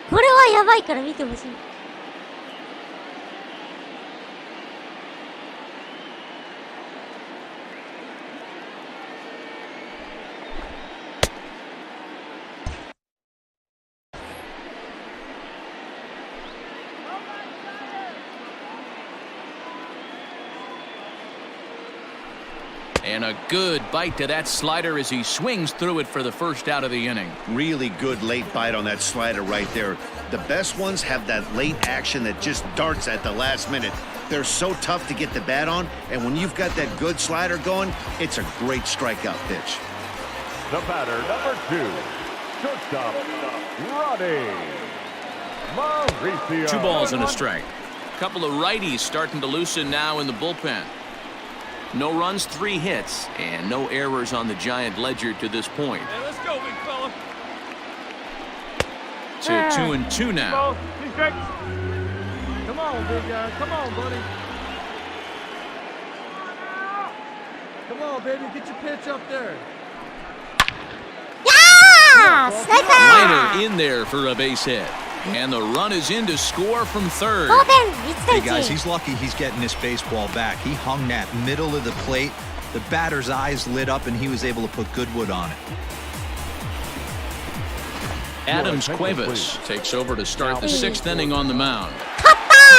これはやばいから見てほしい。And a good bite to that slider as he swings through it for the first out of the inning. Really good late bite on that slider right there. The best ones have that late action that just darts at the last minute. They're so tough to get the bat on, and when you've got that good slider going, it's a great strikeout pitch. The batter, number 2, shortstop, Ronnie Mauricio. 2 balls and a strike. Couple of righties starting to loosen now in the bullpen. No runs, 3 hits, and no errors on the Giant ledger to this point. Hey, let's go, big fella. To 2-2 now. Come on, big guy. Come on, buddy. Come on, baby. Get your pitch up there. Yeah! Sniper! Liner in there for a base hit. And the run is in to score from third. Hey guys, he's lucky he's getting this baseball back. He hung that middle of the plate. The batter's eyes lit up and he was able to put good wood on it. Adams Cuevas takes over to start the 6th inning on the mound.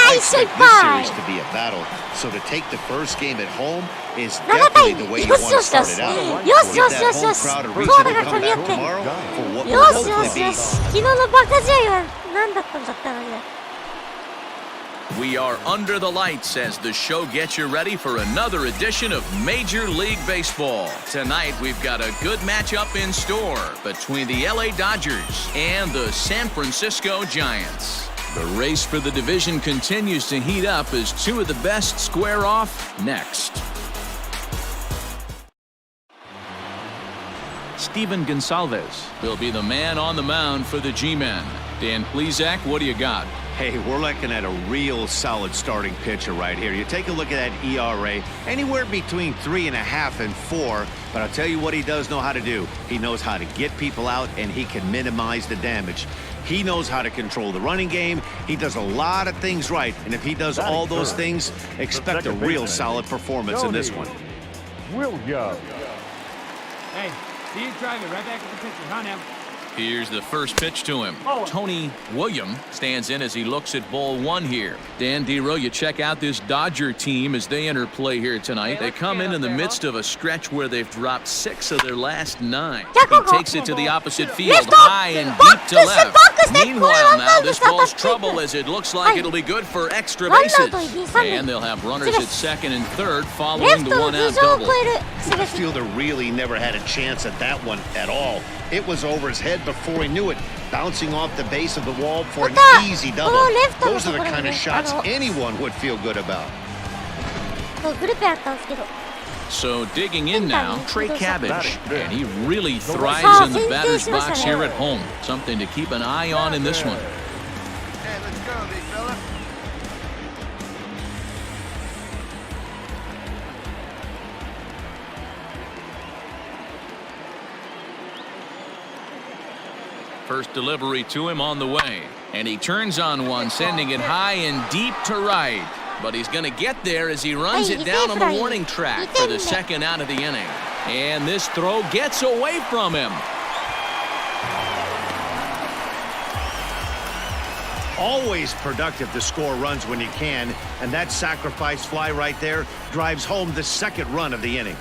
I expect this series to be a battle, so to take the first game at home is definitely the way you want to start it out. Give that home crowd a reason to come back tomorrow for what will hopefully be. 昨日のバカ試合は何だったんだったのね。We are under the lights as the show gets you ready for another edition of Major League Baseball. Tonight, we've got a good matchup in store between the LA Dodgers and the San Francisco Giants. The race for the division continues to heat up as 2 of the best square off next. Steven Gonsalves will be the man on the mound for the G-Men. Dan Plesac, what do you got? Hey, we're looking at a real solid starting pitcher right here. You take a look at that ERA, anywhere between 3.5 and 4. But I'll tell you what he does know how to do. He knows how to get people out, and he can minimize the damage. He knows how to control the running game. He does a lot of things right. And if he does all those things, expect a real solid performance in this one. William. Hey, see you driving right back to the pitcher, huh, now? Here's the first pitch to him. Tony William stands in as he looks at ball one here. Dan Dero, you check out this Dodger team as they enter play here tonight. They come in the midst of a stretch where they've dropped 6 of their last 9. He takes it to the opposite field, high and deep to left. Meanwhile, now this ball's trouble as it looks like it'll be good for extra bases. And they'll have runners at second and third following the one-out double. The fielder really never had a chance at that one at all. It was over his head before he knew it, bouncing off the base of the wall for an easy double. Those are the kind of shots anyone would feel good about. So digging in now, Trey Cabbage, and he really thrives in the batter's box here at home. Something to keep an eye on in this one. Hey, let's go, big fella. First delivery to him on the way. And he turns on one, sending it high and deep to right. But he's going to get there as he runs it down on the warning track for the second out of the inning. And this throw gets away from him. Always productive to score runs when you can, and that sacrifice fly right there drives home the second run of the inning.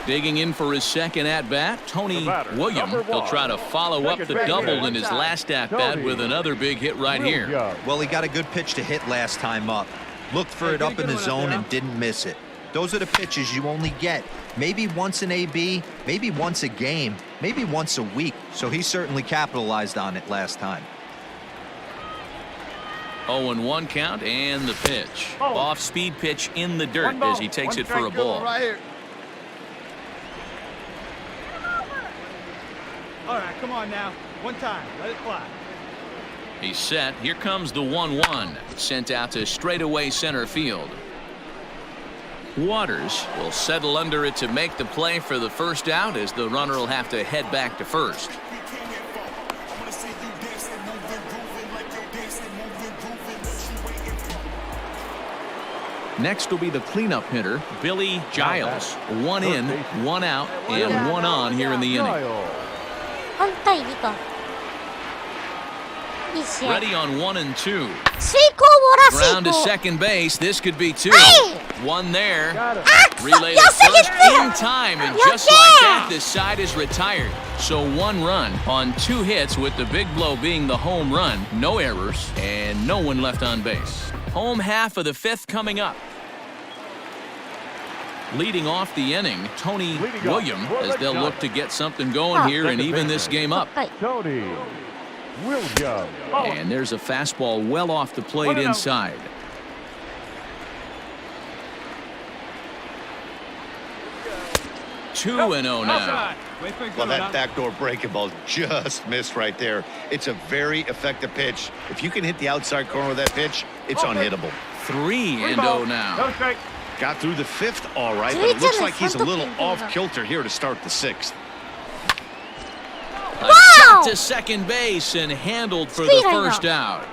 Digging in for his second at-bat, Tony William. He'll try to follow up the double in his last at-bat with another big hit right here. Well, he got a good pitch to hit last time up. Looked for it up in the zone and didn't miss it. Those are the pitches you only get. Maybe once an AB, maybe once a game, maybe once a week. So he certainly capitalized on it last time. 0-1 count and the pitch. Off-speed pitch in the dirt as he takes it for a ball. All right, come on now. One time. Let it fly. He's set. Here comes the 1-1. Sent out to straightaway center field. Waters will settle under it to make the play for the first out as the runner will have to head back to first. Next will be the cleanup hitter, Billy Giles. 1 in, 1 out, and 1 on here in the inning. Ready on 1 and 2. Ground to second base. This could be 2. 1 there. Relay to first in time, and just like that, this side is retired. So 1 run on 2 hits, with the big blow being the home run. No errors and no one left on base. Home half of the 5th coming up. Leading off the inning, Tony William, as they'll look to get something going here and even this game up. Tony William. And there's a fastball well off the plate inside. Two and 0 now. Well, that backdoor breaking ball just missed right there. It's a very effective pitch. If you can hit the outside corner of that pitch, it's unhittable. 3 and 0 now. Got through the 5th all right, but it looks like he's a little off-kilter here to start the 6th. A shot to second base and handled for the first out.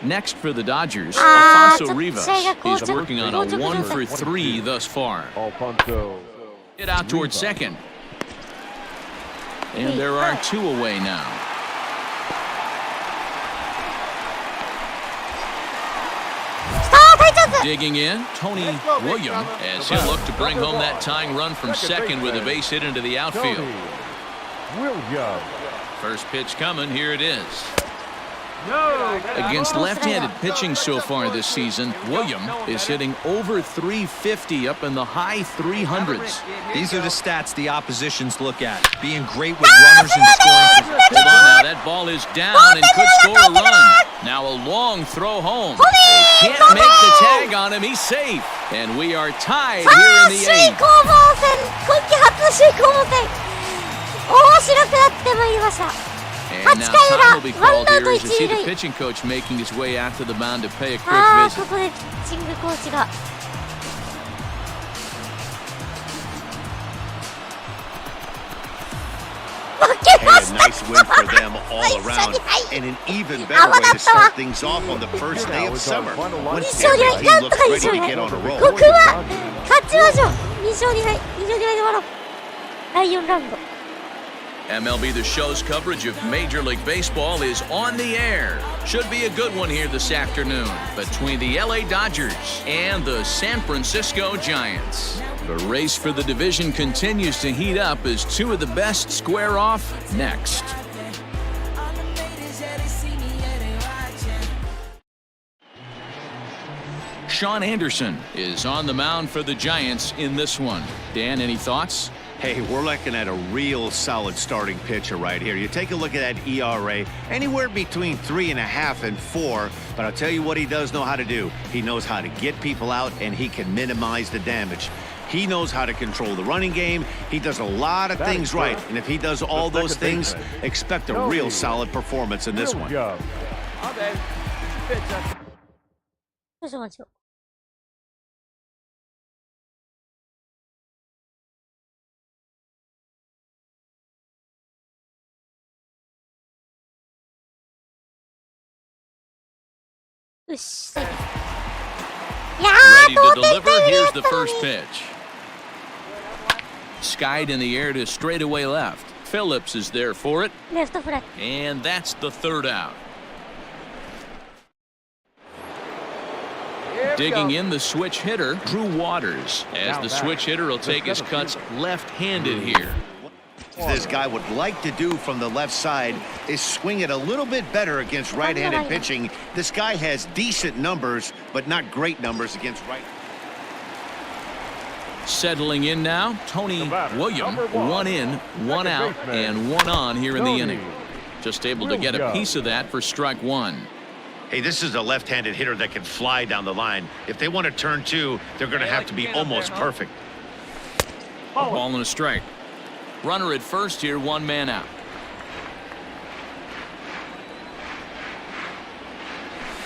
Next for the Dodgers, Alfonso Rivas. He's working on a 1 for 3 thus far. Hit out towards second. And there are 2 away now. Digging in, Tony William, as he'll look to bring home that tying run from second with a base hit into the outfield. First pitch coming, here it is. Against left-handed pitching so far this season, William is hitting over 350 up in the high 300s. These are the stats the oppositions look at. Being great with runners and scoring. Hold on now, that ball is down and could score a run. Now a long throw home. They can't make the tag on him, he's safe. And we are tied here in the 8th. And now time will be called here as you see the pitching coach making his way out to the mound to pay a quick visit. A nice win for them all around, and an even better way to start things off on the first day of summer. When every team looks ready to get on a roll. 勝2敗で終わろう。第4ラウンド。 MLB The Show's coverage of Major League Baseball is on the air. Should be a good one here this afternoon between the LA Dodgers and the San Francisco Giants. The race for the division continues to heat up as two of the best square off next. Sean Anderson is on the mound for the Giants in this one. Dan, any thoughts? Hey, we're looking at a real solid starting pitcher right here. You take a look at that ERA, anywhere between 3.5 and 4. But I'll tell you what he does know how to do. He knows how to get people out, and he can minimize the damage. He knows how to control the running game. He does a lot of things right. And if he does all those things, expect a real solid performance in this one. 少々お待ちを。よし、いやー、 Ready to 同点 deliver. タイムリーや Here's った the のに。 first pitch. Skied in the air to straightaway left. Phillips is there for it. レフトフライ。 And that's the third out. Digging in the switch hitter, Drew Waters, as the switch hitter will take his cuts left-handed here. This guy would like to do from the left side is swing it a little bit better against right-handed pitching. This guy has decent numbers, but not great numbers against right. Settling in now, Tony William, 1 in, 1 out, and 1 on here in the inning. Just able to get a piece of that for strike 1. Hey, this is a left-handed hitter that can fly down the line. If they want to turn 2, they're going to have to be almost perfect. Ball and a strike. Runner at first here, 1 man out.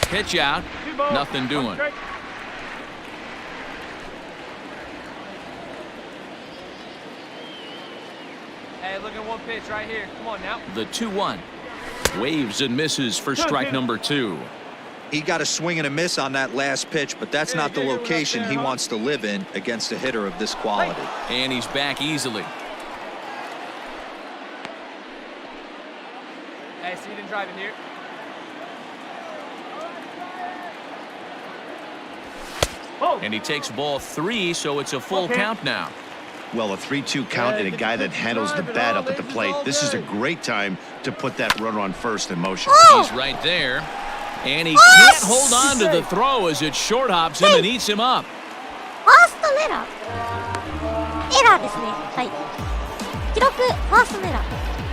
Pitch out, nothing doing. Hey, look at one pitch right here. Come on now. The 2-1. Waves and misses for strike number 2. He got a swing and a miss on that last pitch, but that's not the location he wants to live in against a hitter of this quality. And he's back easily. Hey, see you didn't drive in here. And he takes ball 3, so it's a full count now. Well, a 3-2 count and a guy that handles the bat up at the plate. This is a great time to put that runner on first in motion. He's right there. And he can't hold on to the throw as it short hops him and eats him up. ファーストのエラー。エラーですね。はい。記録、ファーストのエラー。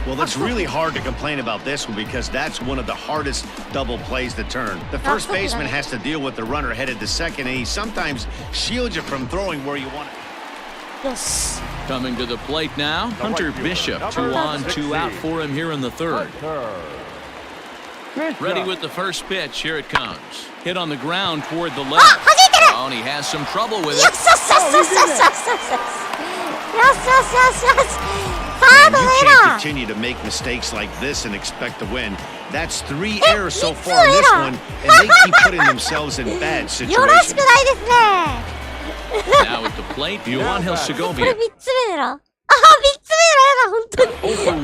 Well, it's really hard to complain about this one because that's one of the hardest double plays to turn. The first baseman has to deal with the runner headed to second, and he sometimes shields you from throwing where you want it. Yes. Coming to the plate now, Hunter Bishop. 2 on, 2 out for him here in the third. Ready with the first pitch. Here it comes. Hit on the ground toward the left. Oh, and he has some trouble with it. Yes. And you can't continue to make mistakes like this and expect to win. That's 3 errors so far in this one, and they keep putting themselves in bad situations. Now at the plate, Yoanel Segovia. これ3つ目だな。あ、3つ目だな、本当に。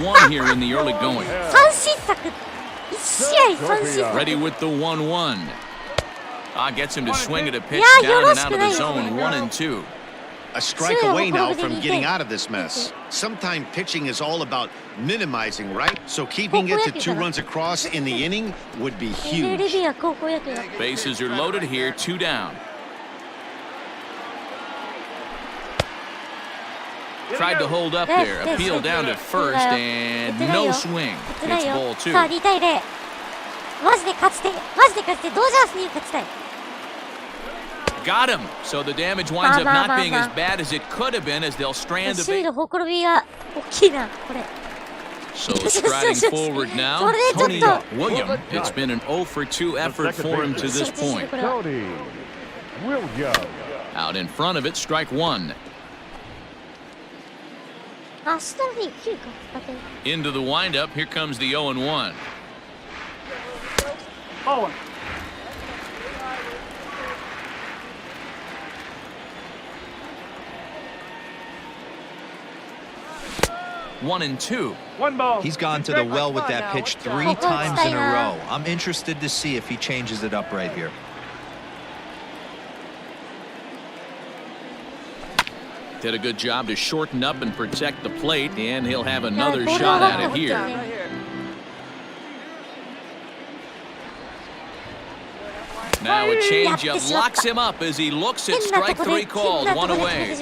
0-1 here in the early going. 三失策。1試合3失策。 Ready with the 1-1. Gets him to swing at a pitch down and out of the zone. 1-2. A strike away now from getting out of this mess. Sometimes pitching is all about minimizing, right? So keeping it to 2 runs across in the inning would be huge. Bases are loaded here, 2 down. Tried to hold up there, appeal down to first, and no swing. It's ball 2. さあ、2対0。マジで勝ちたい。マジで勝ちたい。ドジャースに勝ちたい。 Got him. So the damage winds up not being as bad as it could have been as they'll strand the base. So striding forward now, Tony William. It's been an 0 for 2 effort for him to this point. Out in front of it, strike 1. Into the windup, here comes the 0-1. 1-2. 1 ball. He's gone to the well with that pitch 3 times in a row. I'm interested to see if he changes it up right here. Did a good job to shorten up and protect the plate, and he'll have another shot at it here. Now a changeup locks him up as he looks at strike 3 called, 1 away.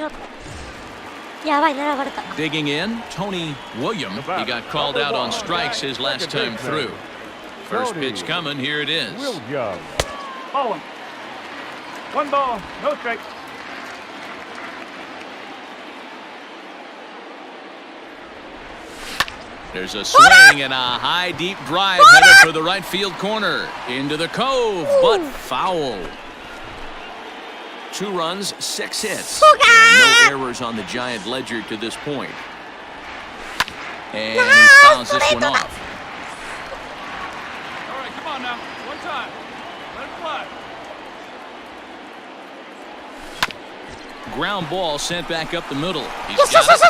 Digging in, Tony William. He got called out on strikes his last time through. First pitch coming, here it is. William. Ball him. 1 ball, no strike. There's a swing and a high deep drive headed for the right field corner. Into the cove, but foul. 2 runs, 6 hits. No errors on the Giant ledger to this point. And he fouls this one off. All right, come on now. 1 time. Let it fly. Ground ball sent back up the middle. He's got it.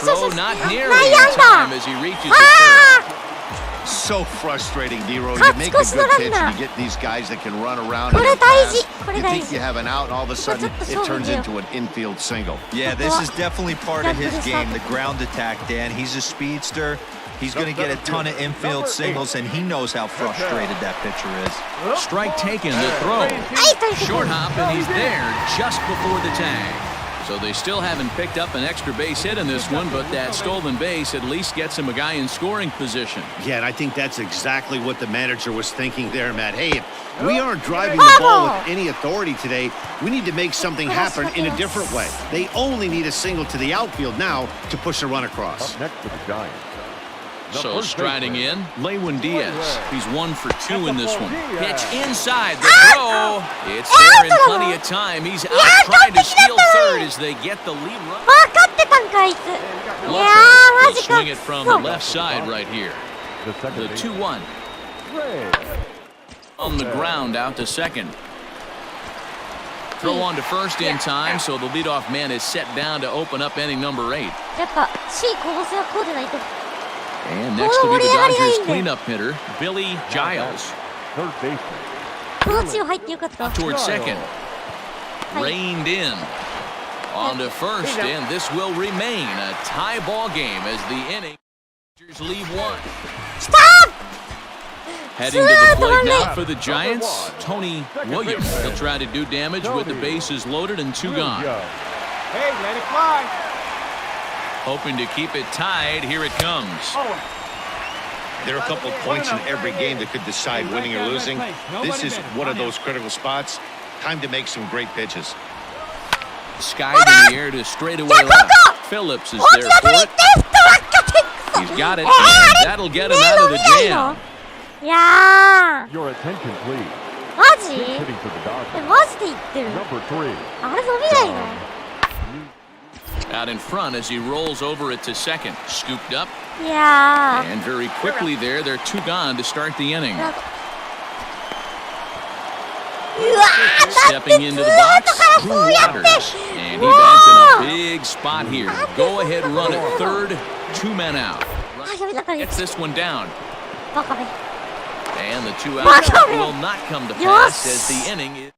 Throw not nearly in time as he reaches the third. So frustrating, D-Row. You make a good pitch and you get these guys that can run around and pass. You think you have an out, and all of a sudden it turns into an infield single. Yeah, this is definitely part of his game, the ground attack, Dan. He's a speedster. He's going to get a ton of infield singles, and he knows how frustrated that pitcher is. Strike taken, the throw. Short hop, and he's there just before the tag. So they still haven't picked up an extra base hit in this one, but that stolen base at least gets him a guy in scoring position. Yeah, and I think that's exactly what the manager was thinking there, Matt. Hey, if we aren't driving the ball with any authority today, we need to make something happen in a different way. They only need a single to the outfield now to push a run across. Up next for the Giants. So striding in, Lewin Diaz. He's 1 for 2 in this one. Pitch inside the throw. It's there in plenty of time. He's out trying to steal third as they get the lead run. He'll swing it from the left side right here. The 2-1. On the ground out to second. Throw on to first in time, so the leadoff man is set down to open up inning number 8. And next will be the Dodgers cleanup hitter, Billy Giles. Third baseman. Towards second. Reined in. On to first, and this will remain a tie ball game as the inning. Dodgers leave 1. Stop! Heading to the plate now for the Giants, Tony William. He'll try to do damage with the bases loaded and 2 gone. Hey, let it fly. Hoping to keep it tied. Here it comes. There are a couple of points in every game that could decide winning or losing. This is one of those critical spots. Time to make some great pitches. Skied in the air to straightaway left. Phillips is there for it. He's got it, and that'll get him out of the jam. Your attention, please. マジ？ Hitting for the Dodgers. マジで言ってる。 Number 3. あれ伸びないの？ Out in front as he rolls over it to second. Scooped up. Yeah. And very quickly there, they're 2 gone to start the inning. Stepping into the box, Drew Waters. And he bats in a big spot here. Go ahead run at third, 2 men out. Gets this one down. And the 2 outs will not come to pass as the inning is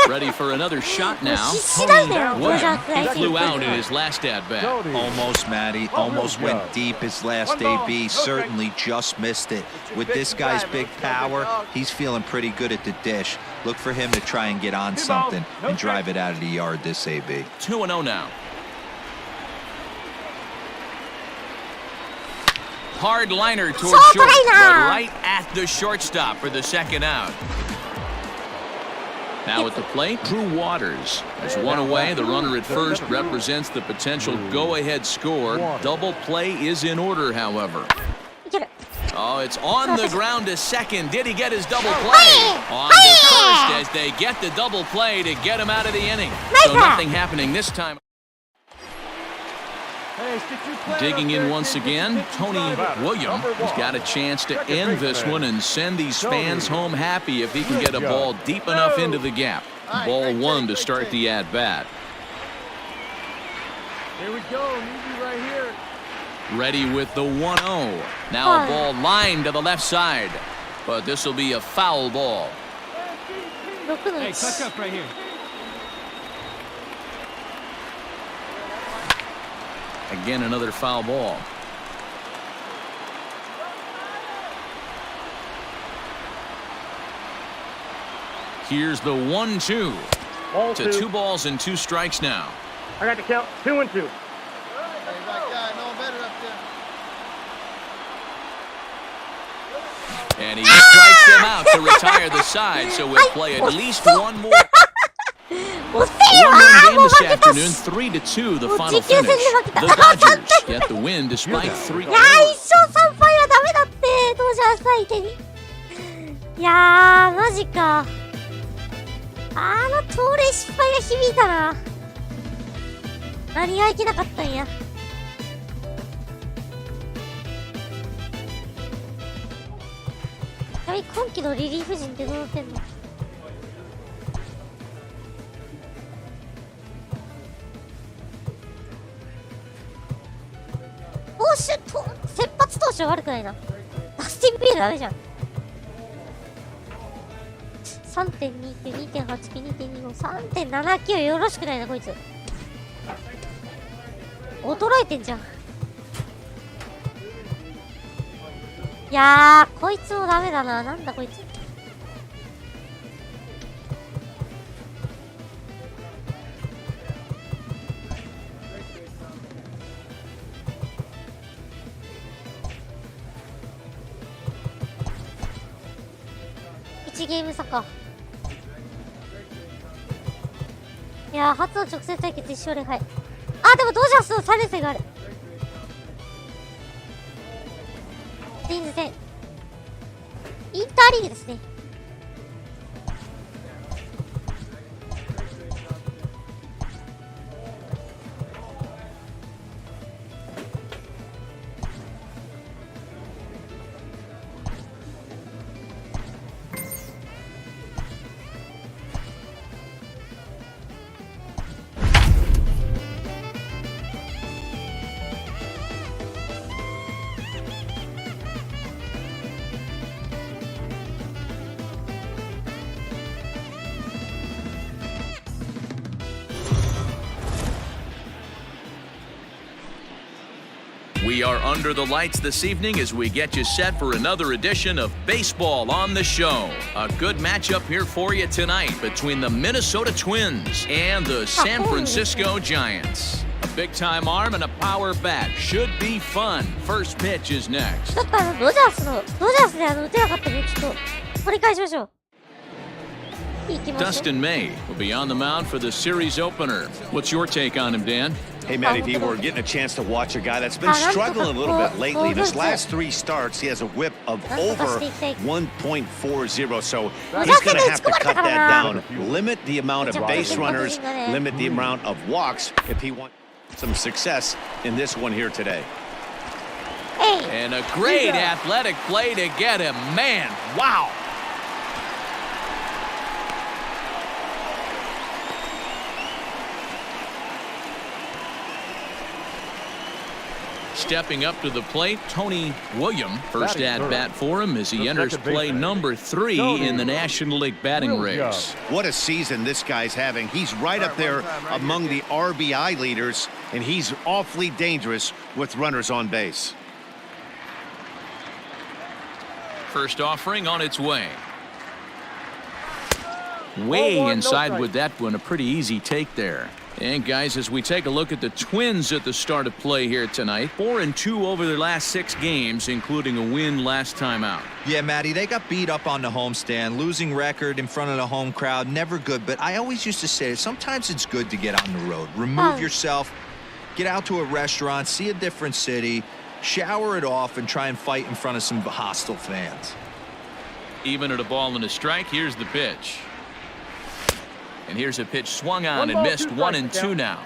ready for another shot now. Tony William, he flew out in his last at-bat. Almost, Matty. Almost went deep his last AB. Certainly just missed it. With this guy's big power, he's feeling pretty good at the dish. Look for him to try and get on something and drive it out of the yard this AB. 2-0 now. Hard liner towards short, but right at the shortstop for the second out. Now at the plate, Drew Waters. There's 1 away. The runner at first represents the potential go-ahead score. Double play is in order, however. Oh, it's on the ground to second. Did he get his double play? On to first as they get the double play to get him out of the inning. So nothing happening this time. Digging in once again, Tony William. He's got a chance to end this one and send these fans home happy if he can get a ball deep enough into the gap. Ball 1 to start the at-bat. Here we go. Need you right here. Ready with the 1-0. Now a ball lined to the left side. But this will be a foul ball. Hey, touch up right here. Again, another foul ball. Here's the 1-2. To 2 balls and 2 strikes now. I got the count. 2 and 2. Hey, right guy, no better up there. And he strikes them out to retire the side, so we'll play at least one more. One more game this afternoon, 3-2, the final finish. The Dodgers get the win despite 3. いやー、1勝3敗はダメだって、ドジャース相手に。いやー、マジか。盗塁失敗が響いたな。何がいけなかったんや。ちなみに今季のリリーフ陣ってどうなってんの？先発投手は悪くないな。ダスティン・ビールダメじゃん。3.29、2.89、2.25、3.79 よろしくないな、こいつ。衰えてんじゃん。いやー、こいつもダメだな。なんだこいつ。1ゲーム差か。いやー、初の直接対決1勝0敗。あ、でもドジャースの3連戦がある。ツインズ戦。インターリーグですね。We are under the lights this evening as we get you set for another edition of Baseball on the Show. A good matchup here for you tonight between the Minnesota Twins and the San Francisco Giants. A big-time arm and a power bat should be fun. First pitch is next. ちょっとドジャースで打てなかったのでちょっと取り返しましょう。Dustin May will be on the mound for the series opener. What's your take on him, Dan? Hey, Matty V, we're getting a chance to watch a guy that's been struggling a little bit lately. In his last 3 starts, he has a whip of over 1.40, so he's going to have to cut that down, limit the amount of base runners, limit the amount of walks if he wants some success in this one here today. And a great athletic play to get him. Man, wow. Stepping up to the plate, Tony William. First at-bat for him as he enters play number 3 in the National League batting race. What a season this guy's having. He's right up there among the RBI leaders, and he's awfully dangerous with runners on base. First offering on its way. Way inside with that one, a pretty easy take there. And guys, as we take a look at the Twins at the start of play here tonight, 4-2 over their last 6 games, including a win last time out. Yeah, Matty, they got beat up on the homestand, losing record in front of the home crowd, never good. But I always used to say, sometimes it's good to get on the road. Remove yourself, get out to a restaurant, see a different city, shower it off, and try and fight in front of some hostile fans. Even at a ball and a strike, here's the pitch. And here's a pitch swung on and missed. 1-2 now.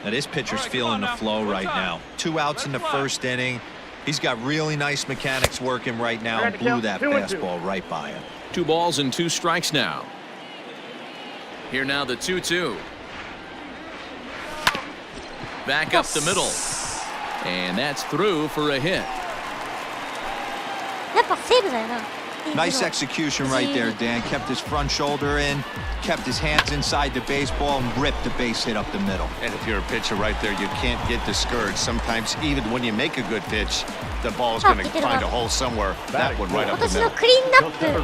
Now this pitcher's feeling the flow right now. 2 outs in the first inning. He's got really nice mechanics working right now and blew that fastball right by him. 2 balls and 2 strikes now. Here now the 2-2. Back up the middle. And that's through for a hit. やっぱセーブだよな。 Nice execution right there, Dan. Kept his front shoulder in, kept his hands inside the baseball, and ripped the base hit up the middle. And if you're a pitcher right there, you can't get discouraged. Sometimes even when you make a good pitch, the ball's going to find a hole somewhere. That one right up the middle.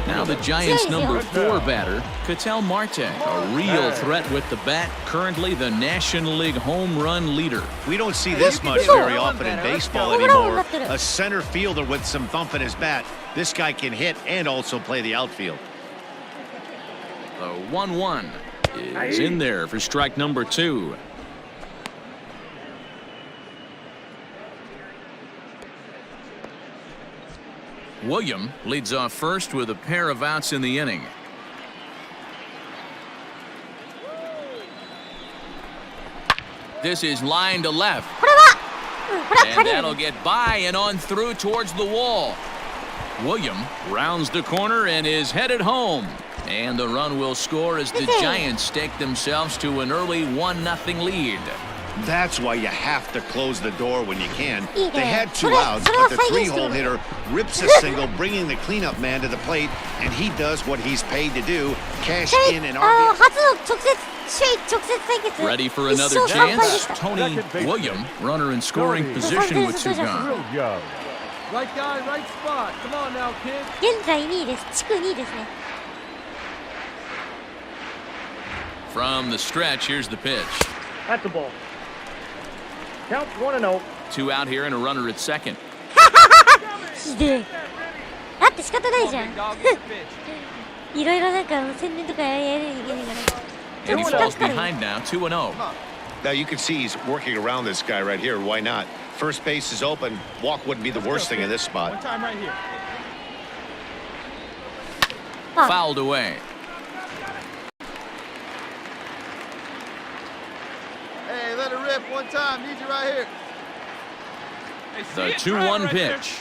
Now the Giants' number 4 batter, Ketel Marte, a real threat with the bat, currently the National League home run leader. We don't see this much very often in baseball anymore. A center fielder with some thump in his bat. This guy can hit and also play the outfield. The 1-1 is in there for strike number 2. William leads off first with a pair of outs in the inning. This is line to left. And that'll get by and on through towards the wall. William rounds the corner and is headed home. And the run will score as the Giants stake themselves to an early 1-0 lead. That's why you have to close the door when you can. They had 2 outs, but the 3-hole hitter rips a single, bringing the cleanup man to the plate, and he does what he's paid to do, cash in an RBI. Ready for another chance? Tony William, runner in scoring position with 2 gone. Right guy, right spot. Come on now, kid. 現在2位です。地区2位ですね。 From the stretch, here's the pitch. That's a ball. Count 1-0. 2 out here and a runner at second. ひでえ。だって仕方ないじゃん。いろいろなんか宣伝とかやらなきゃいけないから。 And he falls behind now, 2-0. Now you can see he's working around this guy right here. Why not? First base is open. Walk wouldn't be the worst thing in this spot. One time right here. Fouled away. Hey, let it rip one time. Need you right here. The 2-1 pitch.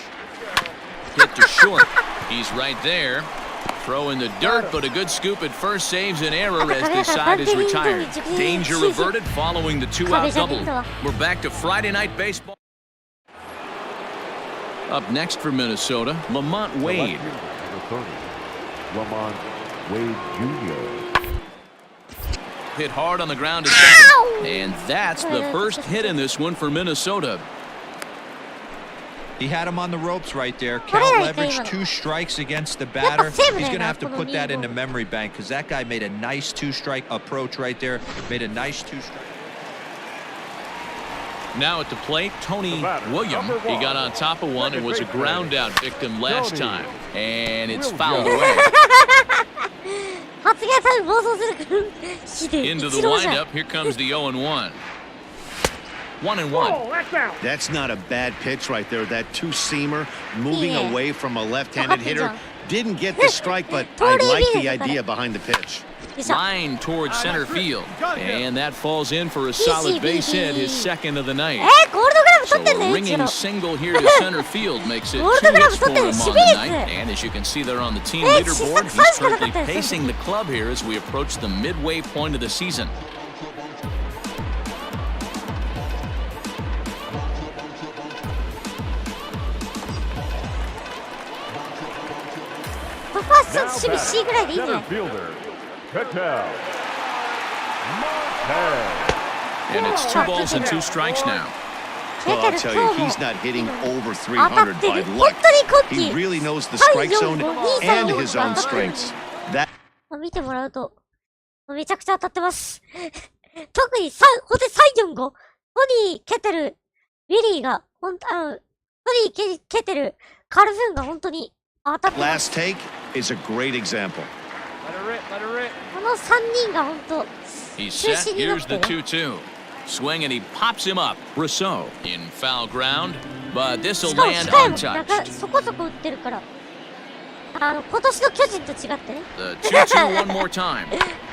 Hit to short. He's right there. Throw in the dirt, but a good scoop at first saves an error as this side is retired. Danger averted following the 2-out double. We're back to Friday night baseball. Up next for Minnesota, Lamont Wade. Lamont Wade Jr. Hit hard on the ground to second. And that's the first hit in this one for Minnesota. He had him on the ropes right there. Count leverage, 2 strikes against the batter. He's going to have to put that in the memory bank because that guy made a nice 2-strike approach right there. Made a nice 2-strike. Now at the plate, Tony William. He got on top of one and was a ground out victim last time. And it's fouled away. Into the windup, here comes the 0-1. 1-1. That's not a bad pitch right there. That 2-seamer moving away from a left-handed hitter. Didn't get the strike, but I like the idea behind the pitch. Line towards center field. And that falls in for a solid base hit, his second of the night. So a ringing single here to center field makes it 2 hits for him on the night. And as you can see there on the team leaderboard, he's currently pacing the club here as we approach the midway point of the season. Center fielder, Ketel Marte. And it's 2 balls and 2 strikes now. Well, I'll tell you, he's not hitting over 300 by luck. He really knows the strike zone and his own strengths. That 見てもらうと、めちゃくちゃ当たってます。特に本当に3、4、5。トニー、ケテル、ウィリーが、トニー、ケテル、カルフーンが本当に当たってます。 last take is a great example. Let it rip, let it rip. この3人が本当、 He's 中 set. 心になっ Here's て the る。 2-2. Swing and he pops him up. Rousseau in foul ground, but this will しかも land 控えもなんか untouched. そこそこ打ってるから。今年の巨人と違ってね。 The 2-2 one more time.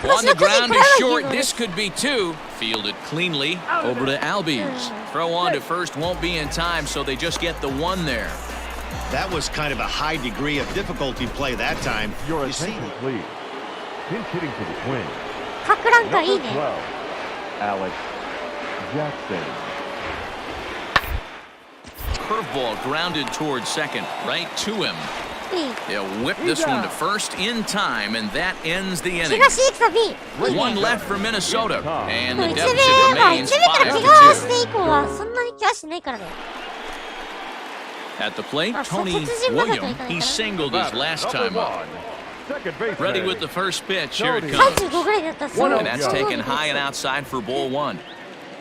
On the ground is short. This could be 2. Fielded cleanly over to Albies. Throw on to first won't be in time, so they just get the 1 there. That was kind of a high degree of difficulty play that time. Your You see, attention, please. Pinch hitting for the Twins. 各ランカーいい Number ね。 12, Alex Jackson. curveball grounded towards second, right to him. They'll whip this one to first in time, and that ends the inning. 東行くさ B One left for Minnesota, and the 1 deficit 目から remains 怪我をして以降はそんなに怪我してないからね 5-2. At the plate, Ah, Tony so William. He singled his last time up. Ready with the first pitch. Here it comes. 35ぐらいだったらすごい And that's taken high and outside for ball one.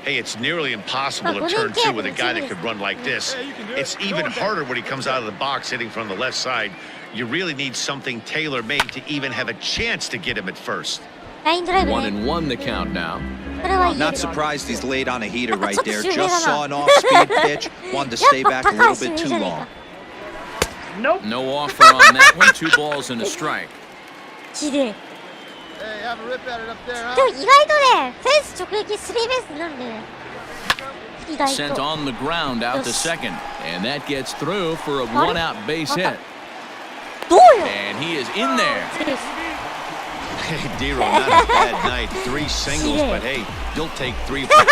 Hey, it's nearly impossible to turn two with a guy that could run like this. It's even harder when he comes out of the box hitting from the left side. You really need something tailor-made to even have a chance to get him at first. ラインドライブね 1-1 the count now. それは言え Not る surprised he's laid on a heater right there. Just Just saw an off-speed pitch. Wanted to stay back a little bit too long. No offer on that one. 2 balls and a strike. 綺麗 Hey, have a rip at it up there, で huh? も意外とねフェンス直撃スリーベースなんでね意外 Sent と on the ground out to second. And that gets through for a 1-out base hit. どうよ And he is in there. スリーベース Hey, Dero, not a bad night. 3 singles, but hey, you'll take 3 for 4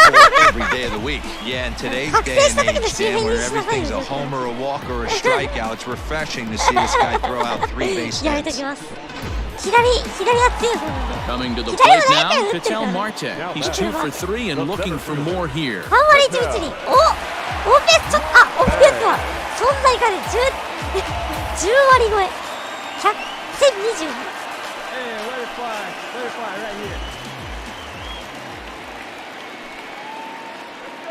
every day of the week. Yeah, in today's day and age, Dan, where everything's a homer, a walk, or a strikeout, it's refreshing to see this guy throw out 3 base やめと hits. きます左は強い方なんで Coming to the plate now, Ketel Marte. He's 2 for 3 and looking for more here. 3割1分におオフェンスちょっとオフェンスは存在感で 10割超え1022 Hey, let it fly right here.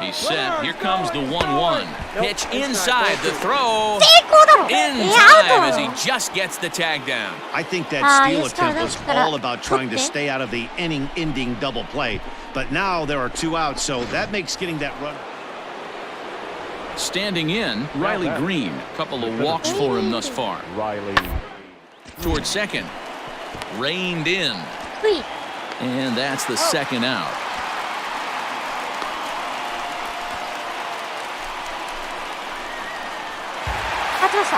He's set. Here comes the 1-1. Pitch inside the throw. 成功だろ In いやア time ウ as ト he just gets the tag down. I think that Ah, steal you attempt was started all about trying to okay. stay out of the inning-ending double play. But now there are 2 outs, so that makes getting that run. Standing in, Riley Green. Couple of walks for him thus far. Riley. Towards second. Reined in. ふい And that's the second out.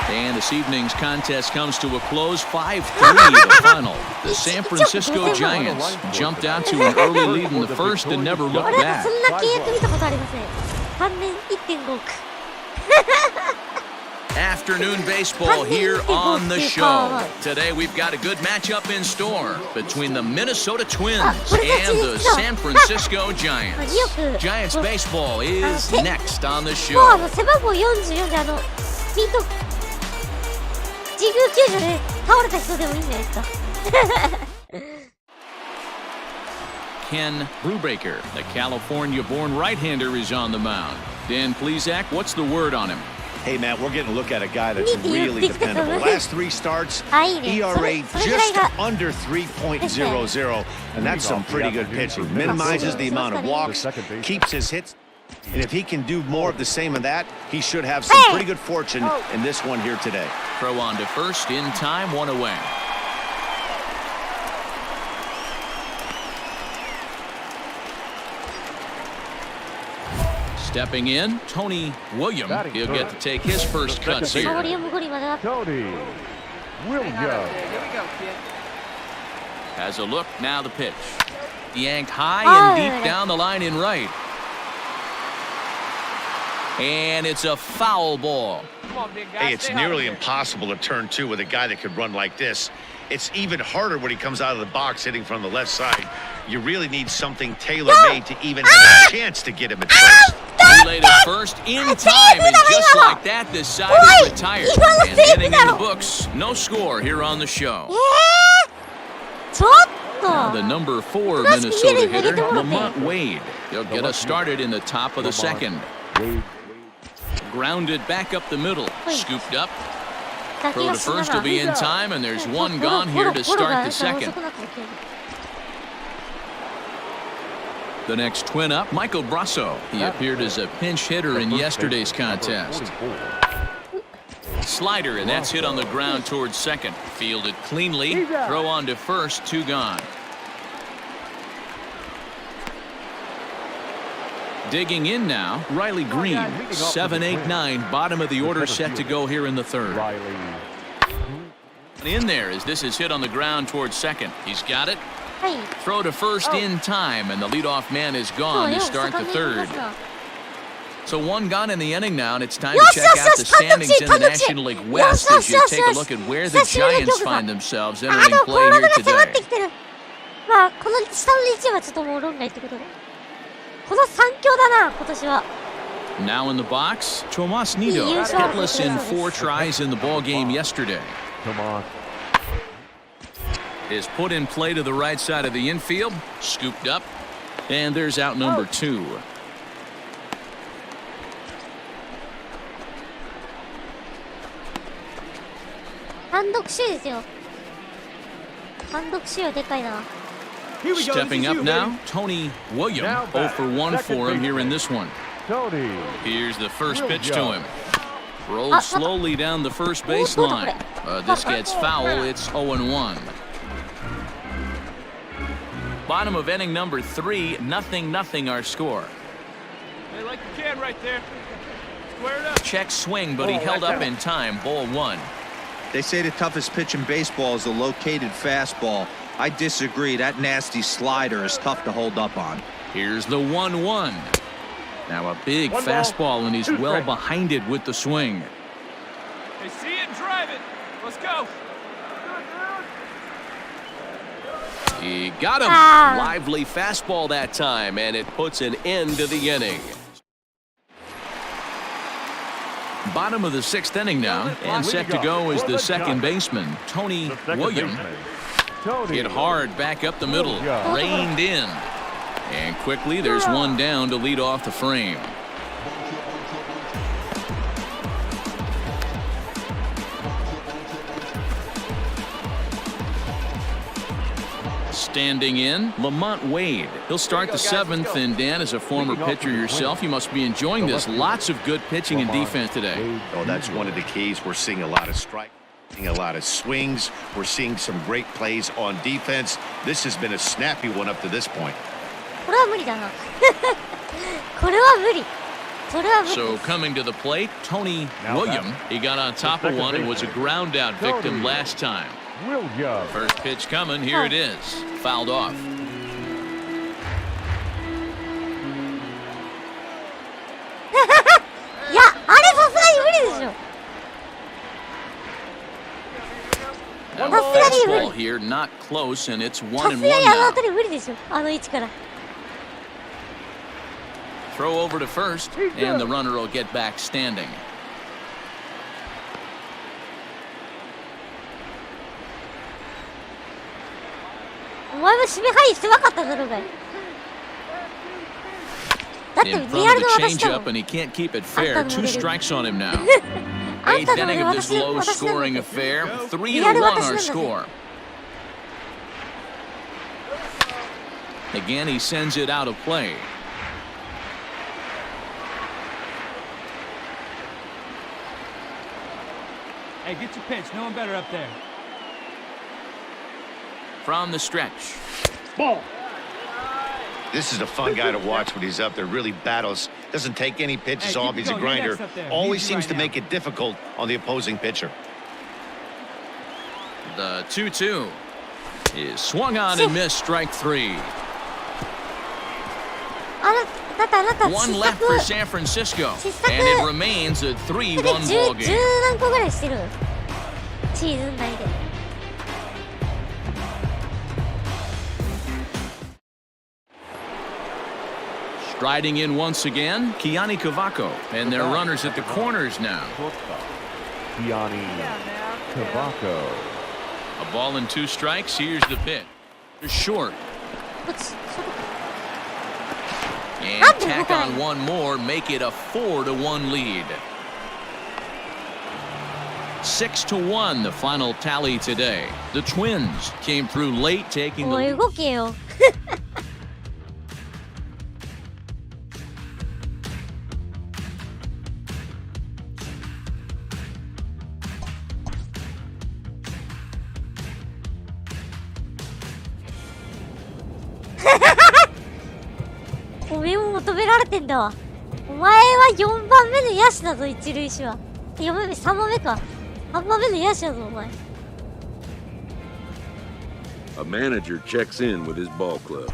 And this evening's contest comes to a close. 5-3 the final. The San Francisco Giants jumped out to an early lead in the first and never looked 俺なんか back. そんな契約見たことありません3年 1.5 億 Afternoon baseball here on the show. Today we've got a good matchup in store between the Minnesota Twins and the San Francisco Giants. Giants baseball is next on the もう show. 背番号44でミント神宮球場で倒れた人でもいいんじゃないですか Ken Brubaker, the California-born right-hander, is on the mound. Dan Plesac, what's the word on him? Hey, Matt, we're getting a look at a guy that's really dependable. Last 3 starts, ERA just under 3.00, and that's some pretty good pitching. Minimizes the amount of walks, keeps his hits, and if he can do more of the same of that, he should have some pretty good fortune in this one here today. Throw on to first in time, 1 away. Stepping in, Tony William. He'll get to take his first cuts サボリ here. ウムゴリまでは Tony Williams. Here we go, kid. Has a look, now the pitch. Yanked high and deep down the line in right. And it's a foul ball. Come on, big guy. Hey, it's Stay nearly hard. impossible to turn two with a guy that could run like this. It's even harder when he comes out of the box hitting from the left side. You really need something tailor-made to even have a chance to get him at first. He laid it first in time, and just like that, this side is retired. And inning in the books. No score here on the show. ちょっと Now the number 4 Minnesota hitter, Lamont Wade. He'll get us started in the top of the second. Grounded back up the middle. Scooped up. Throw to first will be in time, and there's one gone here to start the second. The next twin up, Michael Brasso. He appeared as a pinch hitter in yesterday's contest. Slider, and that's hit on the ground towards second. Fielded cleanly. Throw on to first, 2 gone. Digging in now, Riley Green. 7-8-9, bottom of the order, set to go here in the third. In there as this is hit on the ground towards second. He's got it. Throw to first in time, and the leadoff man is gone to start the third. So one gone in the inning now, and it's time to check out the standings in the National League West as you take a look at where the Giants find themselves entering play here today. まあ、この下の1位はちょっともう論外ってことで。この3強だな、今年は。Now in the box, Tomas Nido, hitless in 4 tries in the ball game yesterday. Come on. Is put in play to the right side of the infield, scooped up, and there's out number 2. 単独首位ですよ。単独首位はでかいな。Stepping up now, Tony William. 0 for 1 for him here in this one. Here's the first pitch to him. Rolls slowly down the first baseline. This gets foul. It's 0-1. Bottom of inning number 3, 0-0 our score. Hey, like you can right there. Square it up. Check swing, but he held up in time. Ball 1. They say the toughest pitch in baseball is a located fastball. I disagree. That nasty slider is tough to hold up on. Here's the 1-1. Now a big fastball, and he's well behind it with the swing. Hey, see it and drive it. Let's go. He got him. Lively fastball that time, and it puts an end to the inning. Bottom of the 6th inning now, and set to go is the second baseman, Tony William. Hit hard back up the middle, reined in. And quickly, there's one down to lead off the frame. Standing in, Lamont Wade. He'll start the 7th, and Dan, as a former pitcher yourself, you must be enjoying this. Lots of good pitching and defense today. Oh, that's one of the keys. We're seeing a lot of strikes, a lot of swings. We're seeing some great plays on defense. This has been a snappy one up to this point. これは無理だな。これは無理。それは無理。 So coming to the plate, Tony William. He got on top of one and was a ground out victim last time. First pitch coming, here it is. Fouled off. いや、あれさすがに無理でしょ。 Now a fastball here, not close, and it's 1-1 now. さすがにあの当たり無理でしょ。あの位置から。 Throw over to first, and the runner will get back standing. お前も締め入りしてなかっただろうがい。だって In リ front ア of ル the の私だも changeup, ん。 and he can't keep it fair. 2 strikes on him now. あん 8th たの inning 俺 of this 私の low-scoring 私 affair. リアル 3-1 our 私なんだぜ。 score. Again, he sends it out of play. Hey, get your pitch. No one better up there. From the stretch. Ball. This is a fun guy to watch when he's up there. Really battles. Doesn't take any pitches off. He's a grinder. Always seems to make it difficult on the opposing pitcher. The 2-2 is swung on and missed. Strike 3. だってあなた One left for San Francisco, and it remains a 3-1 ball 10 game. 何個ぐらいしてるシーズン内で。 Striding in once again, Kiani Cavaco, and their runners at the corners now. Kiani Cavaco. A ball and 2 strikes. Here's the pitch. Short. And tack on one more, make it a 4-1 lead. 6-1, the final tally today. The Twins came through late, taking the lead. 動けよ。おめえも求められてんだわ。お前は4番目の野手だぞ、一塁手は。4番目、3番目か。3番目の野手だぞ、お前。A manager checks in with his ball club.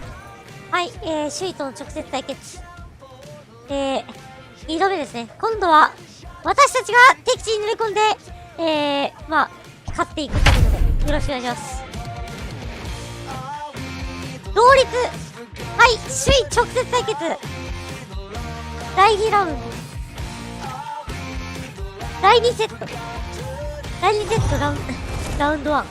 はい、首位との直接対決。2度目ですね。今度は私たちが敵地に乗り込んで、勝っていくということでよろしくお願いします。同率、はい、首位直接対決第2ラウンド、第2セットラウンド1。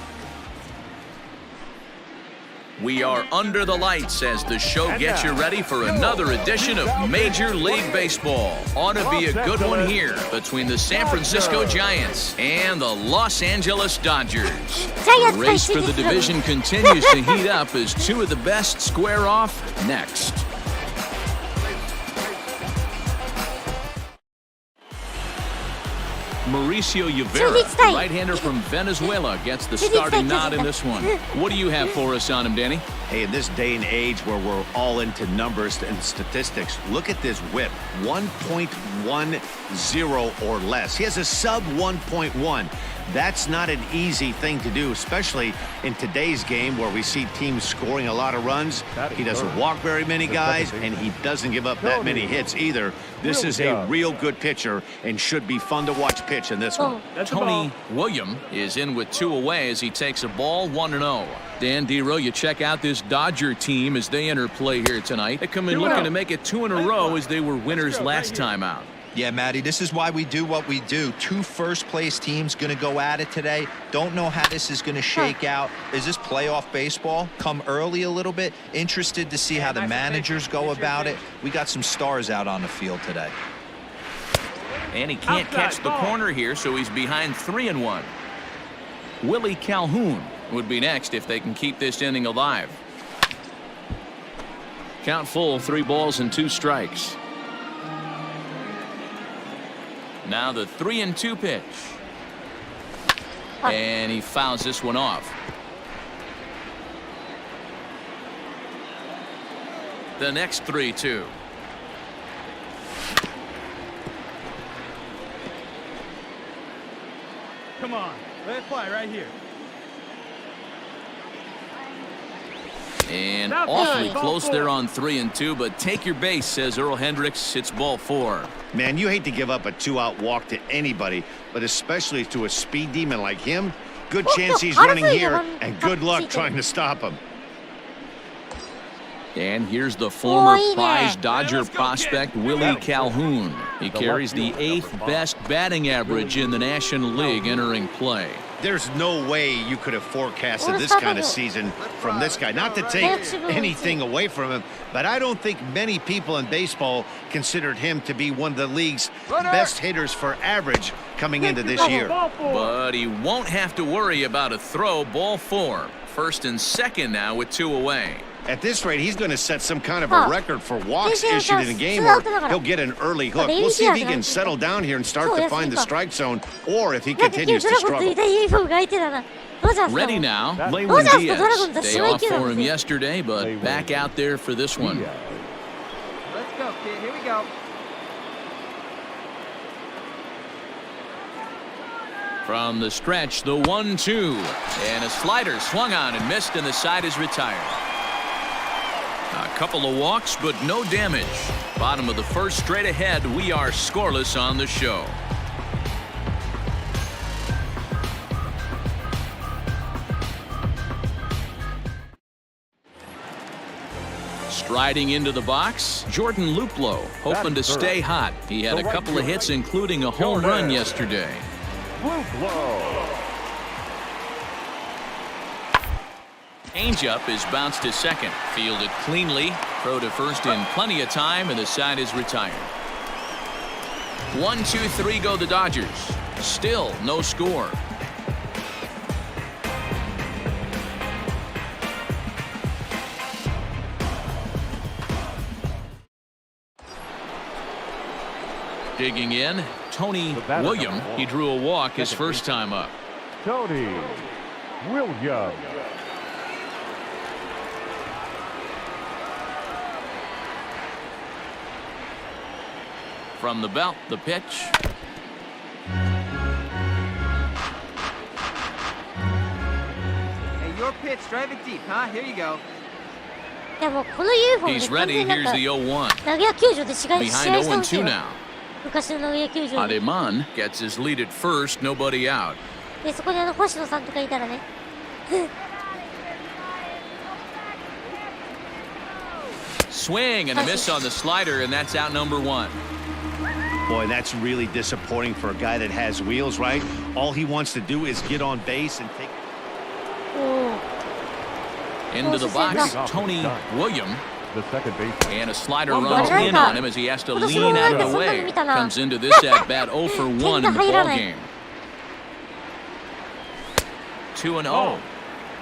We are under the lights as the show gets you ready for another edition of Major League Baseball. Ought to be a good one here between the San Francisco Giants and the Los Angeles Dodgers. The race for the division continues to heat up as two of the best square off next. Mauricio Rivera, right-hander from Venezuela, gets the starting nod in this one. What do you have for us on him, Danny? Hey, in this day and age where we're all into numbers and statistics, look at this whip, 1.10 or less. He has a sub 1.1. That's not an easy thing to do, especially in today's game where we see teams scoring a lot of runs. He doesn't walk very many guys, and he doesn't give up that many hits either. This is a real good pitcher and should be fun to watch pitch in this one. Tony William is in with 2 away as he takes a ball 1-0. Dan Dero, you check out this Dodger team as they enter play here tonight. They come in looking to make it 2 in a row as they were winners last time out. Yeah, Matty, this is why we do what we do. 2 first-place teams going to go at it today. Don't know how this is going to shake out. Is this playoff baseball? Come early a little bit. Interested to see how the managers go about it. We got some stars out on the field today. And he can't catch the corner here, so he's behind 3-1. Willie Calhoun would be next if they can keep this inning alive. Count full, 3 balls and 2 strikes. Now the 3-2 pitch. And he fouls this one off. The next 3-2. Come on, let it fly right here. And awfully close there on 3-2, but take your base, says Earl Hendricks. It's ball 4. Man, you hate to give up a 2-out walk to anybody, but especially to a speed demon like him. Good chance he's running here, and good luck trying to stop him. And here's the former prize Dodger prospect, Willie Calhoun. He carries the 8th best batting average in the National League entering play. There's no way you could have forecasted this kind of season from this guy. Not to take anything away from him, but I don't think many people in baseball considered him to be one of the league's best hitters for average coming into this year. But he won't have to worry about a throw. Ball 4. First and second now with 2 away. At this rate, he's going to set some kind of a record for walks issued in a game, or he'll get an early hook. We'll see if he can settle down here and start to find the strike zone, or if he continues to struggle. Ready now, Lewin Diaz. Day off for him yesterday, but back out there for this one. Let's go, kid. Here we go. From the stretch, the 1-2. And a slider swung on and missed, and the side is retired. A couple of walks, but no damage. Bottom of the first, straight ahead. We are scoreless on the show. Striding into the box, Jordan Luplow, hoping to stay hot. He had a couple of hits, including a home run yesterday. Changeup is bounced to second. Fielded cleanly. Throw to first in plenty of time, and the side is retired. 1-2-3 go the Dodgers. Still no score. Digging in, Tony William. He drew a walk his first time up. Tony William. From the belt, the pitch. Hey, your pitch. Drive it deep, huh? Here you go. He's ready. Here's the 0-1. Behind 0-2 now. 昔の野球場で。 Ademan gets his lead at first, nobody out. で、そこに星野さんとかいたらね。Swing and a miss on the slider, and that's out number 1. Boy, that's really disappointing for a guy that has wheels, right? All he wants to do is get on base and take... Into the box, Tony William. The second base. And a slider runs in on him as he has to lean out of the way. Comes into this at-bat 0 for 1 in the ballgame. 2-0.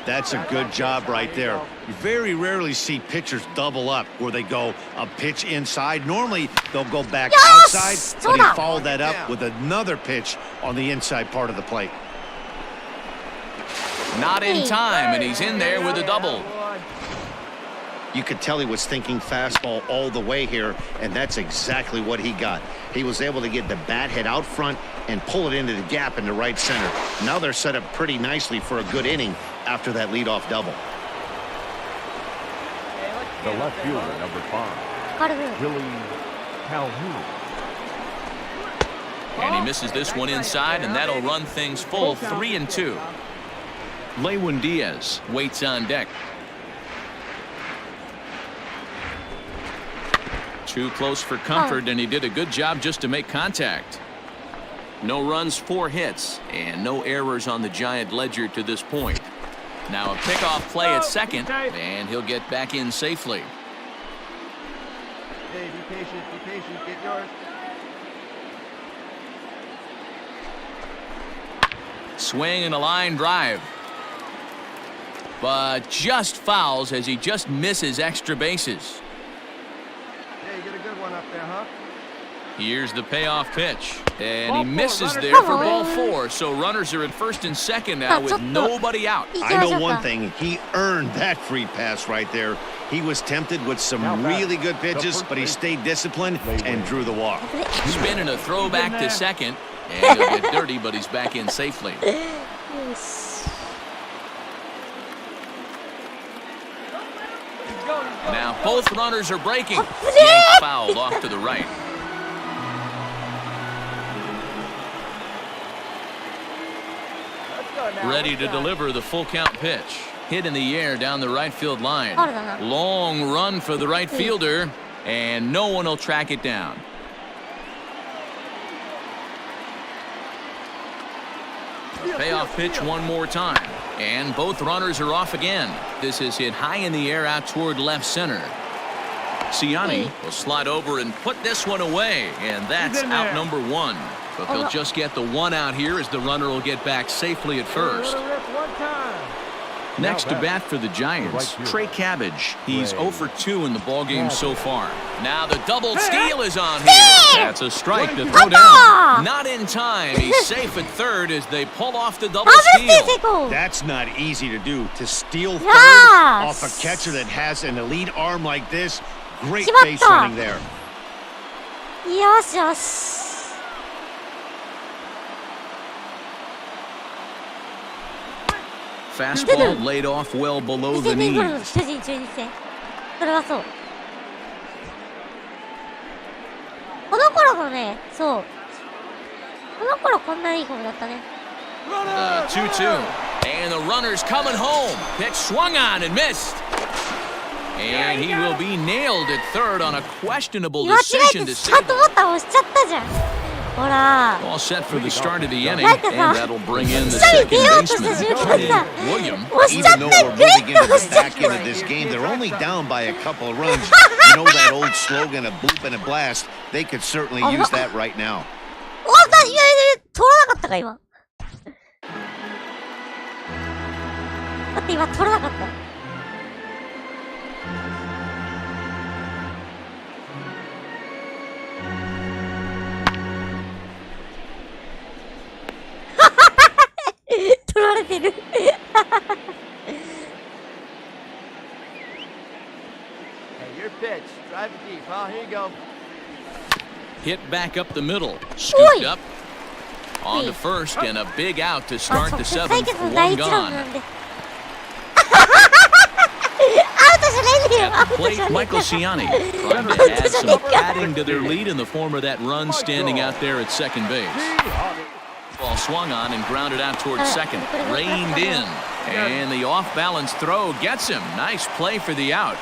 That's a good job right there. You very rarely see pitchers double up where they go a pitch inside. Normally, they'll go back outside, but he followed that up with another pitch on the inside part of the plate. Not in time, and he's in there with a double. You could tell he was thinking fastball all the way here, and that's exactly what he got. He was able to get the bat head out front and pull it into the gap in the right center. Now they're set up pretty nicely for a good inning after that leadoff double. The left fielder, number 5, Willie Calhoun. And he misses this one inside, and that'll run things full 3-2. Lewin Diaz waits on deck. Too close for comfort, and he did a good job just to make contact. No runs, 4 hits, and no errors on the Giant ledger to this point. Now a pickoff play at second, and he'll get back in safely. Hey, be patient, get yours. Swing and a line drive. But just fouls as he just misses extra bases. Hey, you get a good one up there, huh? Here's the payoff pitch, and he misses there for ball 4. So runners are at first and second now with nobody out. I know one thing, he earned that free pass right there. He was tempted with some really good pitches, but he stayed disciplined and drew the walk. Spinning a throwback to second, and he'll get dirty, but he's back in safely. Now both runners are breaking. Yank fouled off to the right. Ready to deliver the full count pitch. Hit in the air down the right field line. Long run for the right fielder, and no one will track it down. Payoff pitch one more time, and both runners are off again. This is hit high in the air out toward left center. Ciani will slide over and put this one away, and that's out number 1. But they'll just get the 1 out here as the runner will get back safely at first. Next to bat for the Giants, Trey Cabbage. He's 0 for 2 in the ballgame so far. Now the double steal is on here. That's a strike to throw down. Not in time. He's safe at third as they pull off the double steal. That's not easy to do. To steal third off a catcher that has an elite arm like this. Great base running there. Fastball laid off well below the knees. それはそう。この頃のね、そう。この頃こんないい頃だったね。2-2. And the runner's coming home. Pitch swung on and missed. And he will be nailed at third on a questionable decision to save. All set for the start of the inning, and that'll bring in the second baseman, William. Even though we're moving into the back end of this game, they're only down by a couple of runs. You know that old slogan, a bloop and a blast? They could certainly use that right now. 取らなかったか今。だって今取らなかった。取られてる。Hey, your pitch. Drive it deep, huh? Here you go. Hit back up the middle. Scooped up. On to first, and a big out to start the 7th. 1 gone. アウトじゃないんだよ。At the plate, Michael Ciani trying to add some padding to their lead in the form of that run standing out there at second base. Ball swung on and grounded out towards second. Reined in. And the off-balance throw gets him. Nice play for the out.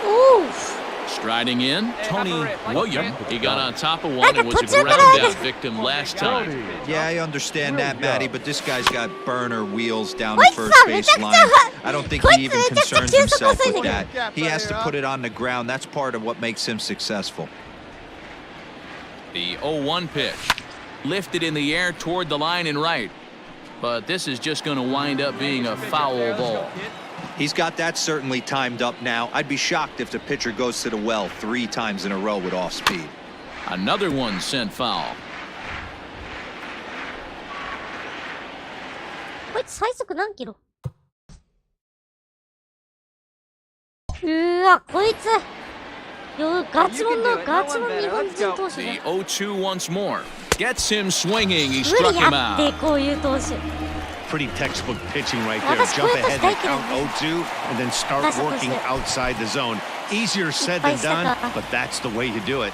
Oof. Striding in, Tony Williams. He got on top of one and was a ground-out victim last time. Yeah, I understand that, Matty, but this guy's got burner wheels down the first base line. I don't think he even concerns himself with that. He has to put it on the ground. That's part of what makes him successful. The 0-1 pitch. Lifted in the air toward the line and right. But this is just going to wind up being a foul ball. He's got that certainly timed up now. I'd be shocked if the pitcher goes to the well 3 times in a row with off speed. Another one sent foul. こいつ最速何キロ？うわ、こいつガチモン日本人投手 The ね。0-2 once more. Gets him swinging. He struck him 無理やって out. こういう投手。 Pretty textbook pitching right there. Jump ahead and count 0-2 and then start working outside the zone. Easier said than done, but that's the way you do it.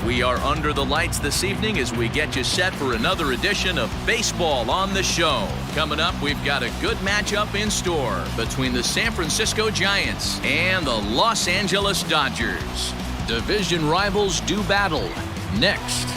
We are under the lights this evening as we get you set for another edition of Baseball on the Show. Coming up, we've got a good matchup in store between the San Francisco Giants and the Los Angeles Dodgers. Division rivals do battle. Next.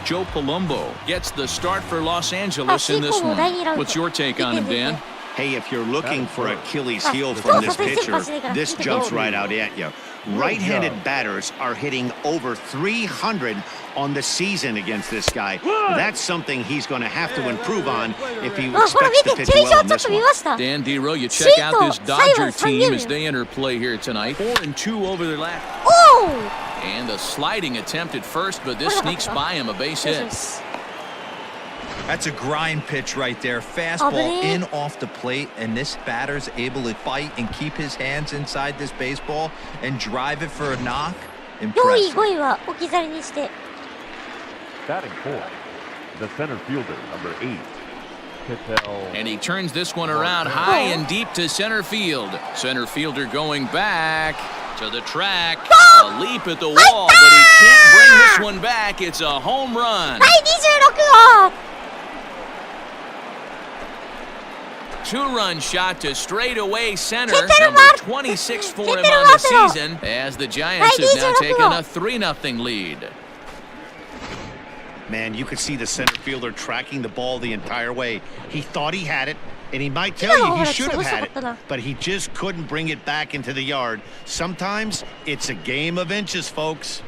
Joe Palumbo gets the start for Los Angeles in this one. What's your take on him, Dan? Hey, if you're looking for Achilles heel from this pitcher, this jumps right out at you. Right-handed batters are hitting over 300 on the season against this guy. That's something he's going to have to improve on if he expects to pitch well in this one. Dan Dero, you check out this Dodger team as they enter play here tonight. 4-2 over their last. Oh! And a sliding attempt at first, but this sneaks by him, a base hit. That's a grind pitch right there. Fastball in off the plate, and this batter's able to fight and keep his hands inside this baseball and drive it for a knock. Impressive. 4位、5位は置き去りにして。 Batting fourth, the center fielder, number 8. And he turns this one around high and deep to center field. Center fielder going back to the track. A leap at the wall, but he can't bring this one back. It's a home run. 26号 Two-run shot to straightaway center. Number 26 for him on the season as the Giants have now taken a 3-0 lead. Man, you could see the center fielder tracking the ball the entire way. He thought he had it, and he might tell you he should have had it, but he just couldn't bring it back into the yard. Sometimes it's a game of inches, folks.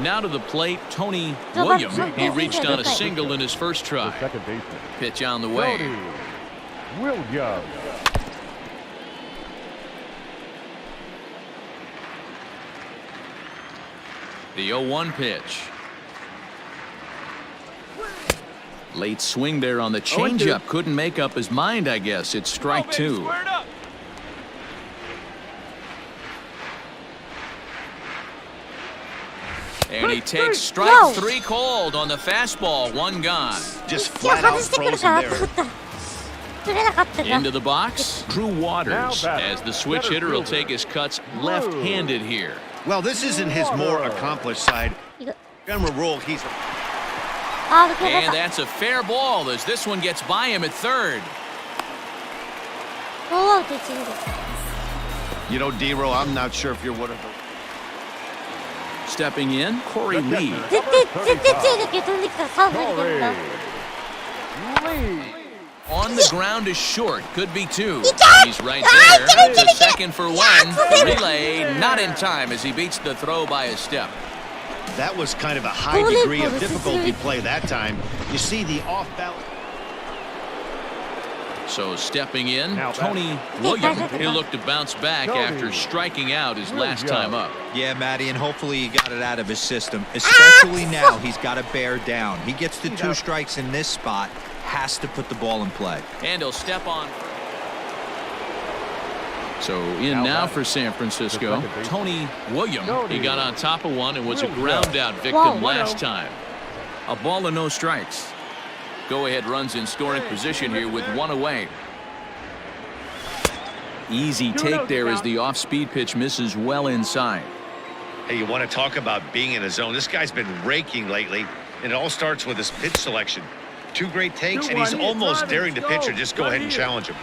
Now to the plate, Tony Williams. He reached on a single in his first try. Pitch on the way. Williams. The 0-1 pitch. Late swing there on the changeup. Couldn't make up his mind, I guess. It's strike 2. And he takes strike 3 called on the fastball. 1 gone. Just flat out frozen there. Into the box, Drew Waters, as the switch hitter will take his cuts left-handed here. Well, this isn't his more accomplished side. General rule, he's... And that's a fair ball as this one gets by him at third. You know, D-Row, I'm not sure if you're one of them. Stepping in, Corey Lee. On the ground is short, could be 2. He's right there, to second for 1. Relay not in time as he beats the throw by a step. That was kind of a high degree of difficulty play that time. You see the off-balance. So stepping in, Tony Williams. He'll look to bounce back after striking out his last time up. Yeah, Matty, and hopefully he got it out of his system. Especially now, he's got to bear down. He gets the 2 strikes in this spot. has to put the ball in play. And he'll step on. So in now for San Francisco, Tony Williams. He got on top of one and was a ground out victim last time. A ball and no strikes. Go-ahead runs in scoring position here with one away. Easy take there as the off-speed pitch misses well inside. Hey, you want to talk about being in a zone? This guy's been raking lately, and it all starts with his pitch selection. 2 great takes, and he's almost daring the pitcher just go ahead and challenge him.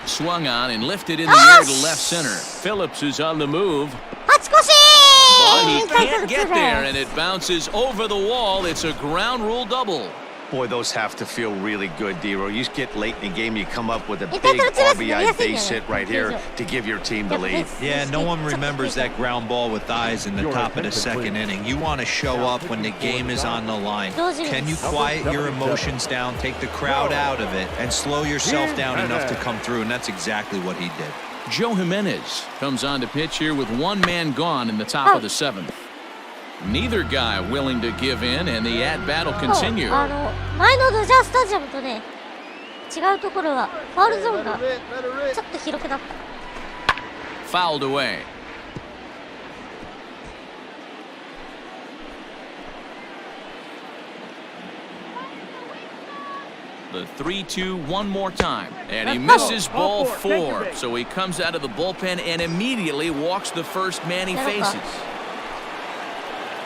Swung on and lifted in the air to left center. Phillips is on the move. But he can't get there, and it bounces over the wall. It's a ground rule double. Boy, those have to feel really good, D-Row. You get late in the game, you come up with a big RBI base hit right here to give your team the lead. Yeah, no one remembers that ground ball with eyes in the top of the second inning. You want to show up when the game is on the line. Can you quiet your emotions down, take the crowd out of it, and slow yourself down enough to come through? And that's exactly what he did. Joe Jimenez comes on to pitch here with 1 man gone in the top of the 7th. Neither guy willing to give in, and the at-bat will continue. 前のドジャースタジアムとね、違うところはファウルゾーンがちょっと広くなった。Fouled away. The 3-2 one more time, and he misses ball 4. So he comes out of the bullpen and immediately walks the first man he faces.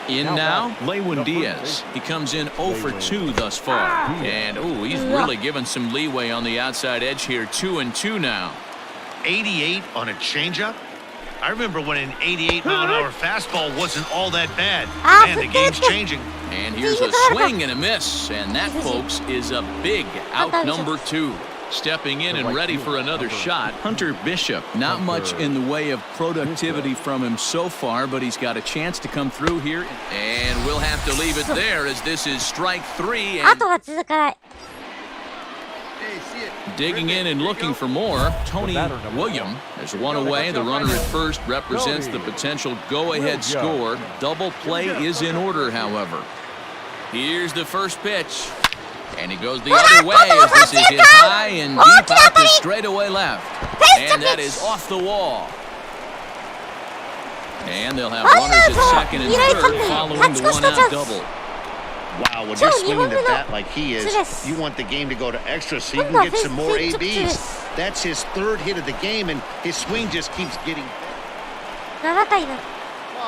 In now, Lewin Diaz. He comes in 0 for 2 thus far. And, oh, he's really given some leeway on the outside edge here. 2-2 now. 88 on a changeup? I remember when an 88-mile-an-hour fastball wasn't all that bad. Man, the game's changing. And here's a swing and a miss. And that, folks, is a big out number 2. Stepping in and ready for another shot, Hunter Bishop. Not much in the way of productivity from him so far, but he's got a chance to come through here. And we'll have to leave it there as this is strike 3. And digging in and looking for more, Tony Williams has one away. The runner at first represents the potential go-ahead score. Double play is in order, however. Here's the first pitch. And he goes the other way as this is hit high and deep out to straightaway left. And that is off the wall. And they'll have runners at second and third following the one-out double. Wow, when you're swinging the bat like he is, you want the game to go to extra so you can get some more ABs. That's his 3rd hit of the game, and his swing just keeps getting better.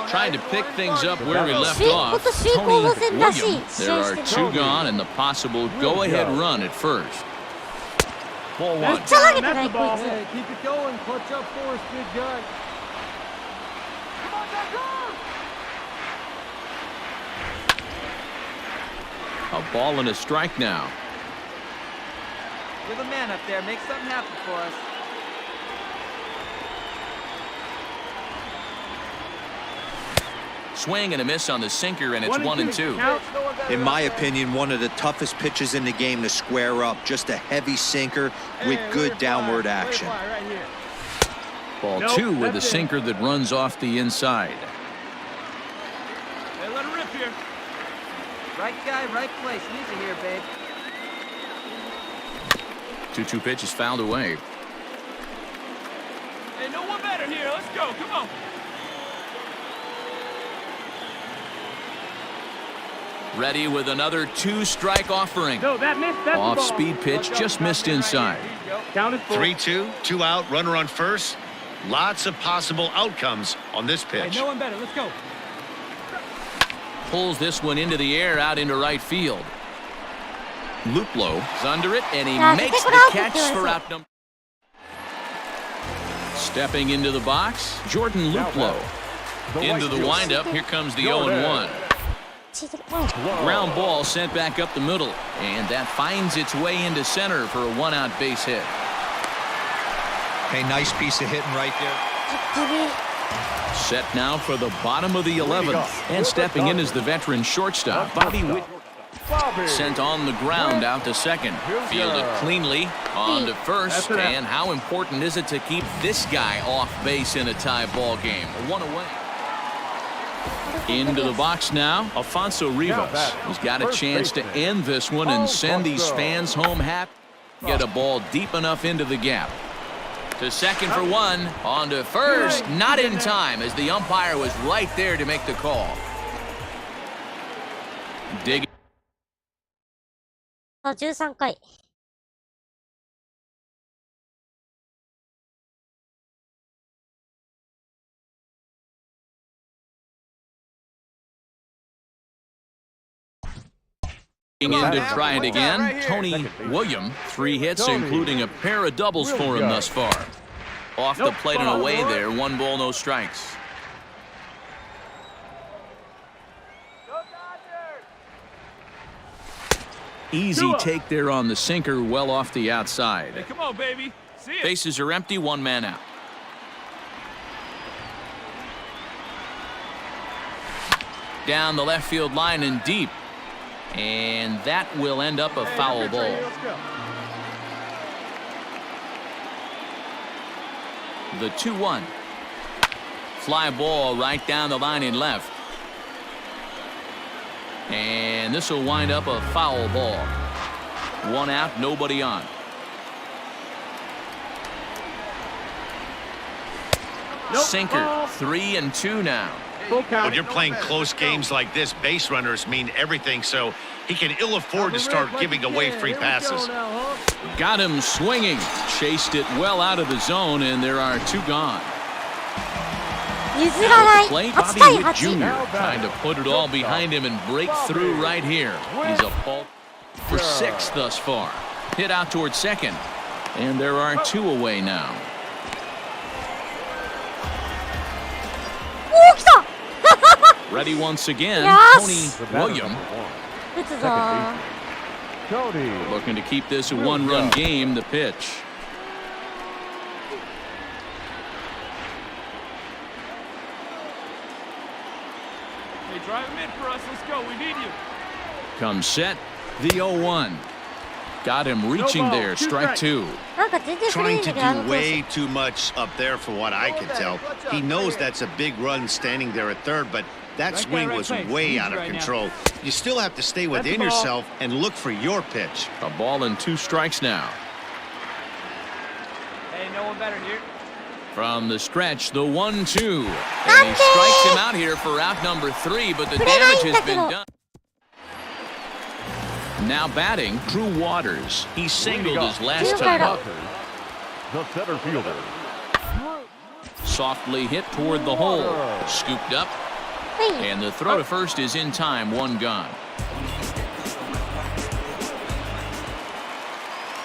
Trying to pick things up where we left off, Tony Williams. There are 2 gone and the possible go-ahead run at first. Ball 1. That's the ball. Hey, keep it going. Clutch up for us, big guy. A ball and a strike now. You're the man up there. Make something happen for us. Swing and a miss on the sinker, and it's 1-2. In my opinion, one of the toughest pitches in the game to square up. Just a heavy sinker with good downward action. Ball 2 with a sinker that runs off the inside. Hey, let her rip here. Right guy, right place. Easy here, babe. 2-2 pitch is fouled away. Hey, no one better here. Let's go. Come on. Ready with another 2-strike offering. No, that missed. That's Off-speed pitch just missed inside. 3-2, 2 out, runner on first. Lots of possible outcomes on this pitch. Hey, no one better. Let's go. Pulls this one into the air out into right field. Luplow is under it, and he makes the catch for out number. Stepping into the box, Jordan Luplow. Into the windup, here comes the 0-1. Ground ball sent back up the middle, and that finds its way into center for a one-out base hit. Hey, nice piece of hitting right there. Set now for the bottom of the 11th, and stepping in is the veteran shortstop, Bobby Whit. Sent on the ground out to second. Fielded cleanly on to first, and how important is it to keep this guy off base in a tie ball game? 1 away. Into the box now, Alfonso Rivas. He's got a chance to end this one and send these fans home happy. Get a ball deep enough into the gap. To second for one, on to first, not in time as the umpire was right there to make the call. Dig. 13回。In to try it again, Tony William, 3 hits, including a pair of doubles for him thus far. Off the plate and away there, 1 ball, no strikes. Easy take there on the sinker, well off the outside. Hey, come on, baby. See it. Bases are empty, 1 man out. Down the left field line and deep. And that will end up a foul ball. The 2-1. Fly ball right down the line in left. And this will wind up a foul ball. 1 out, nobody on. Sinker, 3-2 now. When you're playing close games like this, base runners mean everything, so he can ill afford to start giving away free passes. Got him swinging. Chased it well out of the zone, and there are 2 gone. 譲らない。Play 8 Bobby 対 Witt 8。 Jr. trying to put it all behind him and break through right here. He's a ball for 6 thus far. Hit out towards second, and there are 2 away now. おー、来た Ready once again, Yes! Tony William. 打つぞー。 Looking to keep this a 1-run game, the pitch. Hey, drive him in for us. Let's go. We need you. Comes set, the 0-1. Got him reaching there, strike 2. なんか全然古い Trying んだ to けど、あの do コー way too much up there for what I can tell. He knows that's a big run standing there at third, but that swing was way out of control. You still have to stay within yourself and look for your pitch. A ball and 2 strikes now. Hey, no one better here. From the stretch, the 1-2. And he strikes him out here for out number 3, but the damage has been done. Now batting, Drew Waters. He singled his last time up. The center fielder. Softly hit toward the hole. Scooped up. And the throw to first is in time, 1 gone.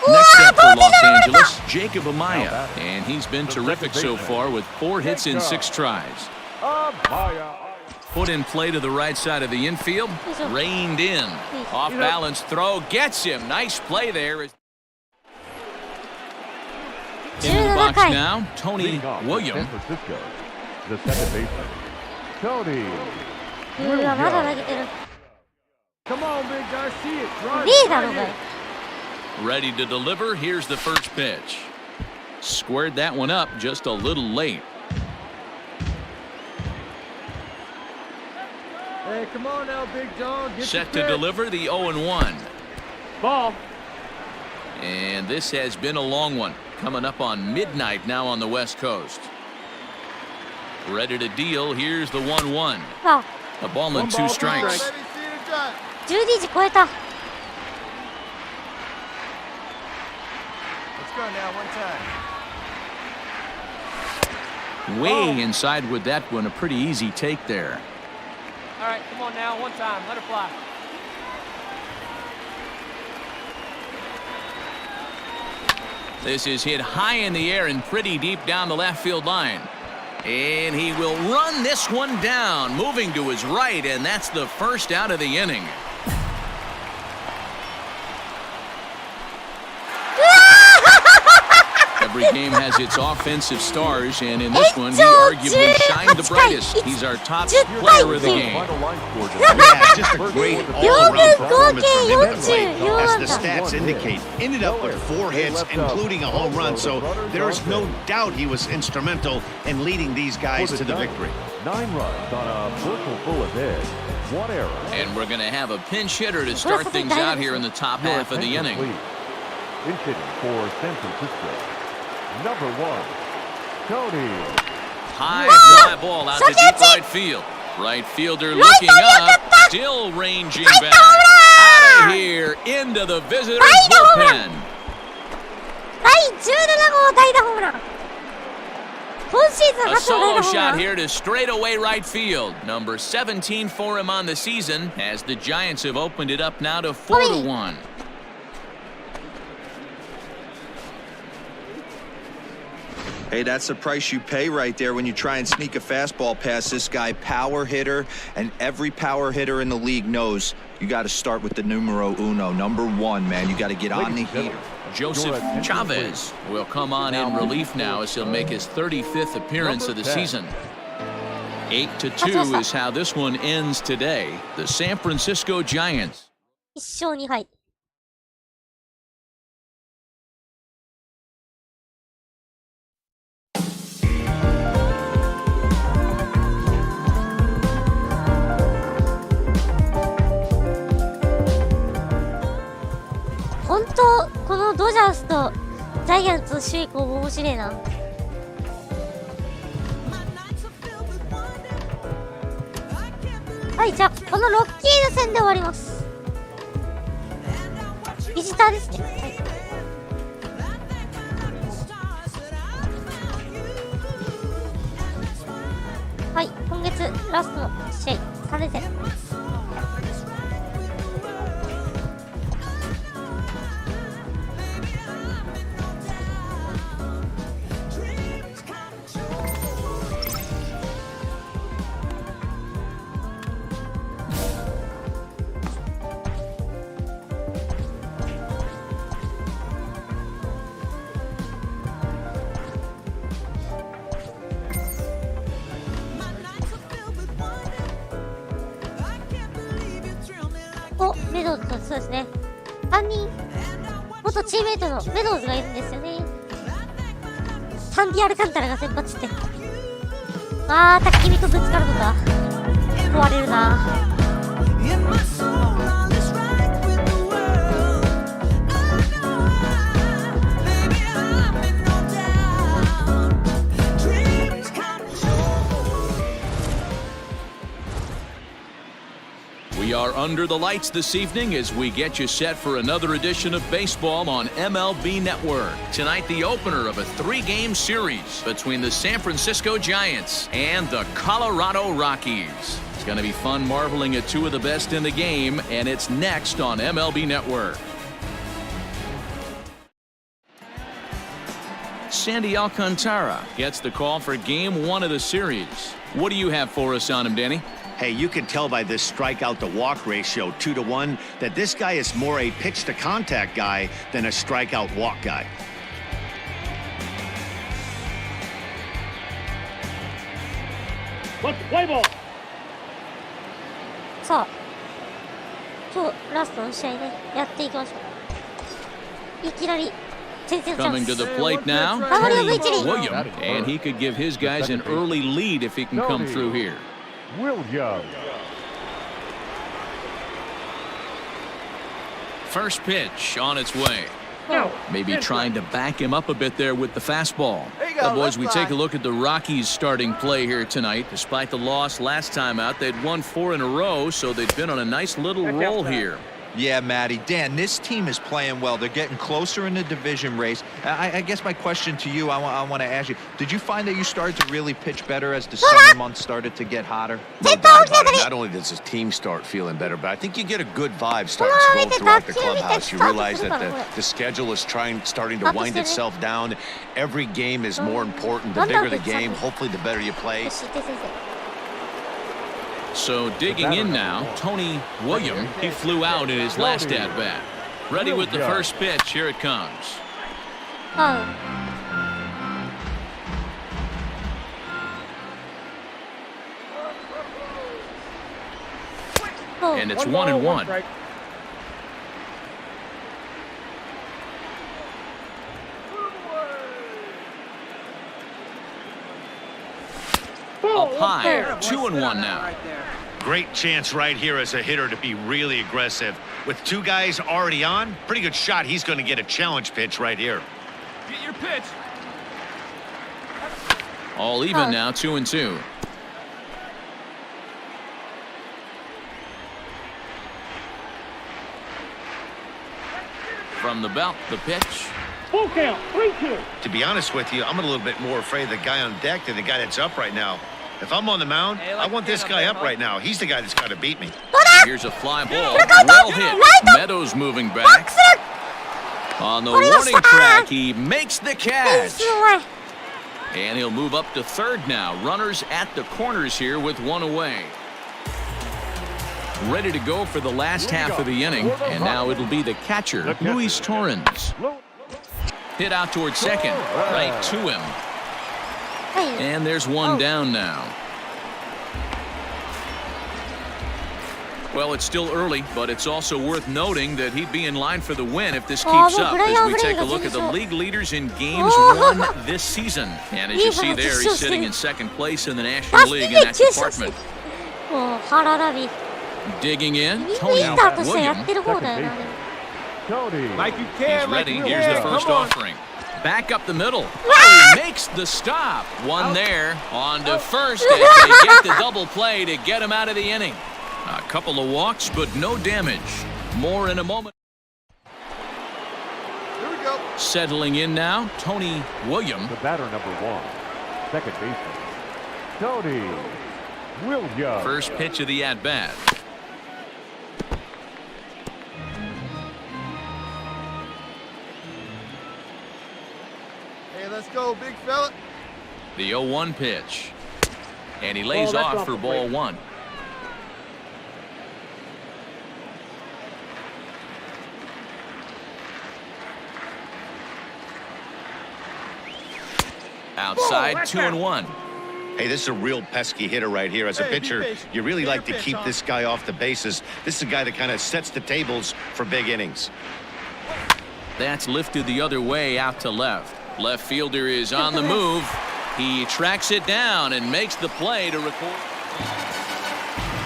Next up for Los Angeles, Jacob Amaya. And he's been terrific so far with 4 hits in 6 tries. Put in play to the right side of the infield. Reined in. Off balance throw. Gets him. Nice play there. In the box now, Tony William. The second baseman, Tony. うわ、まだ投げてる。 Come on, big guy, see it. Drive いいだろうがよ。 Ready to deliver. Here's the first pitch. Squared that one up just a little late. Hey, come on now, big dog. Get Set to deliver the 0-1. Ball. And this has been a long one. Coming up on midnight now on the West Coast. Ready to deal. Here's the 1-1. あ、 A ball and 2 strikes. 12時超えた。 Let's go now, one time. Way inside with that one. A pretty easy take there. All right, come on now, one time. Let her fly. This is hit high in the air and pretty deep down the left field line. And he will run this one down, moving to his right, and that's the first out of the inning. Every game has its offensive stars, and in this one, he arguably shined the brightest. He's our top player of the game. Yeah, just a great all-around performance from him at the plate. As the stats indicate, ended up with 4 hits, including a home run, so there's no doubt he was instrumental in leading these guys to the victory. 9 runs on a virtual bullet hit. 1 error. And we're going to have a pinch hitter to start things out here in the top half of the inning. Pinch hitting for San Francisco. Number 1, Tony. High fly ball out to deep right field. Right fielder looking up, still ranging back. Out of here, into the visitor's bullpen. 第17号代打ホームラン。今シーズン A 初の代 solo 打ホームラ shot ン。 here to straightaway right field. Number 17 for him on the season, as the Giants have opened it up now to 4-1. Hey, that's the price you pay right there when you try and sneak a fastball past this guy. Power hitter, and every power hitter in the league knows you got to start with the numero uno, number 1, man. You got to get on the heater. Joseph Chavez will come on in relief now as he'll make his 35th appearance of the season. 8-2 is how this one ends today. The San Francisco Giants. 1勝2敗。本当このドジャースとジャイアンツの首位攻防面白いな。はい、じゃあこのロッキーズ戦で終わります。ビジターですね。はい、はい、今月ラストの試合3連戦。メドウズと、そうですね。3人、元チームメイトのメドウズがいるんですよね。サンディアルカンタラが先発って。あー、焚き火とぶつかるのか。壊れるな。We are under the lights this evening as we get you set for another edition of baseball on MLB Network. Tonight, the opener of a 3-game series between the San Francisco Giants and the Colorado Rockies. It's going to be fun marveling at 2 of the best in the game, and it's next on MLB Network. Sandy Alcantara gets the call for Game 1 of the series. What do you have for us on him, Danny? Hey, you can tell by this strikeout to walk ratio 2-1 that this guy is more a pitch to contact guy than a strikeout walk guy. Let's play ball. さあ、今日ラストの試合ね、やっていきましょう。いきなり先制チャン Coming ス。 to the plate now, 守りの V チリ。 William, and he could give his guys an early lead if he can come through here. William. First pitch on its way. No. Maybe trying to back him up a bit there with the fastball. There you go, Well, boys, left we side. take a look at the Rockies' starting play here tonight. Despite the loss last time out, they'd won 4 in a row, so they've been on a nice little roll here. Yeah, Matty. Dan, this team is playing well. They're getting closer in the division race. I guess my question to you, I want to ask you, did you find that you started to really pitch better as the summer months started to get hotter? No doubt about it. Not only does his team start feeling better, but I think you get a good vibe starting to flow throughout the clubhouse. You realize that the schedule is starting to wind itself down. Every game is more important. The bigger the game, hopefully the better you play. So digging in now, Tony William. He flew out in his last at-bat. Ready with the first pitch. Here it comes. Oh. And it's 1-1. Up high, 2-1 now. Great chance right here as a hitter to be really aggressive. With two guys already on, pretty good shot. He's going to get a challenge pitch right here. Get your pitch. All even now, 2-2. From the belt, the pitch. Full count, 3-2. To be honest with you, I'm a little bit more afraid of the guy on deck than the guy that's up right now. If I'm on the mound, I want this guy up right now. He's the guy that's got to beat me. Here's a fly ball. Well hit. Meadows moving back. On the warning track, he makes the catch. And he'll move up to third now. Runners at the corners here with one away. Ready to go for the last half of the inning. And now it'll be the catcher, Luis Torrens. Hit out towards second. Right to him. And there's one down now. Well, it's still early, but it's also worth noting that he'd be in line for the win if this keeps up as we take a look at the league leaders in games won this season. And as you see there, he's sitting in second place in the National League in that department. Digging in, Tony Williams. Like you care, He's ready. like you Here's care. the first Come on. offering. Back up the middle. Oh, he makes the stop. One there. On to first as they get the double play to get him out of the inning. A couple of walks, but no damage. More in a moment. Here we go. Settling in now, Tony Williams. The batter number 1, second baseman, Tony Williams. First pitch of the at-bat. Hey, let's go, big fella. The 0-1 pitch. And he lays off for ball one. Outside, 2-1. Hey, this is a real pesky hitter right here. As a pitcher, you really like to keep this guy off the bases. This is a guy that kind of sets the tables for big innings. That's lifted the other way out to left. Left fielder is on the move. He tracks it down and makes the play to record.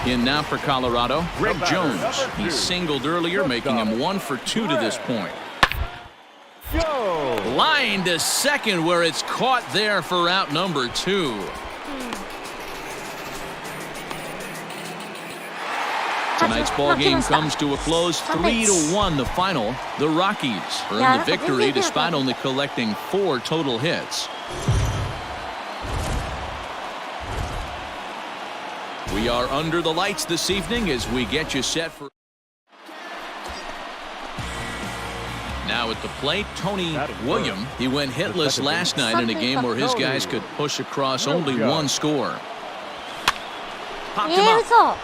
In now for Colorado, Greg Jones. He singled earlier, making him 1 for 2 to this point. Line to second where it's caught there for out number 2. Tonight's ball game comes to a close, 3-1 the final. The Rockies earn the victory despite only collecting 4 total hits. We are under the lights this evening as we get you set for. Now at the plate, Tony Williams. He went hitless last night in a game where his guys could push across only 1 score. Popped him up.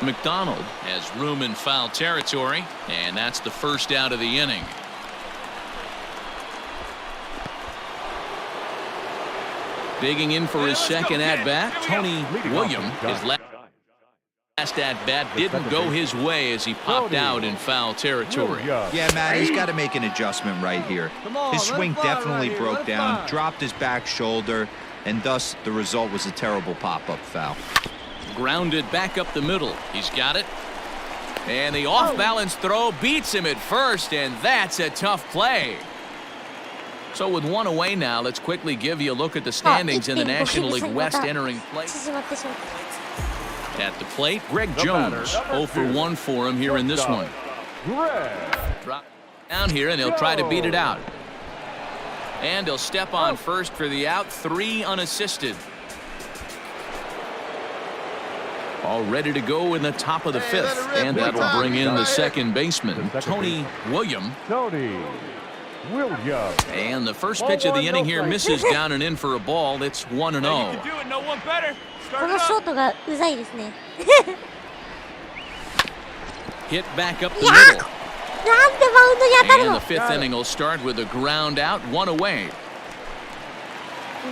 McDonald has room in foul territory, and that's the first out of the inning. Digging in for his second at-bat, Tony Williams. His last at-bat didn't go his way as he popped out in foul territory. Yeah, Matt, he's got to make an adjustment right here. His swing definitely broke down, dropped his back shoulder, and thus the result was a terrible pop-up foul. Grounded back up the middle. He's got it. And the off-balance throw beats him at first, and that's a tough play. So with 1 away now, let's quickly give you a look at the standings in the National League West entering play. At the plate, Greg Jones. 0 for 1 for him here in this one. Drop down here, and he'll try to beat it out. And he'll step on first for the out, 3 unassisted. All ready to go in the top of the 5th, and that'll bring in the second baseman, Tony Williams. And the first pitch of the inning here misses down and in for a ball. It's 1-0. No one better. このショートがうざいですね。 Hit back up the いや、 middle. なんでマウンドに当たる And の the 5th inning will start with a ground out, 1 away.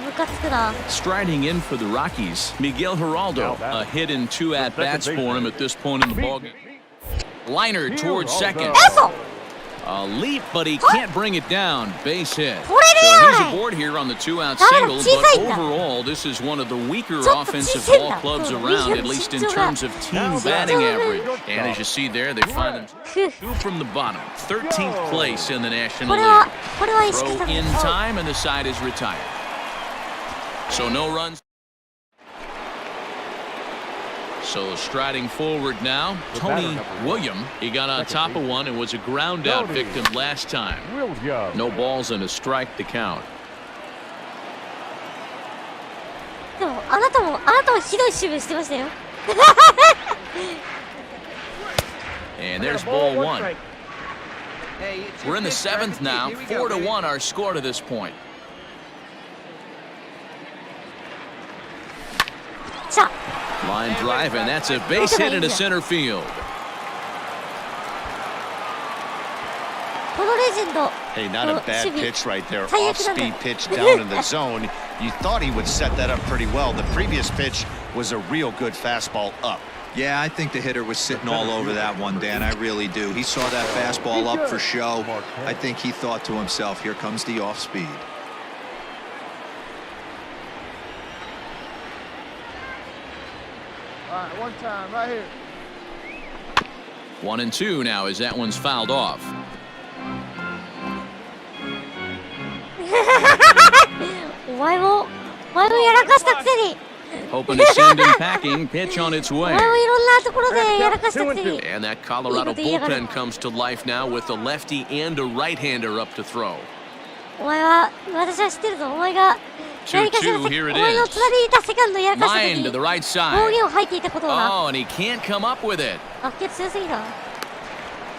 ムカつくな。 Striding in for the Rockies, Miguel Geraldo. A hit in 2 at-bats for him at this point in the ballgame. Liner towards second. A A leap, but he can't bring it down. Base hit. So he's aboard here on the 2-out single, but overall, this is one of the weaker offensive ball clubs around, at least in terms of team batting average. And as you see there, they find them 2 from the bottom, 13th place in the National League. Throw in time, and the side is retired. So no runs. So striding forward now, Tony William. He got on top of one and was a ground out victim last time. No balls and a strike to count. でもあなたもひどい守備してましたよ。And there's ball 1. We're in the 7th now. 4-1 our score to this point. Line drive, and that's a base hit into center field. Hey, not a bad pitch right there. Off-speed pitch down in the zone. You thought he would set that up pretty well. The previous pitch was a real good fastball up. Yeah, I think the hitter was sitting all over that one, Dan. I really do. He saw that fastball up for show. I think he thought to himself, here comes the off-speed. All right, one time, right here. 1-2 now as that one's fouled off. Hoping to send him packing. Pitch on its way. And that Colorado bullpen comes to life now with a lefty and a right-hander up to throw. 2-2, here it is. Line to the right side. Oh, and he can't come up with it.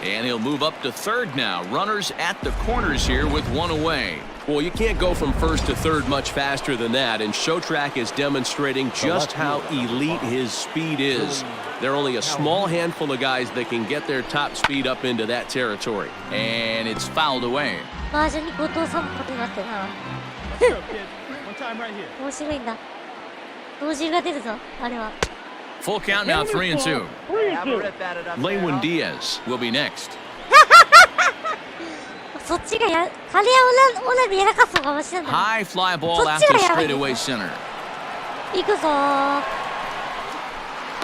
And he'll move up to third now. Runners at the corners here with one away. Well, you can't go from first to third much faster than that, and Showtrack is demonstrating just how elite his speed is. There are only a small handful of guys that can get their top speed up into that territory. And it's fouled away. One time right here. Full count now, 3-2. Lewin Diaz will be next. High fly ball after straightaway center.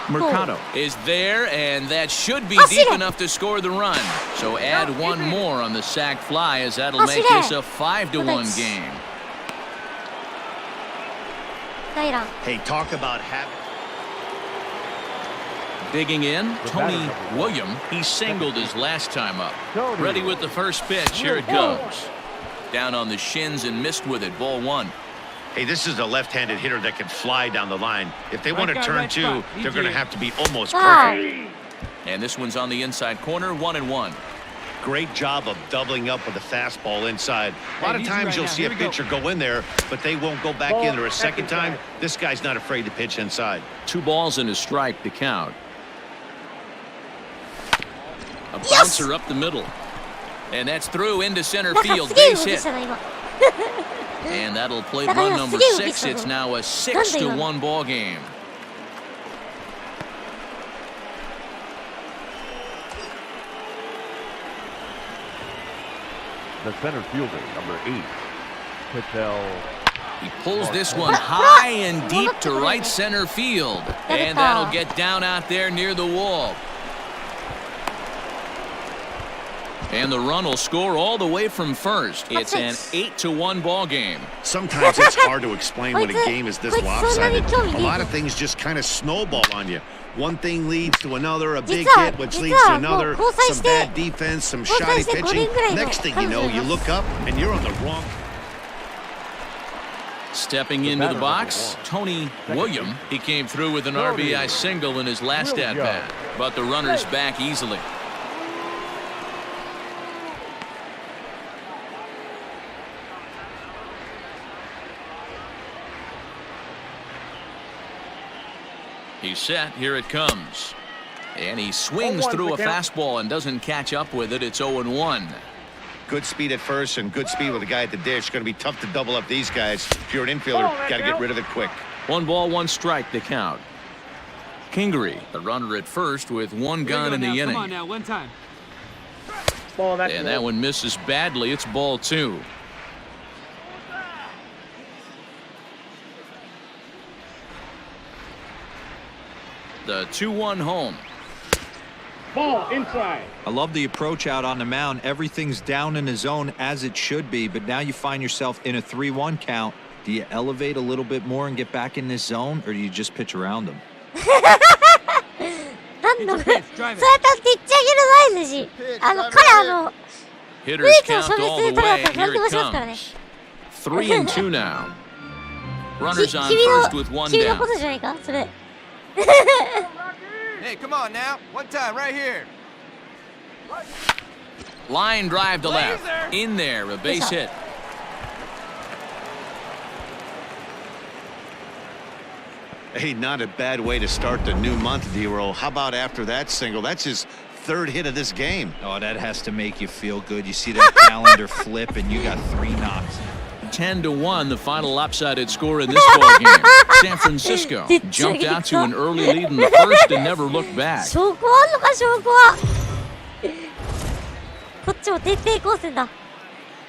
Mercado is there, and that should be deep enough to score the run. So add one more on the sac fly, as that'll make this a 5-1 game. Hey, talk about having... Digging in, Tony William. He singled his last time up. Ready with the first pitch. Here it comes. Down on the shins and missed with it. Ball 1. Hey, this is a left-handed hitter that can fly down the line. If they want to turn 2, they're going to have to be almost perfect. And this one's on the inside corner, 1-1. Great job of doubling up with the fastball inside. A lot of times you'll see a pitcher go in there, but they won't go back in there a second time. This guy's not afraid to pitch inside. 2 balls and a strike to count. A bouncer up the middle. And that's through into center field. Base hit. And that'll play run number 6. It's now a 6-1 ball game. The center fielder, number 8, Patel. He pulls this one high and deep to right center field. And that'll get down out there near the wall. And the run will score all the way from first. It's an 8-1 ball game. Sometimes it's hard to explain when a game is this lopsided. A lot of things just kind of snowball on you. One thing leads to another, a big hit, which leads to another, some bad defense, some shoddy pitching. Next thing you know, you look up and you're on the wrong. Stepping into the box, Tony William. He came through with an RBI single in his last at-bat, but the runner's back easily. He's set. Here it comes. And he swings through a fastball and doesn't catch up with it. It's 0-1. Good speed at first and good speed with the guy at the dish. Going to be tough to double up these guys. If you're an infielder, got to get rid of it quick. 1 ball, 1 strike to count. Kingery, the runner at first with 1 gun in the inning. Come on now, one time. Ball, that's And that one misses badly. It's ball 2. The 2-1 home. Ball inside. I love the approach out on the mound. Everything's down in the zone as it should be, but now you find yourself in a 3-1 count. Do you elevate a little bit more and get back in this zone, or do you just pitch around them? なんだこれ、そうやって言ってあげる前主。Hitters count all the way. Here it comes. 3-2 now. Runners on first with one 君の down. ことじゃないかそれ。 Hey, come on now. One time, right here. Line drive to left. In there, a base hit. Hey, not a bad way to start the new month, D-Roll. How about after that single? That's his third hit of this game. Oh, that has to make you feel good. You see that calendar flip, and you got 3 knocks. 10-1, the final lopsided score in this ball game. San Francisco jumped out to an early lead in the first and never looked back. 証拠あんのか証拠は。こっちも徹底抗戦だ。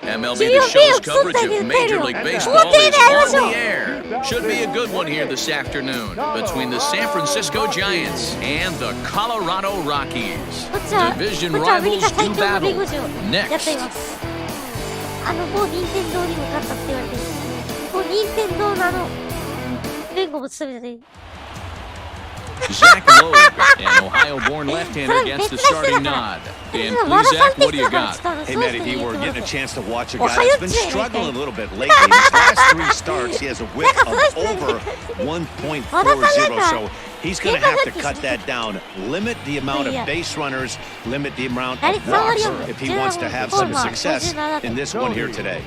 MLB The Show's coverage of Major League Baseball is on the air. Should be a good one here this afternoon between the San Francisco Giants and the Colorado Rockies. Division rivals do battle next. もう任天堂にも勝ったって言われてる。もう任天堂の連合も務めてて。 Zach Loeb, an Ohio-born left-hander, gets the starting nod. And please, Zach, what do you got? Hey, Matty D, we're getting a chance to watch a guy that's been struggling a little bit lately. In his last 3 starts, he has a whip of over 1.40, so he's going to have to cut that down. Limit the amount of base runners, limit the amount of walks if he wants to have some success in this one here today.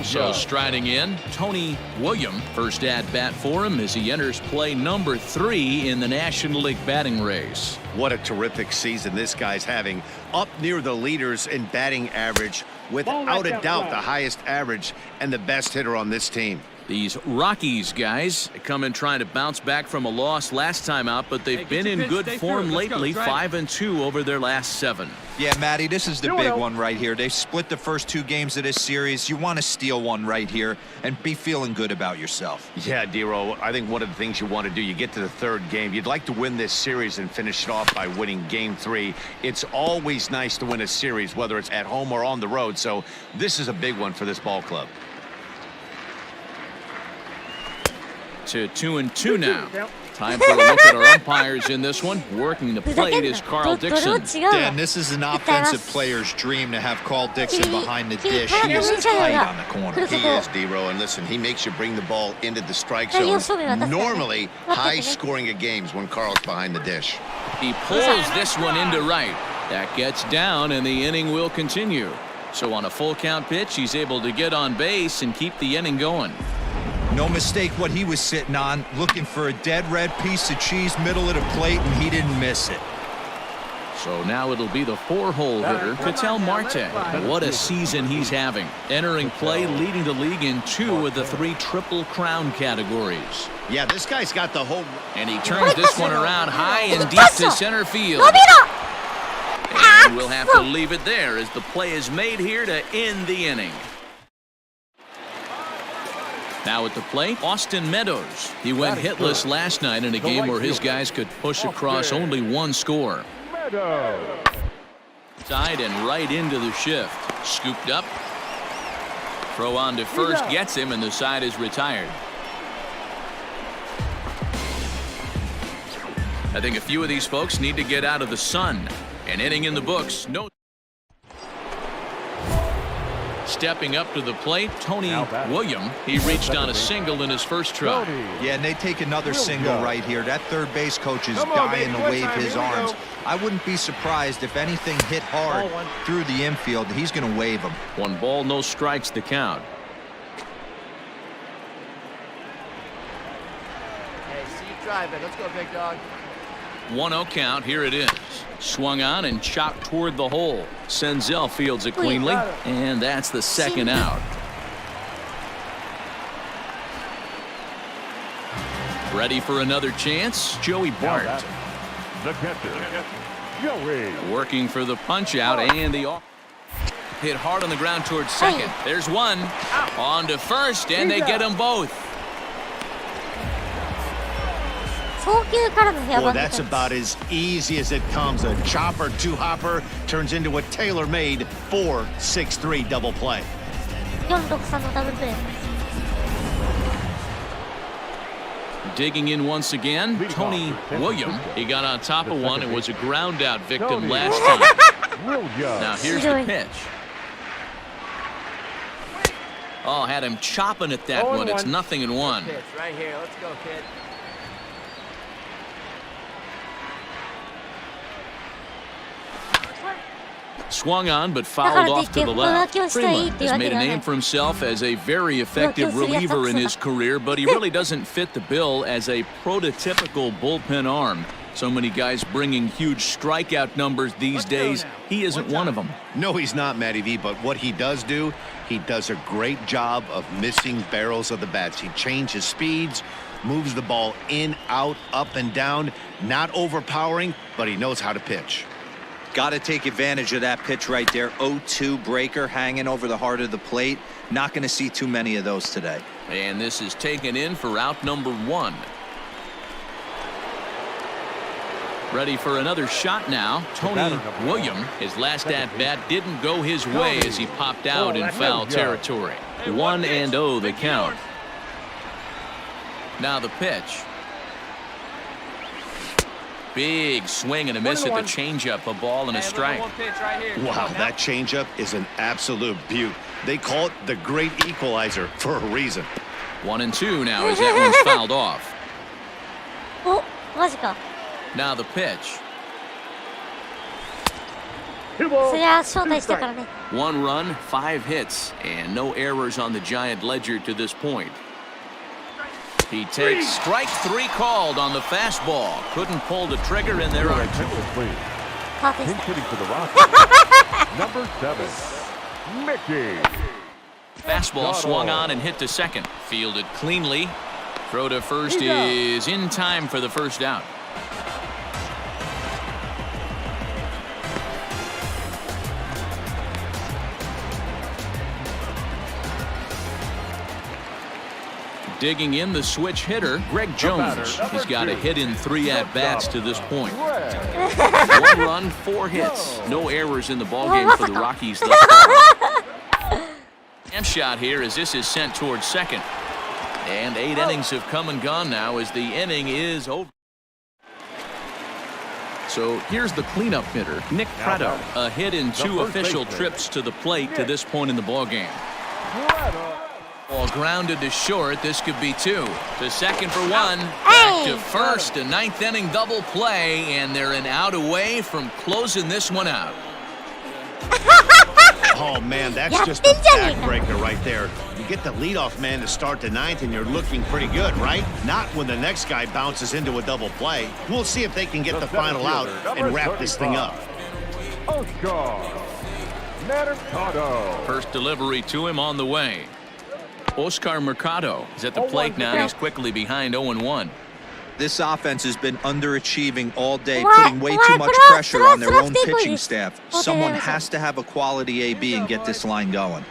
So striding in, Tony William, first at-bat for him as he enters play number 3 in the National League batting race. What a terrific season this guy's having. Up near the leaders in batting average, without a doubt the highest average and the best hitter on this team. These Rockies guys come in trying to bounce back from a loss last time out, but they've been in good form lately, 5-2 over their last 7. Yeah, Matty, this is the big one right here. They've split the first 2 games of this series. You want to steal one right here and be feeling good about yourself. Yeah, D-Roll, I think one of the things you want to do, you get to the 3rd game, you'd like to win this series and finish it off by winning game 3. It's always nice to win a series, whether it's at home or on the road, so this is a big one for this ball club. To 2-2 now. Time for a look at our umpires in this one. Working the plate is Carl Dixon. Dan, this is an offensive player's dream to have Carl Dixon behind the dish. He is tight on the corner. He is, D-Roll, and listen, he makes you bring the ball into the strike zone. Normally, high scoring of games when Carl's behind the dish. He pulls this one into right. That gets down, and the inning will continue. So on a full count pitch, he's able to get on base and keep the inning going. No mistake what he was sitting on, looking for a dead red piece of cheese middle of the plate, and he didn't miss it. So now it'll be the 4-hole hitter, Ketel Marte. What a season he's having. Entering play, leading the league in 2 of the 3 Triple Crown categories. Yeah, this guy's got the whole... And he turns this one around high and deep to center field. And we'll have to leave it there as the play is made here to end the inning. Now at the plate, Austin Meadows. He went hitless last night in a game where his guys could push across only 1 score. Side and right into the shift. Scooped up. Throw on to first gets him, and the side is retired. I think a few of these folks need to get out of the sun. An inning in the books. No. Stepping up to the plate, Tony William. He reached on a single in his first try. Yeah, and they take another single right here. That third base coach is dying to wave his arms. I wouldn't be surprised if anything hit hard through the infield. He's going to wave them. 1 ball, no strikes to count. Hey, see you drive it. Let's go, big dog. 1-0 count. Here it is. Swung on and chopped toward the hole. Senzel fields it cleanly, and that's the 2nd out. Ready for another chance? Joey Bart. The catcher, Working for the punch out and the hit hard on the ground towards second. There's one on to first, and they get them both. Well, that's about as easy as it comes. A chopper two-hopper turns into a tailor-made 4-6-3 double play. 4-6-3のダブルプレー。 Digging in once again, Tony William. He got on top of one and was a ground out victim last time. Now here's the pitch. Oh, had him chopping at that one. It's 0-1. Right here. Let's go, kid. Swung on, but fouled off to the left. Freeman has made a name for himself as a very effective reliever in his career, but he really doesn't fit the bill as a prototypical bullpen arm. So many guys bringing huge strikeout numbers these days. He isn't one of them. No, he's not, Matty V, but what he does do, he does a great job of missing barrels of the bats. He changes speeds, moves the ball in, out, up, and down. Not overpowering, but he knows how to pitch. Got to take advantage of that pitch right there. 0-2 breaker hanging over the heart of the plate. Not going to see too many of those today. And this is taken in for out number 1. Ready for another shot now. Tony William, his last at-bat didn't go his way as he popped out in foul territory. 1-0 the count. Now the pitch. Big swing and a miss at the changeup, a ball and a strike. Wow, that changeup is an absolute beaut. They call it the great equalizer for a reason. 1-2 now as that one's fouled off. Oh, マジか。 Now the pitch. そりゃ招待したからね。 1 run, 5 hits, and no errors on the Giant ledger to this point. He takes strike 3 called on the fastball. Couldn't pull the trigger, and there are 2. Pinch hitting for the Rockies. Number 7, Mickey. Fastball swung on and hit to second. Fielded cleanly. Throw to first is in time for the first out. Digging in the switch hitter, Greg Jones. He's got a hit in 3 at-bats to this point. 1 run, 4 hits. No errors in the ballgame for the Rockies thus far. Damn shot here as this is sent towards second. And 8 innings have come and gone now as the inning is over. So here's the cleanup hitter, Nick Prado. A hit in 2 official trips to the plate to this point in the ballgame. Ball grounded to short. This could be 2. To second for 1. Back to first. A 9th inning double play, and they're an out away from closing this one out. Oh, man, that's just a backbreaker right there. You get the leadoff man to start the 9th, and you're looking pretty good, right? Not when the next guy bounces into a double play. We'll see if they can get the final out and wrap this thing up. First delivery to him on the way. Oscar Mercado is at the plate now. He's quickly behind 0-1. This offense has been underachieving all day, putting way too much pressure on their own pitching staff. Someone has to have a quality AB and get this line going.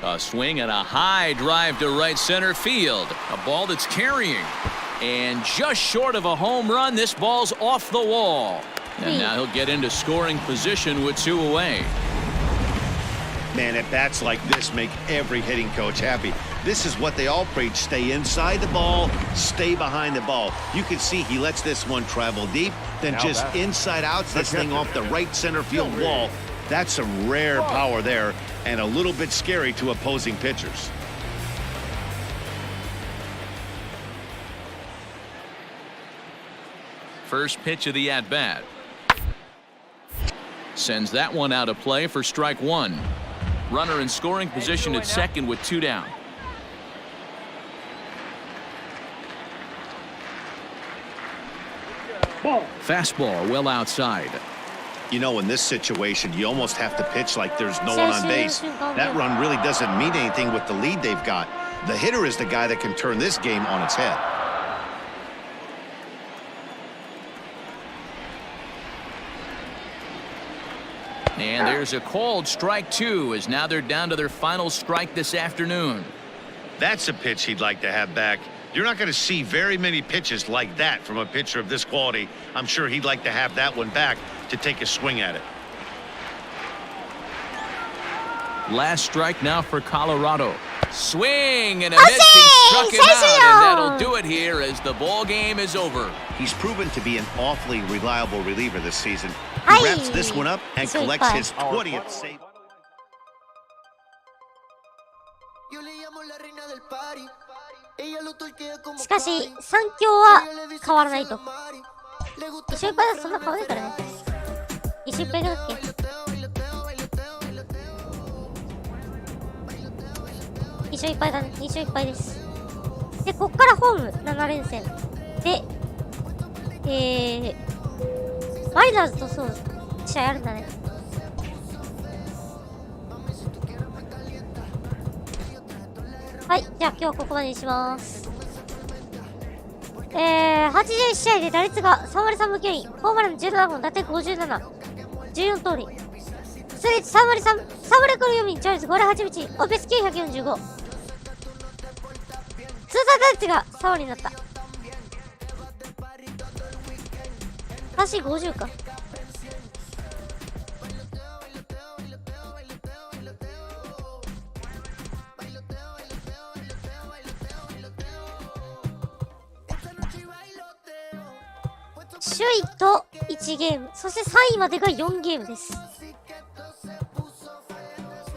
A swing and a high drive to right center field. A ball that's carrying. And just short of a home run, this ball's off the wall. And now he'll get into scoring position with 2 away. Man, at bats like this make every hitting coach happy. This is what they all preach. Stay inside the ball, stay behind the ball. You can see he lets this one travel deep, then just inside outs this thing off the right center field wall. That's some rare power there and a little bit scary to opposing pitchers. First pitch of the at-bat. Sends that one out of play for strike 1. Runner in scoring position at second with 2 down. Fastball well outside. You know, in this situation, you almost have to pitch like there's no one on base. That run really doesn't mean anything with the lead they've got. The hitter is the guy that can turn this game on its head. And there's a called strike 2 as now they're down to their final strike this afternoon. That's a pitch he'd like to have back. You're not going to see very many pitches like that from a pitcher of this quality. I'm sure he'd like to have that one back to take a swing at it. Last strike now for Colorado. Swing and a miss. He struck him out, and that'll do it here as the ball game is over. He's proven to be an awfully reliable reliever this season. He wraps this one up and collects his 20th save. しかし3強は変わらないと。一勝一敗だとそんな変わらないからね。一勝一敗だっけ。一勝一敗だね。一勝一敗です。で、こっからホーム7連戦で、マリナーズとそう試合あるんだね。はい、じゃあ今日はここまでにします。81試合で打率が3割3分9厘、ホームラン17本、打点57、14通り。出率3割3分4厘、チャールズ5割8分1厘、オペス945。通算打率が3割になった。足50か。首位と1ゲーム、そして3位までが4ゲームです。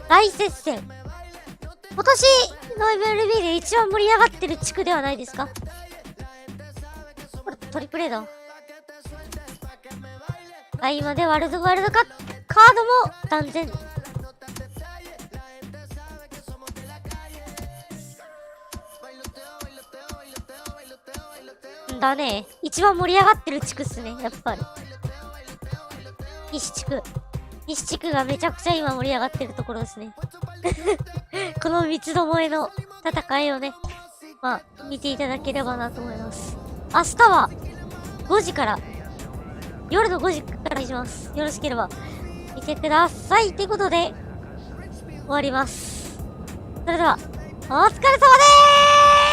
大接戦。今年の MLB で一番盛り上がってる地区ではないですか。これトリプレーだ。今でワールドカードも断然。だね。一番盛り上がってる地区っすね、やっぱり。西地区がめちゃくちゃ今盛り上がってるところですね。この三つどもえの戦いをね、まあ、見ていただければなと思います。明日は5時から、夜の5時からします。よろしければ見てください。ということで、終わります。それでは、お疲れ様でーす。